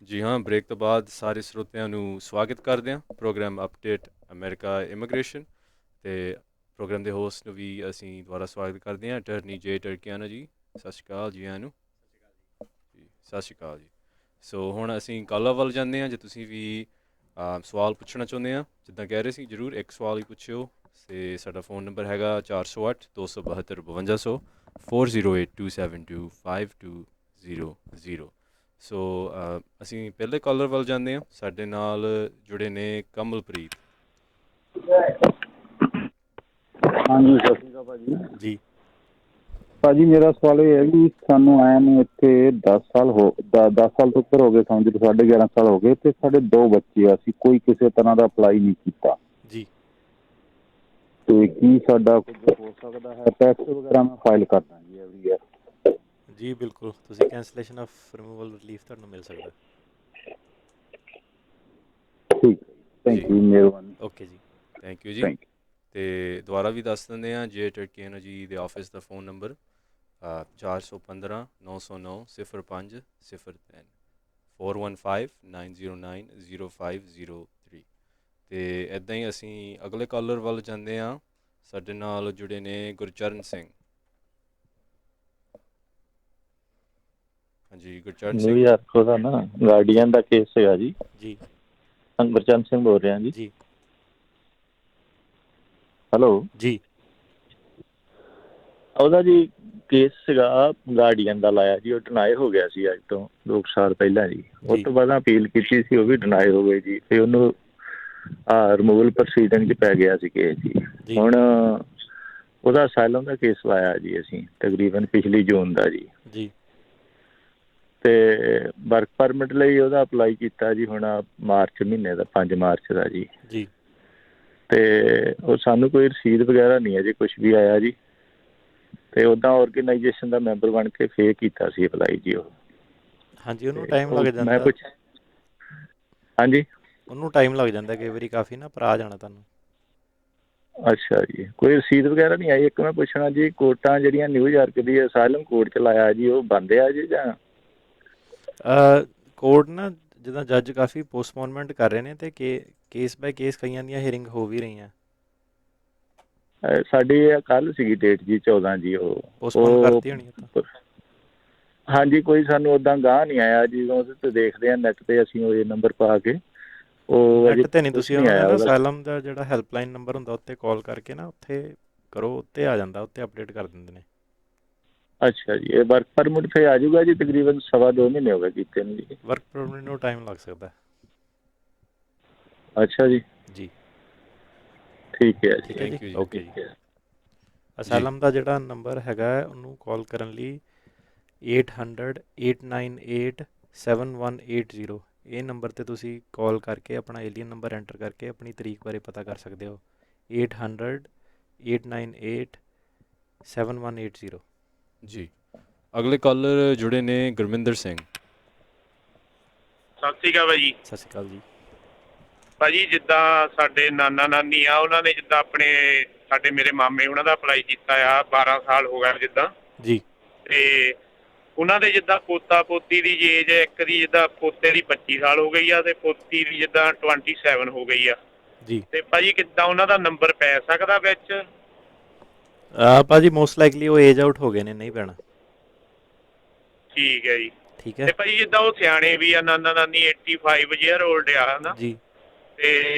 ਜੀ ਹਾਂ, ਬ੍ਰੇਕ ਤੋਂ ਬਾਅਦ ਸਾਰੇ ਸਰੋਤਿਆਂ ਨੂੰ ਸਵਾਗਤ ਕਰਦੇ ਹਾਂ ਪ੍ਰੋਗਰਾਮ ਅਪਡੇਟ ਅਮਰੀਕਾ ਇਮੀਗ੍ਰੇਸ਼ਨ। ਤੇ ਪ੍ਰੋਗਰਾਮ ਦੇ ਹੋਸਟ ਨੂੰ ਵੀ ਅਸੀਂ ਦੁਬਾਰਾ ਸਵਾਗਤ ਕਰਦੇ ਹਾਂ, ਅਟਰਨੀ ਜੇ ਟਰਕੀਆਨਾ ਜੀ। ਸਤਿ ਸ਼੍ਰੀ ਅਕਾਲ ਜੀ ਆਇਆਂ ਨੂੰ। ਜੀ ਸਤਿ ਸ਼੍ਰੀ ਅਕਾਲ ਜੀ। ਸੋ ਹੁਣ ਅਸੀਂ ਕਾਲਾਂ ਵੱਲ ਜਾਂਦੇ ਹਾਂ। ਜੇ ਤੁਸੀਂ ਵੀ ਸਵਾਲ ਪੁੱਛਣਾ ਚਾਹੁੰਦੇ ਆ, ਜਿੱਦਾਂ ਕਹਿ ਰਹੇ ਸੀ, ਜ਼ਰੂਰ ਇੱਕ ਸਵਾਲ ਹੀ ਪੁੱਛਿਓ। ਅਤੇ ਸਾਡਾ ਫ਼ੋਨ ਨੰਬਰ ਹੈਗਾ 408 272 5200 4082725200। ਸੋ ਅਸੀਂ ਪਹਿਲੇ ਕਾਲਰ ਵੱਲ ਜਾਂਦੇ ਹਾਂ। ਸਾਡੇ ਨਾਲ ਜੁੜੇ ਨੇ ਕਮਲਪ੍ਰੀਤ। ਹਾਂਜੀ, ਸਤਿ ਸ਼੍ਰੀ ਅਕਾਲ ਭਾਜੀ। ਜੀ ਭਾਜੀ ਮੇਰਾ ਸਵਾਲ ਇਹ ਹੈ ਵੀ ਸਾਨੂੰ ਆਇਆ ਨੂੰ ਇੱਥੇ 10 ਸਾਲ ਤੋਂ ਉੱਪਰ ਹੋ ਗਏ, ਸਮਝ ਲਓ 11.5 ਸਾਲ ਹੋ ਗਏ, ਤੇ ਸਾਡੇ 2 ਬੱਚੇ ਆ, ਅਸੀਂ ਕੋਈ ਕਿਸੇ ਤਰ੍ਹਾਂ ਦਾ ਅਪਲਾਈ ਨਹੀਂ ਕੀਤਾ ਜੀ। ਤੇ ਕੀ ਸਾਡਾ ਕੁਝ ਹੋ ਸਕਦਾ ਹੈ? ਟੈਕਸ ਵਗੈਰਾ ਮੈਂ ਫਾਈਲ ਕਰਦਾ ਜੀ ਐਵਰੀ ਈਅਰ। ਜੀ ਬਿਲਕੁਲ, ਤੁਸੀਂ ਕੈਂਸਲੇਸ਼ਨ ਆਫ ਰਿਮੂਵਲ ਰਿਲੀਫ ਤੁਹਾਨੂੰ ਮਿਲ ਸਕਦਾ। ਠੀਕ ਹੈ, ਥੈਂਕ ਯੂ, ਮਿਹਰਬਾਨੀ। ਓਕੇ ਜੀ, ਥੈਂਕ ਯੂ ਜੀ। Thank you. ਅਤੇ ਦੁਬਾਰਾ ਵੀ ਦੱਸ ਦਿੰਦੇ ਹਾਂ, ਜੇ ਟਰਕੀਆਨਾ ਜੀ ਦੇ ਆਫਿਸ ਦਾ ਫ਼ੋਨ ਨੰਬਰ 415 909 0503 415 909 0503। ਅਤੇ ਇੱਦਾਂ ਹੀ ਅਸੀਂ ਅਗਲੇ ਕਾਲਰ ਵੱਲ ਜਾਂਦੇ ਹਾਂ। ਸਾਡੇ ਨਾਲ ਜੁੜੇ ਨੇ ਗੁਰਚਰਨ ਸਿੰਘ। ਹਾਂਜੀ ਗੁਰਚਰਨ ਸਿੰਘ। ਨਿਊਯਾਰਕ ਉਹਦਾ ਨਾ ਗਾਰਡੀਅਨ ਦਾ ਕੇਸ ਸੀਗਾ ਜੀ। ਜੀ ਗੁਰਚਰਨ ਸਿੰਘ ਬੋਲ ਰਿਹਾ ਜੀ। ਜੀ ਹੈਲੋ ਜੀ। ਉਹਦਾ ਜੀ ਕੇਸ ਸੀਗਾ ਗਾਰਡੀਅਨ ਦਾ ਲਾਇਆ ਜੀ, ਉਹ ਡਿਨਾਈ ਹੋ ਗਿਆ ਸੀ ਅੱਜ ਤੋਂ 2 ਸਾਲ ਪਹਿਲਾਂ ਜੀ। ਉਸ ਤੋਂ ਬਾਅਦ ਅਪੀਲ ਕੀਤੀ ਸੀ, ਉਹ ਵੀ ਡਿਨਾਈ ਹੋ ਗਈ ਜੀ। ਤੇ ਉਹਨੂੰ ਰਿਮੂਵਲ ਪ੍ਰੋਸੀਡਿੰਗ 'ਚ ਪੈ ਗਿਆ ਸੀ ਕੇਸ ਜੀ। ਹੁਣ ਉਹਦਾ ਅਸਾਈਲਮ ਦਾ ਕੇਸ ਲਾਇਆ ਜੀ ਅਸੀਂ, ਤਕਰੀਬਨ ਪਿਛਲੀ ਜੂਨ ਦਾ ਜੀ। ਜੀ ਤੇ ਵਰਕ ਪਰਮਿਟ ਲਈ ਉਹਦਾ ਅਪਲਾਈ ਕੀਤਾ ਜੀ ਹੁਣ ਮਾਰਚ ਮਹੀਨੇ ਦਾ, 5 ਮਾਰਚ ਦਾ ਜੀ। ਜੀ ਤੇ ਉਹ ਸਾਨੂੰ ਕੋਈ ਰਸੀਦ ਵਗੈਰਾ ਨਹੀਂ ਹੈ ਜੀ, ਕੁਛ ਵੀ ਆਇਆ ਜੀ। ਤੇ ਉੱਦਾਂ ਔਰਗੇਨਾਈਜੇਸ਼ਨ ਦਾ ਮੈਂਬਰ ਬਣ ਕੇ ਫੇਰ ਕੀਤਾ ਸੀ ਅਪਲਾਈ ਜੀ ਉਹ। ਹਾਂਜੀ, ਉਹਨੂੰ ਟਾਈਮ ਲੱਗ ਜਾਂਦਾ। ਮੈਂ ਪੁੱਛ ਹਾਂਜੀ, ਉਹਨੂੰ ਟਾਈਮ ਲੱਗ ਜਾਂਦਾ ਕਈ ਵਾਰੀ ਕਾਫੀ ਨਾ, ਪਰ ਆ ਜਾਣਾ ਤੁਹਾਨੂੰ। ਅੱਛਾ ਜੀ, ਕੋਈ ਰਸੀਦ ਵਗੈਰਾ ਨਹੀਂ ਆਈ? ਇੱਕ ਮੈਂ ਪੁੱਛਣਾ ਜੀ, ਕੋਰਟਾਂ ਜਿਹੜੀਆਂ ਨਿਊਯਾਰਕ ਦੀ ਅਸਾਈਲਮ ਕੋਰਟ 'ਚ ਲਾਇਆ ਜੀ, ਉਹ ਬੰਦ ਆ ਜੀ ਜਾਂ? ਕੋਰਟ ਨਾ ਜਿੱਦਾਂ ਜੱਜ ਕਾਫੀ ਪੋਸਟਪੋਨਮੈਂਟ ਕਰ ਰਹੇ ਨੇ, ਅਤੇ ਕੇਸ ਬਾਏ ਕੇਸ ਕਈਆਂ ਦੀਆਂ ਹੀਅਰਿੰਗ ਹੋ ਵੀ ਰਹੀਆਂ। ਸਾਡੀ ਕੱਲ੍ਹ ਸੀਗੀ ਡੇਟ ਜੀ 14 ਜੀ। ਪੋਸਟਪੋਨ ਕਰਤੀ ਹੋਣੀ ਤਾਂ। ਹਾਂਜੀ, ਕੋਈ ਸਾਨੂੰ ਉੱਦਾਂ ਗਾਹ ਨਹੀਂ ਆਇਆ ਜੀ। ਉਹਦੇ 'ਤੇ ਦੇਖਦੇ ਹਾਂ ਨੈੱਟ 'ਤੇ ਅਸੀਂ ਉਹ ਨੰਬਰ ਪਾ ਕੇ। ਉਹ ਨੈੱਟ 'ਤੇ ਨਹੀਂ, ਤੁਸੀਂ ਉਹਨਾਂ ਦਾ ਨਾ ਉਹਦਾ ਅਸਾਈਲਮ ਦਾ ਜਿਹੜਾ ਹੈਲਪਲਾਈਨ ਨੰਬਰ ਹੁੰਦਾ ਉੱਤੇ ਕਾਲ ਕਰਕੇ ਨਾ ਉੱਥੇ ਕਰੋ, ਉੱਤੇ ਆ ਜਾਂਦਾ, ਉੱਤੇ ਅਪਡੇਟ ਕਰ ਦਿੰਦੇ ਨੇ। ਅੱਛਾ ਜੀ, ਇਹ ਵਰਕ ਪਰਮਿਟ ਫਿਰ ਆ ਜਾਊਗਾ ਜੀ? ਤਕਰੀਬਨ 2.5 ਮਹੀਨੇ ਹੋ ਗਏ ਕੀਤੇ ਨੂੰ ਜੀ। ਵਰਕ ਪਰਮਿਟ ਨੂੰ ਟਾਈਮ ਲੱਗ ਸਕਦਾ। ਅੱਛਾ ਜੀ। ਜੀ ਠੀਕ ਹੈ ਜੀ, ਠੀਕ ਹੈ ਜੀ, ਓਕੇ ਜੀ। ਹੈ। ਅਸਾਈਲਮ ਦਾ ਜਿਹੜਾ ਨੰਬਰ ਹੈਗਾ ਉਹਨੂੰ ਕਾਲ ਕਰਨ ਲਈ 800-898-7180, ਇਹ ਨੰਬਰ 'ਤੇ ਤੁਸੀਂ ਕਾਲ ਕਰਕੇ ਆਪਣਾ ਏਲੀਅਨ ਨੰਬਰ ਐਂਟਰ ਕਰਕੇ ਆਪਣੀ ਤਰੀਕ ਬਾਰੇ ਪਤਾ ਕਰ ਸਕਦੇ ਹੋ। 800-898-7180। ਜੀ ਅਗਲੇ ਕਾਲਰ ਜੁੜੇ ਨੇ ਗੁਰਮਿੰਦਰ ਸਿੰਘ। ਸਤਿ ਸ਼੍ਰੀ ਅਕਾਲ ਭਾਜੀ। ਸਤਿ ਸ਼੍ਰੀ ਅਕਾਲ ਜੀ। ਭਾਜੀ ਜਿੱਦਾਂ ਸਾਡੇ ਨਾਨਾ ਨਾਨੀ ਆ, ਉਹਨਾਂ ਨੇ ਜਿੱਦਾਂ ਸਾਡੇ ਮੇਰੇ ਮਾਮੇ ਉਹਨਾਂ ਦਾ ਅਪਲਾਈ ਕੀਤਾ ਆ, 12 ਸਾਲ ਹੋ ਗਏ ਜਿੱਦਾਂ ਜੀ। ਤੇ ਉਹਨਾਂ ਦੇ ਜਿੱਦਾਂ ਪੋਤਾ ਪੋਤੀ ਦੀ ਏਜ ਹੈ, ਇੱਕ ਦੀ ਜਿੱਦਾਂ ਪੋਤੇ ਦੀ 25 ਸਾਲ ਹੋ ਗਈ ਆ ਤੇ ਪੋਤੀ ਦੀ ਜਿੱਦਾਂ 27 ਹੋ ਗਈ ਆ ਜੀ। ਤੇ ਭਾਜੀ ਕਿੱਦਾਂ ਉਹਨਾਂ ਦਾ ਨੰਬਰ ਪੈ ਸਕਦਾ ਵਿੱਚ? ਭਾਜੀ ਮੋਸਟ ਲਾਈਕਲੀ ਉਹ ਏਜ ਆਊਟ ਹੋ ਗਏ ਨੇ, ਨਹੀਂ ਪੈਣਾ। ਠੀਕ ਹੈ ਜੀ। ਠੀਕ ਹੈ। ਤੇ ਭਾਜੀ ਜਿੱਦਾਂ ਉਹ ਸਿਆਣੇ ਵੀ ਆ, ਨਾਨਾ ਨਾਨੀ 85 ਈਅਰ ਓਲਡ ਆ ਹਨਾ ਜੀ। ਤੇ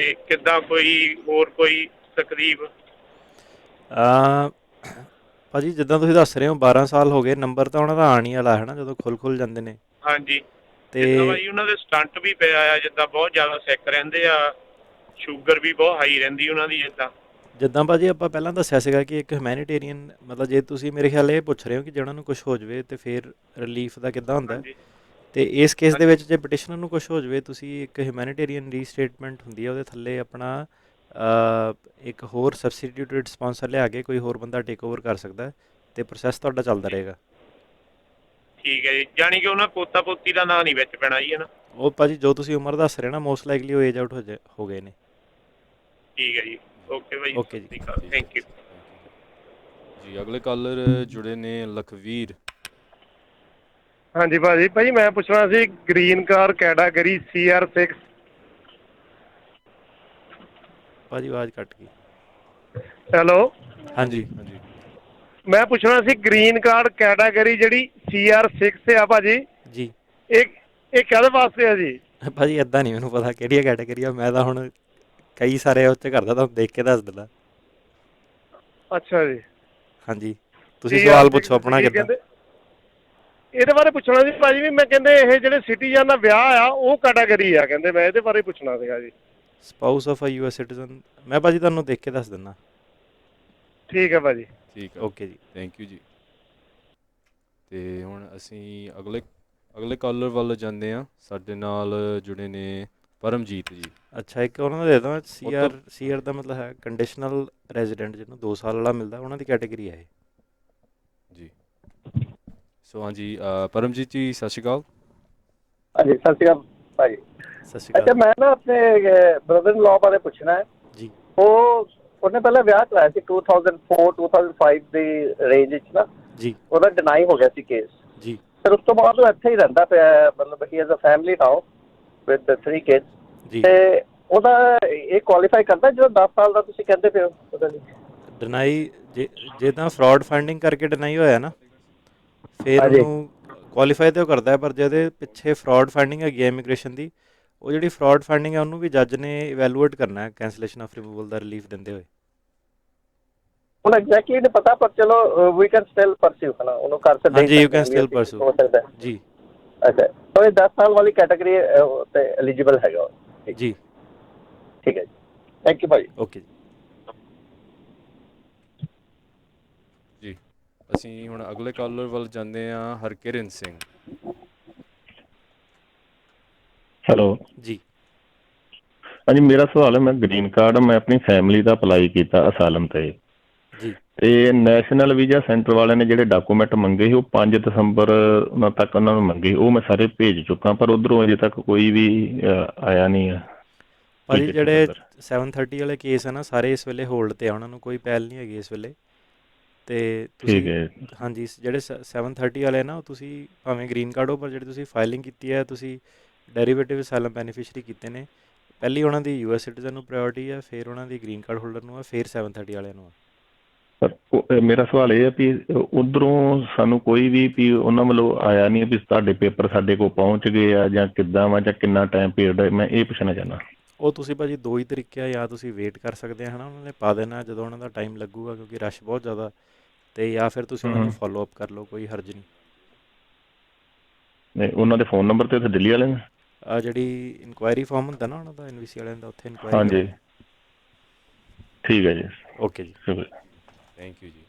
ਕਿੱਦਾਂ ਕੋਈ ਹੋਰ ਕੋਈ ਤਕਲੀਫ? ਭਾਜੀ ਜਿੱਦਾਂ ਤੁਸੀਂ ਦੱਸ ਰਹੇ ਹੋ 12 ਸਾਲ ਹੋ ਗਏ, ਨੰਬਰ ਤਾਂ ਉਹਨਾਂ ਦਾ ਆਉਣ ਹੀ ਵਾਲਾ ਹੈ ਨਾ ਜਦੋਂ ਖੁੱਲ ਜਾਂਦੇ ਨੇ। ਹਾਂਜੀ। ਤੇ ਭਾਜੀ ਉਹਨਾਂ ਦੇ ਸਟੰਟ ਵੀ ਪਿਆ ਆ, ਜਿੱਦਾਂ ਬਹੁਤ ਜ਼ਿਆਦਾ ਸਿੱਕ ਰਹਿੰਦੇ ਆ, ਸ਼ੂਗਰ ਵੀ ਬਹੁਤ ਹਾਈ ਰਹਿੰਦੀ ਉਹਨਾਂ ਦੀ ਜਿੱਦਾਂ। ਜਿੱਦਾਂ ਭਾਜੀ ਆਪਾਂ ਪਹਿਲਾਂ ਦੱਸਿਆ ਸੀਗਾ ਕਿ ਇੱਕ ਹਿਊਮੈਨਿਟੇਰੀਅਨ ਮਤਲਬ ਜੇ ਤੁਸੀਂ ਮੇਰੇ ਖਿਆਲ ਇਹ ਪੁੱਛ ਰਹੇ ਹੋ ਕਿ ਜੇ ਉਹਨਾਂ ਨੂੰ ਕੁਝ ਹੋ ਜਾਵੇ ਤੇ ਫਿਰ ਰਿਲੀਫ ਦਾ ਕਿੱਦਾਂ ਹੁੰਦਾ ਹੈ। ਤੇ ਇਸ ਕੇਸ ਦੇ ਵਿੱਚ ਜੇ ਪਟੀਸ਼ਨਰ ਨੂੰ ਕੁਝ ਹੋ ਜਾਵੇ ਤੁਸੀਂ ਇੱਕ ਹਿਊਮੈਨਿਟੇਰੀਅਨ ਰੀਸਟੇਟਮੈਂਟ ਹੁੰਦੀ ਹੈ ਉਹਦੇ ਥੱਲੇ ਆਪਣਾ ਇੱਕ ਹੋਰ ਸਬਸਟੀਟਿਊਟਡ ਸਪਾਂਸਰ ਲਿਆ ਕੇ ਕੋਈ ਹੋਰ ਬੰਦਾ ਟੇਕ ਓਵਰ ਕਰ ਸਕਦਾ ਹੈ ਤੇ ਪ੍ਰੋਸੈਸ ਤੁਹਾਡਾ ਚੱਲਦਾ ਰਹੇਗਾ। ਠੀਕ ਹੈ ਜੀ, ਜਾਣੀ ਕਿ ਉਹਨਾਂ ਪੋਤਾ ਪੋਤੀ ਦਾ ਨਾਂ ਨਹੀਂ ਵਿੱਚ ਪੈਣਾ ਜੀ, ਹੈ ਨਾ? ਉਹ ਭਾਜੀ ਜੋ ਤੁਸੀਂ ਉਮਰ ਦੱਸ ਰਹੇ ਨਾ ਮੋਸਟ ਲਾਈਕਲੀ ਉਹ ਏਜ ਆਊਟ ਹੋ ਗਏ ਨੇ। ਠੀਕ ਹੈ ਜੀ, ਓਕੇ ਭਾਈ, ਓਕੇ ਜੀ, ਥੈਂਕ ਯੂ ਜੀ। ਅਗਲੇ ਕਾਲਰ ਜੁੜੇ ਨੇ ਲਖਵੀਰ। ਹਾਂਜੀ ਭਾਜੀ ਮੈਂ ਪੁੱਛਣਾ ਸੀ ਗ੍ਰੀਨ ਕਾਰ ਕੈਟਾਗਰੀ CR6। ਭਾਜੀ ਆਵਾਜ਼ ਕੱਟ ਗਈ। ਹੈਲੋ, ਹਾਂਜੀ ਹਾਂਜੀ ਮੈਂ ਪੁੱਛਣਾ ਸੀ ਗ੍ਰੀਨ ਕਾਰਡ ਕੈਟਾਗਰੀ ਜਿਹੜੀ CR6 ਆ ਭਾਜੀ, ਜੀ ਇਹ ਕਾਹਦੇ ਵਾਸਤੇ ਆ ਜੀ? ਭਾਜੀ ਇੱਦਾਂ ਨਹੀਂ ਮੈਨੂੰ ਪਤਾ ਕਿਹੜੀ ਕੈਟਾਗਰੀ ਆ, ਮੈਂ ਤਾਂ ਹੁਣ ਕਈ ਸਾਰੇ ਉੱਤੇ ਕਰਦਾ ਤੁਹਾਨੂੰ ਦੇਖ ਕੇ ਦੱਸ ਦਿੰਦਾ। ਅੱਛਾ ਜੀ, ਹਾਂਜੀ ਤੁਸੀਂ ਸਵਾਲ ਪੁੱਛੋ ਆਪਣਾ ਕਿੱਦਾਂ। ਇਹਦੇ ਬਾਰੇ ਪੁੱਛਣਾ ਸੀ ਭਾਜੀ ਵੀ ਮੈਂ ਕਹਿੰਦੇ ਇਹ ਜਿਹੜੇ ਸਿਟੀਜ਼ਨ ਦਾ ਵਿਆਹ ਆ ਉਹ ਕੈਟਾਗਰੀ ਆ ਕਹਿੰਦੇ, ਮੈਂ ਇਹਦੇ ਬਾਰੇ ਪੁੱਛਣਾ ਸੀਗਾ ਜੀ। Spouse of a US citizen ਮੈਂ ਭਾਜੀ ਤੁਹਾਨੂੰ ਦੇਖ ਕੇ ਦੱਸ ਦਿੰਦਾ। ਠੀਕ ਹੈ ਭਾਜੀ, ਠੀਕ ਹੈ, ਓਕੇ ਜੀ, ਥੈਂਕ ਯੂ ਜੀ। ਤੇ ਹੁਣ ਅਸੀਂ ਅਗਲੇ ਕਾਲਰ ਵੱਲ ਜਾਂਦੇ ਹਾਂ। ਸਾਡੇ ਨਾਲ ਜੁੜੇ ਨੇ ਪਰਮਜੀਤ ਜੀ। ਅੱਛਾ ਇੱਕ ਉਹਨਾਂ ਦਾ ਦੇ ਦਾਂ CR ਦਾ ਮਤਲਬ ਹੈ ਕੰਡੀਸ਼ਨਲ ਰੈਜ਼ੀਡੈਂਟ ਜਿਹਨੂੰ 2 ਸਾਲ ਵਾਲਾ ਮਿਲਦਾ ਉਹਨਾਂ ਦੀ ਕੈਟਾਗਰੀ ਹੈ ਇਹ ਜੀ। ਸੋ ਹਾਂਜੀ ਪਰਮਜੀਤ ਜੀ ਸਤਿ ਸ਼੍ਰੀ ਅਕਾਲ। ਹਾਂਜੀ ਸਤਿ ਸ਼੍ਰੀ ਅਕਾਲ ਭਾਜੀ। ਸਤਿ ਸ਼੍ਰੀ ਅਕਾਲ। ਅੱਛਾ ਮੈਂ ਨਾ ਆਪਣੇ ਬ੍ਰਦਰ ਇਨ ਲਾਅ ਬਾਰੇ ਪੁੱਛਣਾ ਹੈ ਜੀ। ਉਹਨੇ ਪਹਿਲਾਂ ਵਿਆਹ ਕਰਾਇਆ ਸੀ 2004-2005 ਦੀ ਰੇਂਜ ਵਿੱਚ ਨਾ ਜੀ, ਉਹਦਾ ਡਿਨਾਈ ਹੋ ਗਿਆ ਸੀ ਕੇਸ ਜੀ। ਫਿਰ ਉਸ ਤੋਂ ਬਾਅਦ ਉਹ ਇੱਥੇ ਹੀ ਰਹਿੰਦਾ ਪਿਆ, ਮਤਲਬ ਹੀ as a family now with 3 kids. ਤੇ ਉਹਦਾ ਇਹ ਕੁਆਲੀਫਾਈ ਕਰਦਾ ਜਦੋਂ 10 ਸਾਲ ਦਾ ਤੁਸੀਂ ਕਹਿੰਦੇ ਪਏ ਹੋ ਉਹਦੇ ਲਈ? ਡਿਨਾਈ ਜੇ ਤਾਂ ਫਰਾਡ ਫੰਡਿੰਗ ਕਰਕੇ ਡਿਨਾਈ ਹੋਇਆ ਨਾ ਫਿਰ ਉਹਨੂੰ ਕੁਆਲੀਫਾਈ ਤਾਂ ਉਹ ਕਰਦਾ ਹੈ, ਪਰ ਜਿਹਦੇ ਪਿੱਛੇ ਫਰਾਡ ਫੰਡਿੰਗ ਹੈਗੀ ਹੈ ਇਮੀਗ੍ਰੇਸ਼ਨ ਦੀ, ਉਹ ਜਿਹੜੀ ਫਰਾਡ ਫੰਡਿੰਗ ਹੈ ਉਹਨੂੰ ਵੀ ਜੱਜ ਨੇ ਇਵੈਲੂਏਟ ਕਰਨਾ ਹੈ ਕੈਂਸਲੇਸ਼ਨ ਆਫ ਰਿਮੂਵਲ ਦਾ ਰਿਲੀਫ ਦਿੰਦੇ ਹੋਏ। ਹੁਣ ਐਗਜ਼ੈਕਟਲੀ ਨਹੀਂ ਪਤਾ, ਪਰ ਚਲੋ ਵੀ ਕੈਨ ਸਟਿਲ ਪਰਸਿਊ ਹੈ ਨਾ, ਉਹਨੂੰ ਕਰ ਸਕਦੇ। ਹਾਂਜੀ ਯੂ ਕੈਨ ਸਟਿਲ ਪਰਸਿਊ ਹੋ ਸਕਦਾ ਜੀ। ਅੱਛਾ ਤਾਂ ਇਹ 10 ਸਾਲ ਵਾਲੀ ਕੈਟਾਗਰੀ ਤੇ ਐਲੀਜੀਬਲ ਹੈਗਾ ਜੀ। ਠੀਕ ਹੈ ਜੀ, ਥੈਂਕ ਯੂ ਭਾਈ। ਓਕੇ ਜੀ। ਜੀ ਅਸੀਂ ਹੁਣ ਅਗਲੇ ਕਾਲਰ ਵੱਲ ਜਾਂਦੇ ਹਾਂ ਹਰਕਿਰਨ ਸਿੰਘ। ਹੈਲੋ ਜੀ। ਹਾਂਜੀ ਮੇਰਾ ਸਵਾਲ ਹੈ, ਮੈਂ ਗ੍ਰੀਨ ਕਾਰਡ ਮੈਂ ਆਪਣੀ ਫੈਮਿਲੀ ਦਾ ਅਪਲਾਈ ਕੀਤਾ ਅਸਾਲਮ ਤੇ ਜੀ। ਤੇ ਨੈਸ਼ਨਲ ਵੀਜ਼ਾ ਸੈਂਟਰ ਵਾਲਿਆਂ ਨੇ ਜਿਹੜੇ ਡਾਕੂਮੈਂਟ ਮੰਗੇ ਸੀ ਉਹ 5 ਦਸੰਬਰ ਤੱਕ ਉਹਨਾਂ ਨੂੰ ਮੰਗੇ, ਉਹ ਮੈਂ ਸਾਰੇ ਭੇਜ ਚੁੱਕਾ, ਪਰ ਉਧਰੋਂ ਅਜੇ ਤੱਕ ਕੋਈ ਵੀ ਆਇਆ ਨਹੀਂ ਹੈ। ਭਾਜੀ ਜਿਹੜੇ 730 ਵਾਲੇ ਕੇਸ ਹੈ ਨਾ ਸਾਰੇ ਇਸ ਵੇਲੇ ਹੋਲਡ ਤੇ ਆ, ਉਹਨਾਂ ਨੂੰ ਕੋਈ ਪਹਿਲ ਨਹੀਂ ਹੈਗੀ ਇਸ ਵੇਲੇ। ਤੇ ਤੁਸੀਂ ਹਾਂਜੀ ਜਿਹੜੇ 730 ਵਾਲੇ ਨਾ ਉਹ ਤੁਸੀਂ ਭਾਵੇਂ ਗ੍ਰੀਨ ਕਾਰਡ ਹੋ, ਪਰ ਜਿਹੜੀ ਤੁਸੀਂ ਫਾਈਲਿੰਗ ਕੀਤੀ ਹੈ ਤੁਸੀਂ ਡੈਰੀਵੇਟਿਵ ਅਸਾਈਲਮ ਬੈਨੀਫੀਸ਼ਰੀ ਕੀਤੇ ਨੇ, ਪਹਿਲੀ ਉਹਨਾਂ ਦੀ US ਸਿਟੀਜ਼ਨ ਨੂੰ ਪ੍ਰਾਇਓਰਟੀ ਹੈ, ਫਿਰ ਉਹਨਾਂ ਦੀ ਗ੍ਰੀਨ ਕਾਰਡ ਹੋਲਡਰ ਨੂੰ ਹੈ, ਫਿਰ 730 ਵਾਲਿਆਂ ਨੂੰ ਹੈ। ਪਰ ਮੇਰਾ ਸਵਾਲ ਇਹ ਹੈ ਵੀ ਉਧਰੋਂ ਸਾਨੂੰ ਕੋਈ ਵੀ ਉਹਨਾਂ ਵੱਲੋਂ ਆਇਆ ਨਹੀਂ ਵੀ ਤੁਹਾਡੇ ਪੇਪਰ ਸਾਡੇ ਕੋਲ ਪਹੁੰਚ ਗਏ ਆ ਜਾਂ ਕਿੱਦਾਂ ਵਾ ਜਾਂ ਕਿੰਨਾ ਟਾਈਮ ਪੀਰੀਅਡ ਹੈ, ਮੈਂ ਇਹ ਪੁੱਛਣਾ ਚਾਹੁੰਦਾ। ਉਹ ਤੁਸੀਂ ਭਾਜੀ 2 ਹੀ ਤਰੀਕੇ ਆ, ਜਾਂ ਤੁਸੀਂ ਵੇਟ ਕਰ ਸਕਦੇ ਆ ਹੈ ਨਾ, ਉਹਨਾਂ ਨੇ ਪਾ ਦੇਣਾ ਜਦੋਂ ਉਹਨਾਂ ਦਾ ਟਾਈਮ ਲੱਗੂਗਾ ਕਿਉਂਕਿ ਰਸ਼ ਬਹੁਤ ਜ਼ਿਆਦਾ, ਤੇ ਜਾਂ ਫਿਰ ਤੁਸੀਂ ਉਹਨਾਂ ਨੂੰ ਫੋਲੋ ਅਪ ਕਰ ਲਓ, ਕੋਈ ਹਰਜ ਨਹੀਂ। ਉਹਨਾਂ ਦੇ ਫੋਨ ਨੰਬਰ ਤੇ ਉੱਥੇ ਦਿੱਲੀ ਵਾਲੇ ਨੇ ਜਿਹੜੀ ਇਨਕੁਆਇਰੀ ਫਾਰਮ ਹੁੰਦਾ ਨਾ ਉਹਨਾਂ ਦਾ NVC ਵਾਲਿਆਂ ਦਾ, ਉੱਥੇ ਇਨਕੁਆਇਰੀ। ਹਾਂਜੀ ਠੀਕ ਹੈ ਜੀ, ਓਕੇ ਜੀ, ਥੈਂਕ ਯੂ ਜੀ।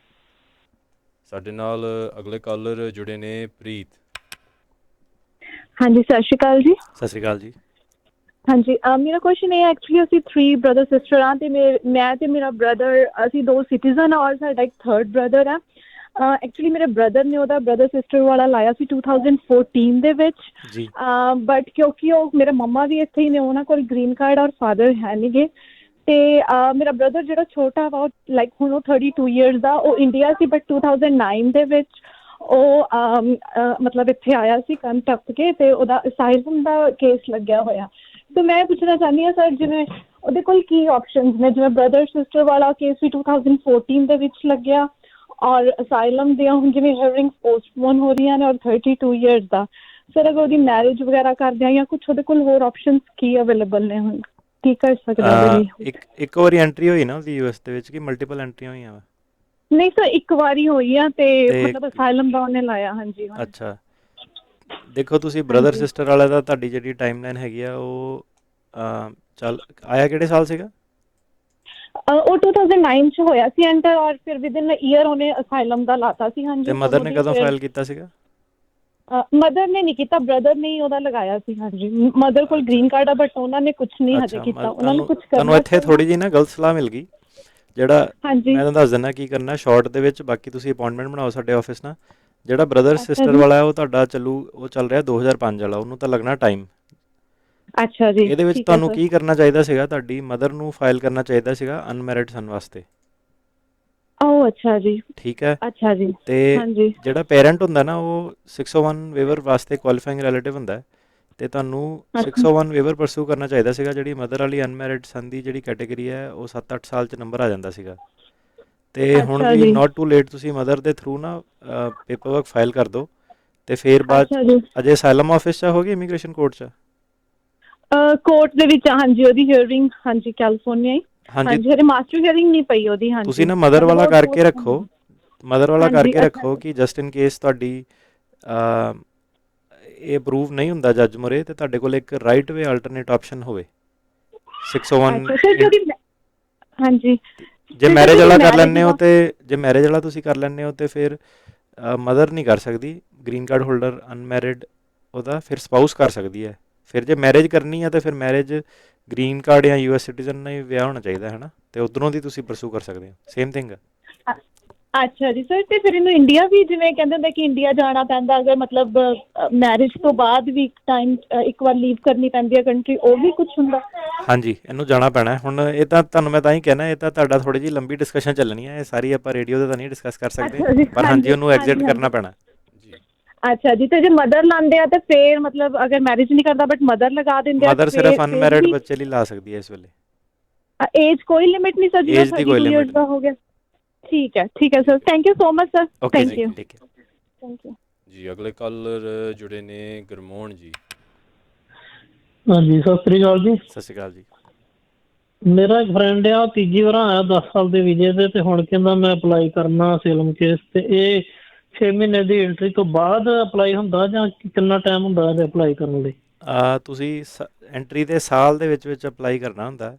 ਸਾਡੇ ਨਾਲ ਅਗਲੇ ਕਾਲਰ ਜੁੜੇ ਨੇ ਪ੍ਰੀਤ। ਹਾਂਜੀ ਸਤਿ ਸ਼੍ਰੀ ਅਕਾਲ ਜੀ। ਸਤਿ ਸ਼੍ਰੀ ਅਕਾਲ ਜੀ। ਹਾਂਜੀ ਮੇਰਾ ਕੁਐਸਚਨ ਇਹ ਐਕਚੁਅਲੀ ਅਸੀਂ 3 ਬ੍ਰਦਰ ਸਿਸਟਰ ਹਾਂ, ਤੇ ਮੈਂ ਤੇ ਮੇਰਾ ਬ੍ਰਦਰ ਅਸੀਂ 2 ਸਿਟੀਜ਼ਨ ਆ ਔਰ ਸਾਡਾ ਇੱਕ 3rd ਬ੍ਰਦਰ ਆ। ਐਕਚੁਅਲੀ ਮੇਰੇ ਬ੍ਰਦਰ ਨੇ ਉਹਦਾ ਬ੍ਰਦਰ ਸਿਸਟਰ ਵਾਲਾ ਲਾਇਆ ਸੀ 2014 ਦੇ ਵਿੱਚ, ਬਟ ਕਿਉਂਕਿ ਉਹ ਮੇਰੇ ਮੰਮਾ ਵੀ ਇੱਥੇ ਹੀ ਨੇ, ਉਹਨਾਂ ਕੋਲ ਗ੍ਰੀਨ ਕਾਰਡ ਔਰ ਫਾਦਰ ਹੈ ਨਹੀਂ ਗੇ, ਤੇ ਮੇਰਾ ਬ੍ਰਦਰ ਜਿਹੜਾ ਛੋਟਾ ਵਾ ਲਾਈਕ ਹੁਣ ਉਹ 32 ਇਅਰਸ ਦਾ, ਉਹ ਇੰਡੀਆ ਸੀ ਬਟ 2009 ਦੇ ਵਿੱਚ ਉਹ ਮਤਲਬ ਇੱਥੇ ਆਇਆ ਸੀ ਕੰਨ ਟੱਪ ਕੇ, ਤੇ ਉਹਦਾ ਅਸਾਈਲਮ ਦਾ ਕੇਸ ਲੱਗਿਆ ਹੋਇਆ। ਤੇ ਮੈਂ ਪੁੱਛਣਾ ਚਾਹੁੰਦੀ ਹਾਂ ਸਰ, ਜਿਵੇਂ ਉਹਦੇ ਕੋਲ ਕੀ ਆਪਸ਼ਨਸ ਨੇ, ਜਿਵੇਂ ਬ੍ਰਦਰ ਸਿਸਟਰ ਵਾਲਾ ਕੇਸ ਵੀ 2014 ਦੇ ਵਿੱਚ ਲੱਗਿਆ ਔਰ ਅਸਾਈਲਮ ਦੀਆਂ ਹੁਣ ਜਿਵੇਂ ਹੀਅਰਿੰਗਸ ਪੋਸਟਪੋਨ ਹੋ ਰਹੀਆਂ ਨੇ ਔਰ 32 ਇਅਰਸ ਦਾ, ਸਰ ਅਗਰ ਉਹਦੀ ਮੈਰਿਜ ਵਗੈਰਾ ਕਰਦੇ ਆ ਜਾਂ ਕੁਛ ਉਹਦੇ ਕੋਲ ਹੋਰ ਆਪਸ਼ਨਸ ਕੀ ਅਵੇਲੇਬਲ ਨੇ, ਹੁਣ ਕੀ ਕਰ ਸਕਦਾ? ਇੱਕ ਵਾਰੀ ਐਂਟਰੀ ਹੋਈ ਨਾ ਉਹਦੀ US ਦੇ ਵਿੱਚ ਕਿ ਮਲਟੀਪਲ ਐਂਟਰੀਆਂ ਹੋਈਆਂ ਵਾ? ਨਹੀਂ ਸਰ ਇੱਕ ਵਾਰੀ ਹੋਈ ਆ, ਤੇ ਮਤਲਬ ਅਸਾਈਲਮ ਦਾ ਉਹਨੇ ਲਾਇਆ। ਹਾਂਜੀ ਅੱਛਾ ਦੇਖੋ ਤੁਸੀਂ ਬ੍ਰਦਰ ਸਿਸਟਰ ਵਾਲਾ ਦਾ ਤੁਹਾਡੀ ਜਿਹੜੀ ਟਾਈਮਲਾਈਨ ਹੈਗੀ ਆ ਉਹ ਚੱਲ ਆਇਆ ਕਿਹੜੇ ਸਾਲ ਸੀਗਾ? ਉਹ 2009 ਚ ਹੋਇਆ ਸੀ ਐਂਟਰ, ਔਰ ਫਿਰ ਵਿਦਿਨ ਅ ਈਅਰ ਉਹਨੇ ਅਸਾਈਲਮ ਦਾ ਲਾਤਾ ਸੀ। ਹਾਂਜੀ। ਤੇ ਮਦਰ ਨੇ ਕਦੋਂ ਫਾਈਲ ਕੀਤਾ ਸੀਗਾ? ਮਦਰ ਨੇ ਨਹੀਂ ਕੀਤਾ, ਬ੍ਰਦਰ ਨੇ ਹੀ ਉਹਦਾ ਲਗਾਇਆ ਸੀ। ਹਾਂਜੀ, ਮਦਰ ਕੋਲ ਗ੍ਰੀਨ ਕਾਰਡ ਆ, ਬਟ ਉਹਨਾਂ ਨੇ ਕੁਝ ਨਹੀਂ ਹਜੇ ਕੀਤਾ। ਉਹਨਾਂ ਨੂੰ ਕੁਝ ਤੁਹਾਨੂੰ ਇੱਥੇ ਥੋੜੀ ਜਿਹੀ ਨਾ ਗਲਤ ਸਲਾਹ ਮਿਲ ਗਈ। ਜਿਹੜਾ ਮੈਂ ਹਾਂਜੀ ਤੁਹਾਨੂੰ ਦੱਸ ਦਿੰਦਾ ਕੀ ਕਰਨਾ ਸ਼ਾਰਟ ਦੇ ਵਿੱਚ, ਬਾਕੀ ਤੁਸੀਂ ਅਪਾਇੰਟਮੈਂਟ ਬਣਾਓ ਸਾਡੇ ਆਫਿਸ ਨਾਲ। ਜਿਹੜਾ ਬ੍ਰਦਰ ਅੱਛਾ ਸਿਸਟਰ ਜੀ। ਵਾਲਾ ਹੈ ਉਹ ਤੁਹਾਡਾ ਚੱਲੂ, ਉਹ ਚੱਲ ਰਿਹਾ 2005 ਵਾਲਾ, ਉਹਨੂੰ ਤਾਂ ਲੱਗਣਾ ਟਾਈਮ। ਅੱਛਾ ਜੀ, ਇਹਦੇ ਵਿੱਚ ਠੀਕ ਹੈ ਤੁਹਾਨੂੰ ਸਰ। ਕੀ ਕਰਨਾ ਚਾਹੀਦਾ ਸੀਗਾ, ਤੁਹਾਡੀ ਮਦਰ ਨੂੰ ਫਾਈਲ ਕਰਨਾ ਚਾਹੀਦਾ ਸੀਗਾ ਅਨਮੈਰਿਡ ਸਨ ਵਾਸਤੇ। ਓ ਅੱਛਾ ਜੀ, ਠੀਕ ਹੈ। ਅੱਛਾ ਜੀ। ਤੇ ਹਾਂਜੀ ਜਿਹੜਾ ਪੇਰੈਂਟ ਹੁੰਦਾ ਨਾ ਉਹ 601 ਵੇਵਰ ਵਾਸਤੇ ਕੁਆਲੀਫਾਈਂਗ ਰਿਲੇਟਿਵ ਹੁੰਦਾ ਹੈ, ਤੇ ਤੁਹਾਨੂੰ ਅੱਛਾ 601 ਵੇਵਰ ਪਰਸੂ ਕਰਨਾ ਚਾਹੀਦਾ ਸੀਗਾ। ਜਿਹੜੀ ਮਦਰ ਵਾਲੀ ਅਨਮੈਰਿਡ ਸਨ ਦੀ ਜਿਹੜੀ ਕੈਟੇਗਰੀ ਹੈ ਉਹ 7-8 ਸਾਲ 'ਚ ਨੰਬਰ ਆ ਜਾਂਦਾ ਸੀਗਾ। ਤੇ ਹੁਣ ਅੱਛਾ ਵੀ ਜੀ। ਨਾਟ ਟੂ ਲੇਟ, ਤੁਸੀਂ ਮਦਰ ਦੇ ਥਰੂ ਨਾ ਪੇਪਰ ਵਰਕ ਫਾਈਲ ਕਰ ਦਿਓ। ਤੇ ਫਿਰ ਬਾਅਦ ਅੱਛਾ ਜੀ। ਅਜੇ ਅਸਾਈਲਮ ਆਫਿਸ 'ਚ ਹੋਗੀ ਇਮੀਗ੍ਰੇਸ਼ਨ ਕੋਰਟ 'ਚ? ਕੋਰਟ ਦੇ ਵਿੱਚ ਹਾਂਜੀ, ਉਹਦੀ ਹੀਅਰਿੰਗ ਹਾਂਜੀ ਕੈਲੀਫੋਰਨੀਆ ਹੀ। ਹਾਂਜੀ ਹਾਂਜੀ, ਹਜੇ ਮਾਸਟਰ ਹੀਅਰਿੰਗ ਨਹੀਂ ਪਈ ਉਹਦੀ। ਹਾਂਜੀ, ਤੁਸੀਂ ਨਾ ਮਦਰ ਵਾਲਾ ਕਰਕੇ ਰੱਖੋ, ਮਦਰ ਵਾਲਾ ਹਾਂਜੀ, ਕਰਕੇ ਅੱਛਾ ਰੱਖੋ ਕਿ ਜਸਟ ਇਨ ਕੇਸ ਤੁਹਾਡੀ ਇਹ ਅਪਰੂਵ ਨਹੀਂ ਹੁੰਦਾ ਜੱਜ ਮੁਰੇ, ਤੇ ਤੁਹਾਡੇ ਕੋਲ ਇੱਕ ਰਾਈਟ ਵੇ ਆਲਟਰਨੇਟ ਆਪਸ਼ਨ ਹੋਵੇ 601। ਅੱਛਾ ਸਰ, ਜਿਹੜੀ ਹਾਂਜੀ ਜੇ ਮੈਰਿਜ ਵਾਲਾ ਕਰ ਲੈਂਦੇ ਹੋ ਤੇ ਜੇ ਮੈਰਿਜ ਵਾਲਾ ਤੁਸੀਂ ਕਰ ਲੈਂਦੇ ਹੋ ਤੇ ਫਿਰ ਮਦਰ ਨਹੀਂ ਕਰ ਸਕਦੀ, ਗ੍ਰੀਨ ਕਾਰਡ ਹੋਲਡਰ ਅਨਮੈਰਿਡ ਉਹਦਾ ਫਿਰ ਸਪਾਊਸ ਕਰ ਸਕਦੀ ਹੈ। ਫਿਰ ਜੇ ਮੈਰਿਜ ਕਰਨੀ ਹੈ ਤਾਂ ਫਿਰ ਮੈਰਿਜ ਗ੍ਰੀਨ ਕਾਰਡ ਜਾਂ US ਸਿਟੀਜ਼ਨ ਨਾਲ ਹੀ ਵਿਆਹ ਹੋਣਾ ਚਾਹੀਦਾ ਹੈ ਨਾ, ਤੇ ਉਧਰੋਂ ਦੀ ਤੁਸੀਂ ਪਰਸੂ ਕਰ ਸਕਦੇ ਹੋ। ਸੇਮ ਥਿੰਗ ਹੈ। ਅੱਛਾ ਜੀ ਸਰ, ਤੇ ਫਿਰ ਇਹਨੂੰ ਇੰਡੀਆ ਵੀ ਜਿਵੇਂ ਕਹਿੰਦੇ ਹੁੰਦੇ ਕਿ ਇੰਡੀਆ ਜਾਣਾ ਪੈਂਦਾ ਅਗਰ ਮਤਲਬ ਮੈਰਿਜ ਤੋਂ ਬਾਅਦ ਵੀ ਟਾਈਮ ਇੱਕ ਵਾਰ ਲੀਵ ਕਰਨੀ ਪੈਂਦੀ ਹੈ ਕੰਟਰੀ, ਉਹ ਵੀ ਕੁਝ ਹੁੰਦਾ? ਹਾਂਜੀ, ਇਹਨੂੰ ਜਾਣਾ ਪੈਣਾ ਹੁਣ। ਇਹ ਤਾਂ ਤੁਹਾਨੂੰ ਮੈਂ ਤਾਂ ਹੀ ਕਹਿਣਾ, ਇਹ ਤਾਂ ਤੁਹਾਡਾ ਥੋੜੀ ਜਿਹੀ ਲੰਬੀ ਡਿਸਕਸ਼ਨ ਚੱਲਣੀ ਹੈ, ਇਹ ਸਾਰੀ ਆਪਾਂ ਰੇਡੀਓ 'ਤੇ ਤਾਂ ਨਹੀਂ ਡਿਸਕਸ ਕਰ ਸਕਦੇ, ਪਰ ਹਾਂਜੀ ਉਹਨੂੰ ਐਗਜ਼ਿਟ ਕਰਨਾ ਪੈਣਾ। ਅੱਛਾ ਜੀ, ਤੇ ਜੇ ਮਦਰ ਲਾਉਂਦੇ ਆ ਤਾਂ ਫਿਰ ਮਤਲਬ ਅਗਰ ਮੈਰਿਜ ਨਹੀਂ ਕਰਦਾ ਬਟ ਮਦਰ ਲਗਾ ਦਿੰਦੇ ਆ, ਮਦਰ ਸਿਰਫ ਅਨਮੈਰਿਡ ਬੱਚੇ ਲਈ ਲਾ ਸਕਦੀ ਹੈ ਇਸ ਵੇਲੇ। ਏਜ ਕੋਈ ਲਿਮਿਟ ਨਹੀਂ ਸਰ, ਜਿਵੇਂ 32 ਇਅਰਸ ਦਾ ਹੋ ਗਿਆ? ਠੀਕ ਹੈ sir, thank you so much sir. Thank you thank you ਜੀ। ਅਗਲੇ ਕਾਲਰ ਜੁੜੇ ਨੇ ਗੁਰਮੋਹਨ ਜੀ। ਹਾਂਜੀ, ਸਤਿ ਸ੍ਰੀ ਅਕਾਲ ਜੀ। ਸਤਿ ਸ਼੍ਰੀ ਅਕਾਲ ਜੀ। ਮੇਰਾ ਇੱਕ ਫਰੈਂਡ ਆ, ਤੀਜੀ ਵਾਰ ਆਇਆ 10 ਸਾਲ ਦੇ ਵੀਜ਼ੇ ਤੇ, ਤੇ ਹੁਣ ਕਹਿੰਦਾ ਮੈਂ ਅਪਲਾਈ ਕਰਨਾ ਅਸਾਈਲਮ ਕੇਸ, ਤੇ ਇਹ 6 ਮਹੀਨੇ ਦੀ ਐਂਟਰੀ ਤੋਂ ਬਾਅਦ ਅਪਲਾਈ ਹੁੰਦਾ ਜਾਂ ਕਿੰਨਾ ਟਾਈਮ ਹੁੰਦਾ ਇਹਦੇ ਅਪਲਾਈ ਕਰਨ ਲਈ? ਤੁਸੀਂ ਐਂਟਰੀ ਦੇ ਸਾਲ ਦੇ ਵਿੱਚ ਅਪਲਾਈ ਕਰਨਾ ਹੁੰਦਾ,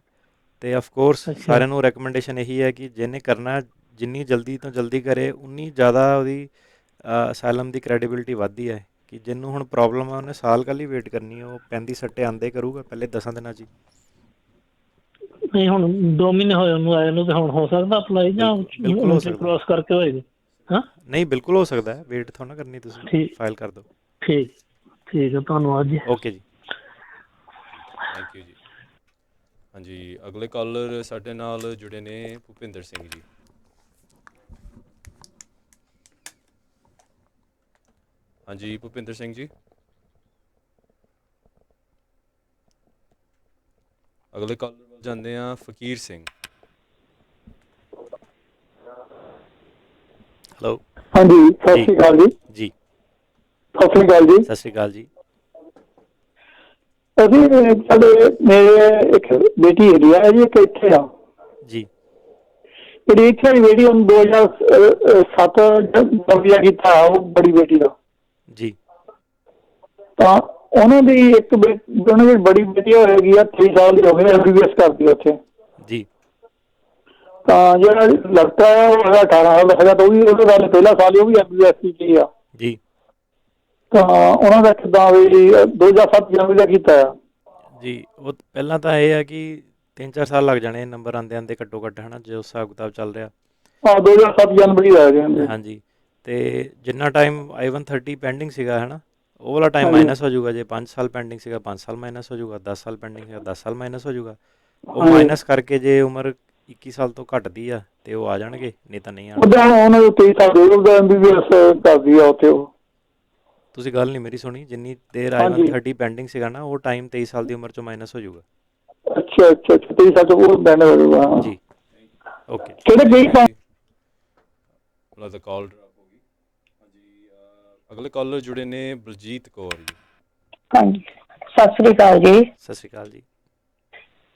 ਤੇ ਆਫ ਕੋਰਸ ਸਾਰਿਆਂ ਨੂੰ ਰეკਮੈਂਡੇਸ਼ਨ ਇਹੀ ਹੈ ਕਿ ਜਿਹਨੇ ਕਰਨਾ ਜਿੰਨੀ ਜਲਦੀ ਤੋਂ ਜਲਦੀ ਕਰੇ, ਉਨੀ ਜ਼ਿਆਦਾ ਉਹਦੀ ਅਸਾਈਲਮ ਦੀ ਕ੍ਰੈਡੀਬਿਲਿਟੀ ਵੱਧਦੀ ਹੈ। ਕਿ ਜਿਹਨੂੰ ਹੁਣ ਪ੍ਰੋਬਲਮ ਆ ਉਹਨੇ ਸਾਲ ਕੱਲ੍ਹ ਹੀ ਵੇਟ ਕਰਨੀ, ਉਹ 35 ਸੱਟੇ ਆਉਂਦੇ ਕਰੂਗਾ ਪਹਿਲੇ 10 ਦਿਨਾਂ 'ਚ ਹੀ। ਨਹੀਂ ਹੁਣ 2 ਮਹੀਨੇ ਹੋਏ ਉਹਨੂੰ ਆਏ ਨੂੰ, ਤੇ ਹੁਣ ਹੋ ਸਕਦਾ ਅਪਲਾਈ ਜਾਂ ਬਿਲਕੁਲ ਹੋ ਸਕਦਾ ਕ੍ਰੋਸ ਕਰਕੇ ਹੋਏਗਾ? ਹਾਂ ਨਹੀਂ, ਬਿਲਕੁਲ ਹੋ ਸਕਦਾ ਹੈ, ਵੇਟ ਥੋੜ੍ਹਾ ਨਾ ਕਰਨੀ ਤੁਸੀਂ, ਫਾਈਲ ਕਰ ਦਿਓ। ਠੀਕ ਹੈ, ਧੰਨਵਾਦ ਜੀ। ਓਕੇ ਜੀ, ਥੈਂਕ ਯੂ ਜੀ। ਹਾਂਜੀ, ਅਗਲੇ ਕਾਲਰ ਸਾਡੇ ਨਾਲ ਜੁੜੇ ਨੇ ਭੁਪਿੰਦਰ ਸਿੰਘ ਜੀ। ਹਾਂਜੀ ਭੁਪਿੰਦਰ ਸਿੰਘ ਜੀ। ਅਗਲੇ ਕਾਲਰ ਵੱਲ ਜਾਂਦੇ ਆ, ਫਕੀਰ ਸਿੰਘ। ਹੈਲੋ। ਹਾਂਜੀ, ਸਤਿ ਸ਼੍ਰੀ ਅਕਾਲ ਜੀ। ਜੀ ਸਤਿ ਸ਼੍ਰੀ ਅਕਾਲ ਜੀ। ਸਤਿ ਸ਼੍ਰੀ ਅਕਾਲ ਜੀ। ਅਸੀਂ ਸਾਡੇ ਮੇਰੇ ਇੱਕ ਬੇਟੀ ਹੈਗੀ ਆ ਜੀ, ਇੱਕ ਇੱਥੇ ਆ ਜੀ। ਜਿਹੜੀ ਇੱਥੇ ਵਾਲੀ ਬੇਟੀ ਉਹਨੂੰ 2007 ਵੀਜ਼ਾ ਕੀਤਾ, ਉਹ ਬੜੀ ਬੇਟੀ ਦਾ ਜੀ। ਤਾਂ ਉਹਨਾਂ ਦੀ ਇੱਕ ਉਹਨਾਂ ਦੀ ਬੜੀ ਬੇਟੀ ਹੋਏਗੀ ਆ 23 ਸਾਲ ਦੀ ਹੋ ਗਈ, MBBS ਕਰਦੀ ਉੱਥੇ ਜੀ। ਤਾਂ ਜਿਹੜਾ ਲੜਕਾ ਹੈ ਉਹ ਹੈਗਾ 18 ਸਾਲ ਦਾ ਹੈਗਾ, ਤਾਂ ਉਹ ਵੀ ਉਹਦੇ ਨਾਲ ਪਹਿਲਾ ਸਾਲ ਹੀ ਉਹ ਵੀ MBBS ਕੀ ਆ ਜੀ। ਤਾਂ ਉਹਨਾਂ ਦਾ ਕਿੱਦਾਂ ਵੀ 2007 ਜਨਵਰੀ ਦਾ ਕੀਤਾ ਆ ਜੀ। ਉਹ ਪਹਿਲਾਂ ਤਾਂ ਇਹ ਹੈ ਕਿ 3-4 ਸਾਲ ਲੱਗ ਜਾਣੇ ਨੰਬਰ ਆਉਂਦੇ ਆਉਂਦੇ ਘੱਟੋ ਘੱਟ, ਹੈ ਨਾ, ਜੋ ਹਿਸਾਬ ਕਿਤਾਬ ਚੱਲ ਰਿਹਾ। 2007 ਜਨਵਰੀ ਦਾ ਹੈ। ਹਾਂਜੀ, ਤੇ ਜਿੰਨਾ ਟਾਈਮ I-130 ਪੈਂਡਿੰਗ ਸੀਗਾ, ਹੈ ਨਾ, ਉਹ ਵਾਲਾ ਟਾਈਮ ਮਾਈਨਸ ਹੋ ਜਾਊਗਾ। ਜੇ 5 ਸਾਲ ਪੈਂਡਿੰਗ ਸੀਗਾ 5 ਸਾਲ ਮਾਈਨਸ ਹੋ ਜਾਊਗਾ, 10 ਸਾਲ ਪੈਂਡਿੰਗ ਸੀਗਾ 10 ਸਾਲ ਮਾਈਨਸ ਹੋ ਜਾਊਗਾ। ਉਹ ਮਾਈਨਸ ਕਰਕੇ ਜੇ ਉਮਰ 21 ਸਾਲ ਤੋਂ ਘੱਟਦੀ ਆ ਤੇ ਉਹ ਆ ਜਾਣਗੇ, ਨਹੀਂ ਤਾਂ ਨਹੀਂ ਆਉਣਗੇ। ਉਹਨਾਂ ਨੂੰ 23 ਸਾਲ ਦੇ MBBS ਕਰਦੀ ਆ ਉੱਥੇ। ਉਹ ਤੁਸੀਂ ਗੱਲ ਨਹੀਂ ਮੇਰੀ ਸੁਣੀ, ਜਿੰਨੀ ਦੇਰ I-130 ਪੈਂਡਿੰਗ ਸੀਗਾ ਨਾ, ਉਹ ਟਾਈਮ 23 ਸਾਲ ਦੀ ਉਮਰ 'ਚੋਂ ਮਾਈਨਸ ਹੋ ਜਾਊਗਾ। ਅੱਛਾ 23 ਸਾਲ ਤੋਂ ਉਹ ਬੈਨ ਹੋ ਜਾਊਗਾ ਜੀ। ਓਕੇ। ਕਿਹੜੇ ਗਈ ਲੱਗਦਾ ਕਾਲ ਡ੍ਰੌਪ ਹੋ ਗਈ। ਹਾਂਜੀ, ਅਗਲੇ ਕਾਲਰ ਜੁੜੇ ਨੇ ਬਲਜੀਤ ਕੌਰ ਜੀ। ਹਾਂਜੀ, ਸਤਿ ਸ੍ਰੀ ਅਕਾਲ ਜੀ। ਸਤਿ ਸ਼੍ਰੀ ਅਕਾਲ ਜੀ।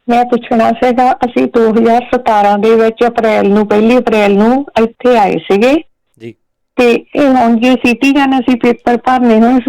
ਮੈਂ ਪੁੱਛਣਾ ਸੀਗਾ, ਅਸੀਂ 2017 ਦੇ ਵਿੱਚ ਅਪ੍ਰੈਲ ਨੂੰ 1 ਅਪ੍ਰੈਲ ਨੂੰ ਇੱਥੇ ਆਏ ਸੀਗੇ ਜੀ, ਤੇ ਇਹ ਹੁਣ ਜੇ ਸਿਟੀਜ਼ਨ ਅਸੀਂ ਪੇਪਰ ਭਰਨੇ ਹੋਣ